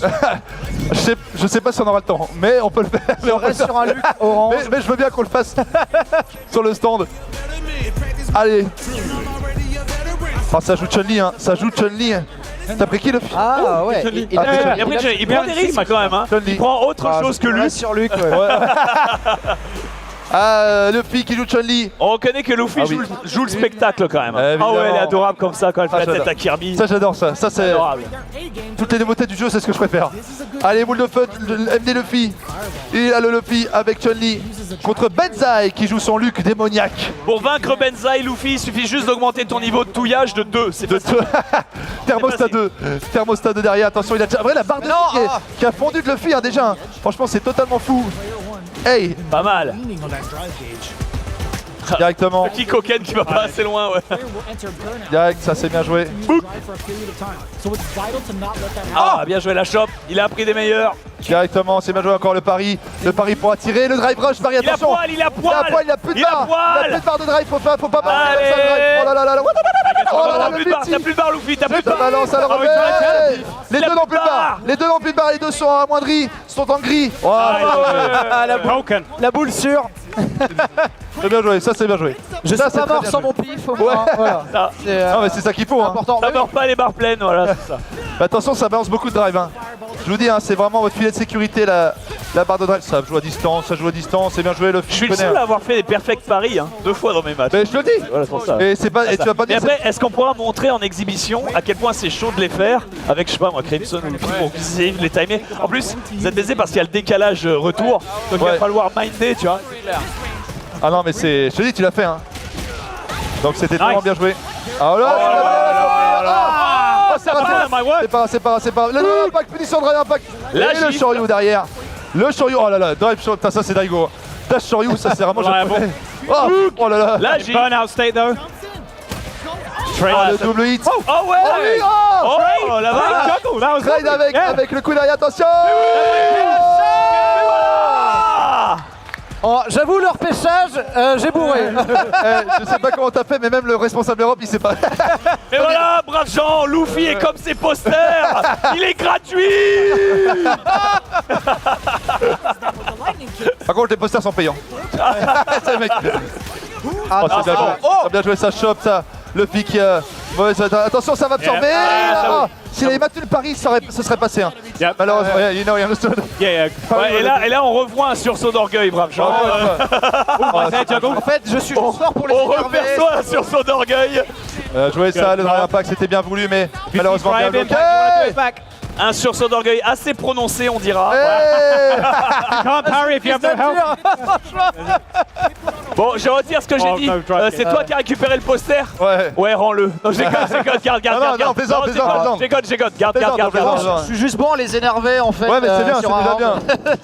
Je sais pas si on aura le temps, mais on peut le faire. Mais, on peut le Reste faire. sur un Luke orange. Mais je veux bien qu'on le fasse sur le stand. Allez. Oh, ça joue Chun-Li, hein. Ça joue Chun-Li. T'as pris qui le film? Ah ouais. Chun-Li. Il a- Ah, Et après, il prend des risques quand même. Hein. Chun-Li. Il prend autre chose que lui. Reste sur Luke, ouais. Luffy qui joue Chun-Li. On reconnaît que Luffy Ah oui. joue le spectacle quand même. Ah Évidemment. ouais, elle est adorable comme ça quand elle fait Ah, la tête j'adore. à Kirby. Ça j'adore ça. Ça c'est Adorable. toutes les nouveautés du jeu, c'est ce que je préfère. Allez, boule de feu, MD Luffy. Il a le Luffy avec Chun-Li contre Benzaï qui joue son Luke démoniaque. Pour vaincre Benzaï, Luffy, il suffit juste d'augmenter ton niveau de touillage de 2. C'est facile. Thermostat 2. Thermostat 2 derrière. Attention, il a déjà. Ouais, la barre de Non, vie qui a fondu de Luffy hein, déjà. Hein. Franchement, c'est totalement fou. Hey, Pas mal. directement. Petit coquine qui va pas assez loin, ouais. Direct, ça c'est bien joué. Ah, bien joué la shop. Il a appris des meilleurs. Directement, c'est bien joué encore le pari. Le pari pour attirer. Le drive rush, pari, Il a attention. poil, il a poil. Il a plus de Il a barre. poil. Il a plus de barre de drive. Faut pas balancer Allez. comme ça le drive. Oh là là là là. Oh là là, T'as le plus de barre, multi. t'as plus de barre, Luffy, t'as plus de Ça barre. balance, alors Ah oui, hey. Les Il a deux plus n'ont de plus de barre. barre. Les deux n'ont plus de barre. Les deux sont amoindris. Sont en gris. Oh, Ah, Broken. la boule sûre. c'est bien joué. Ça c'est bien joué. Je Ça, suis pas très mort bien sans joué. mon pif au moins. Voilà. Ça, C'est Non mais c'est ça qu'il faut. Hein. important. ça mord pas les barres pleines, voilà, c'est ça. Mais attention, ça balance beaucoup de drive. Hein. Je vous dis, hein, c'est vraiment votre filet de sécurité la barre de drive. Ça joue à distance. Ça joue à distance. C'est bien joué le. Je suis le seul à avoir fait des perfect paris, hein, 2 fois dans mes matchs. Mais je te le dis. Voilà, c'est pour ça. Et c'est pas. Et tu vas pas Mais dire. après, est-ce qu'on pourra montrer en exhibition à quel point c'est chaud de les faire avec, je sais pas moi, Crimson ou Luffy pour essayer de les timer. En plus, vous êtes baisé parce qu'il y a le décalage retour, donc il va Ouais. falloir minder, tu vois. Ah non mais c'est. Je te dis, tu l'as fait. Hein. Donc c'était Nice. vraiment bien joué. Ah là c'est raté. C'est pas. Le drive impact, punition de drive impact. La Et le gifle. Shoryu derrière. Le Shoryu, oh là là, drive Shoryu, putain, ça c'est Daigo. Dash Shoryu, ça c'est vraiment japonais. Oh là là. Là, j'ai. Burnout state though. Ah, Le ça- double hit. Oh ouais! oui, oh Oh la vache! Trade avec le coup derrière, attention. Oh, j'avoue, leur pêchage, j'ai bourré. Je sais pas comment t'as fait, mais même le responsable Europe, il sait pas. Et voilà, brave Jean, Luffy est comme ses posters! Il est gratuit! Par contre, les posters sont payants. C'est le mec. Ah, Oh, c'est bien joué. Ça a bien joué, ça chope, ça. Le pic. Attention, ça va absorber. Yeah. Ah, s'il avait battu le pari, ça serait passé. Hein. Yep. Malheureusement, you know, you understood. Yeah. Ouais, et là, on revoit un sursaut d'orgueil, brave Jean. En fait, je suis juste fort pour les On énerver. reperçoit un sursaut d'orgueil. Jouer ça, le drive impact, c'était bien voulu, mais malheureusement bien bloqué. Un sursaut d'orgueil assez prononcé, on dira. Hey. Can't parry if you have no help. Bon, je retire ce que j'ai Oh, dit. no, drop C'est it. toi qui as récupéré le poster? Ouais. Ouais, rends-le. Non, j'ai garde. Non, plaisante. Garde. Je suis juste bon à les énerver en fait. Ouais, mais c'est bien, c'est sur un déjà round. bien.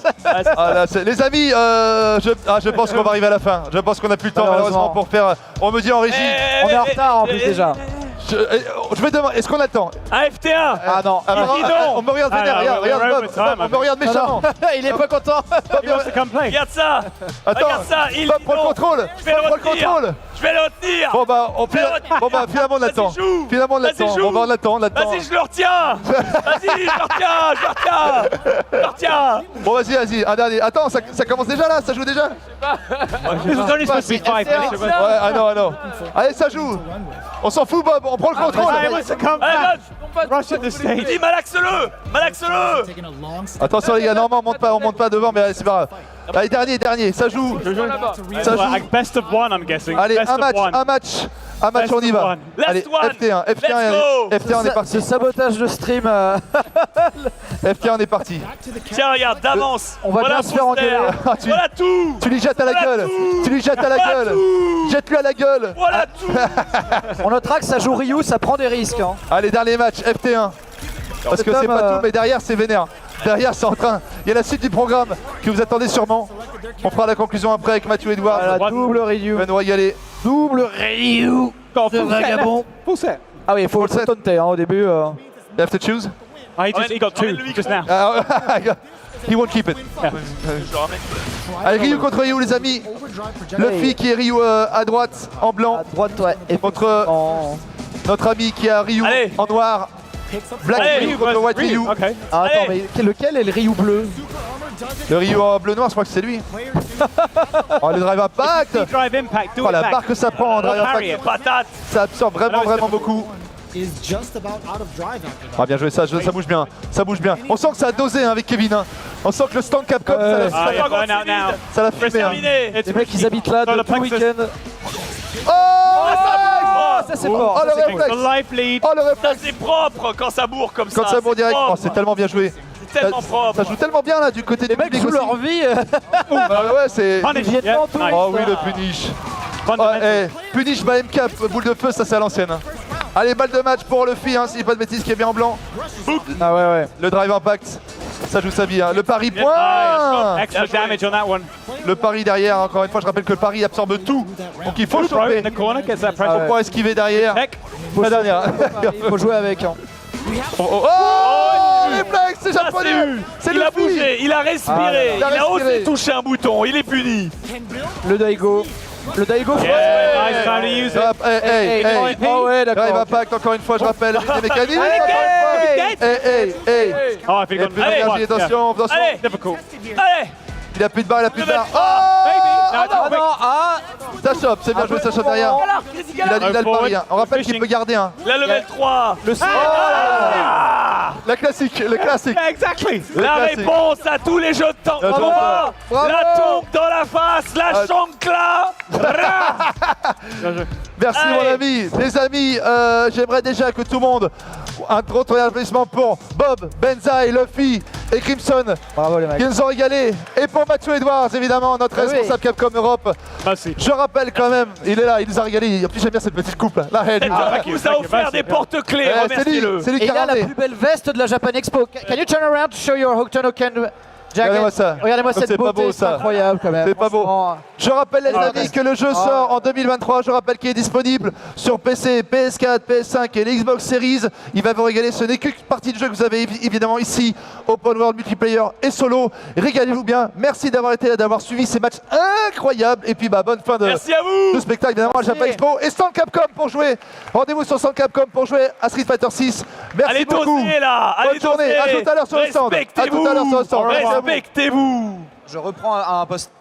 Ah, là, les amis, je pense qu'on va arriver à la fin. Je pense qu'on n'a plus le temps malheureusement pour faire. On me dit en régie. On est en retard en plus déjà. Je vais demander, est-ce qu'on attend? Un FT1. Ah non. On me regarde vénère, Ah, regarde, we're Bob, over time, on me regarde méchamment. Il est pas content. He wants to come play. Regarde ça. Attends, Regarde ça. Il Bob, prends le contrôle. Je vais le Prends le retenir. contrôle. Je vais le retenir. Bon bah, finalement on l'attend. Vas-y, joue. Finalement on l'attend. Vas-y, joue. On l'attend. Vas-y, je le retiens. Vas-y, je le retiens. Bon, vas-y, un dernier. Attends, ça commence déjà là, ça joue déjà? This was only supposed to be 5 minutes. Ouais, ah non. Allez, ça joue. On s'en fout, Bob, on prend le contrôle. He wants to come back. Rush at the stage. Dis, malaxe-le. Taking a long step Attention les gars, normalement on monte pas devant, mais allez, c'est pas grave. Allez, dernier, ça joue. Ça joue. Like best of one, I'm guessing. Allez, best un of one. match, Best on y of va. one. Allez, Last one. FT1, Let's go. on est parti. Ce sabotage de stream. FT1 on est parti. Tiens, regarde, d'avance. On va Voilà bien se faire poster. engueuler. Voilà tout. Tu lui jettes à la Voilà gueule. tout. Tu lui jettes à la Voilà gueule. tout. Jette-lui à la gueule. Voilà tout. On notera que ça joue Ryu, ça prend des risques. Hein. Allez, dernier match, FT1. Parce que c'est pas tout, mais derrière c'est vénère. Derrière c'est en train. Il y a la suite du programme que vous attendez sûrement. On fera la conclusion après avec Mathieu Edouard. Voilà, double Ryu. Va nous régaler. Double Ryu. Ce vagabond. Ah oui, il faut le taunter hein, au début. You have to choose. He got two just now. He won't keep it. Allez, Ryu contre Ryu les amis. Luffy qui est Ryu à droite en blanc. À droite, ouais. Et Contre notre ami qui a Ryu Allez. en noir. Black Allez, Ryu contre White Ryu. Okay. Ah, attends, Allez. mais lequel est le Ryu bleu? Le Ryu en bleu noir, je crois que c'est lui. Oh, le drive impact. Drive impact. Do Oh, it la back. barre que ça prend en drive Parry impact. it. Patate. Ça absorbe vraiment beaucoup. is just about out of drive after that. Ah, bien joué, ça bouge bien. Ça bouge bien. On sent que ça a dosé hein, avec Kevin. Hein. On sent que le stand Capcom, Ah, yeah, burn out now. ça l'a C'est fumé. Hein. terminé. It's Les mecs, ils habitent là Dans le depuis le plexus. week-end. Oh, Ça c'est fort. Oh, le The réflexe. life lead. Oh, le Ça, réflexe. c'est propre quand ça bourre comme ça. Quand ça bourre c'est direct. propre. Oh, c'est tellement bien joué. C'est tellement Ça propre. joue tellement bien là du côté Les du mecs public jouent aussi. leur vie. Ah ouais, c'est. Punish. viennent Yeah, pas tous. nice. Oh oui, le punish. Oh, Fundamental. punish by MK, boule de feu, ça c'est à l'ancienne. Hein. Allez, balle de match pour Luffy, hein, si pas de bêtises, qui est bien en blanc. Ah ouais. Le drive impact, ça joue sa vie. Hein. Le pari point. Ah, extra damage on that one. Le pari derrière, encore une fois, je rappelle que le pari absorbe tout. Donc il faut Throw choper. in the corner, gets that Pour pressure. pouvoir esquiver derrière. Check. La dernière. Il faut jouer avec. Hein. Oh, réflexe, c'est Ça, japonais. C'est il a Luffy. bougé, il a respiré, il a il a osé respiré. toucher un bouton, il est puni. Le Daigo. Le Daigo. Nice time to use it. Hey. Ah ouais, d'accord. Drive impact, encore une fois, je rappelle. Les mécaniques. Hey. Hey. Oh, if he Il y a got plus d'énergie, attention. Allez, difficult. allez. Il a plus de barre, il a plus de barre. Maybe. Oh, No, it's Ah quick. non, ah. ça chope, c'est bien joué, ça chope derrière. Voilà, Il a le pari. Hein. On rappelle qu'il peut garder. Hein. la level 3. La classique, le classique. Yeah, exactly. La classique. réponse à tous les jeux de temps. La Combat. Bravo. La tombe dans la face, la chancla. Merci Allez. mon ami. Les amis, j'aimerais déjà que tout le monde, un autre applaudissement pour Bob, Benzaï, Luffy et Crimson Bravo les mecs. qui nous ont régalé. Et pour Mathieu Edwards, évidemment, notre Ah oui. responsable Capcom Europe. Merci. Je rappelle quand même, il est là, il nous a régalé. En plus, j'aime bien cette petite coupe là. La reine. Il vous a offert des porte-clés, Ouais, c'est lui, remerciez-le. c'est lui Et qui il a a la ramené. plus belle veste de la Japan Expo. Can you turn around to show your Hokuto Ken jacket? Regardez-moi ça. Regardez-moi C'est cette pas beauté, beau, c'est ça. incroyable quand même. C'est pas beau. Franchement. Je rappelle les amis que le jeu sort en 2023. Je rappelle qu'il est disponible sur PC, PS4, PS5 et les Xbox Series. Il va vous régaler. Ce n'est qu'une partie du jeu que vous avez évidemment ici. Open World, multiplayer et solo. Régalez-vous bien. Merci d'avoir été là, d'avoir suivi ces matchs incroyables. Et puis bonne fin de Merci à vous. spectacle évidemment à Japan Expo. Et Stand Capcom pour jouer. Rendez-vous sur Stand Capcom pour jouer à Street Fighter 6. Merci Allez beaucoup. doser là. Allez Bonne journée. doser. À tout à l'heure sur le stand. À tout à l'heure sur le stand. Respectez-vous. Je reprends un poste.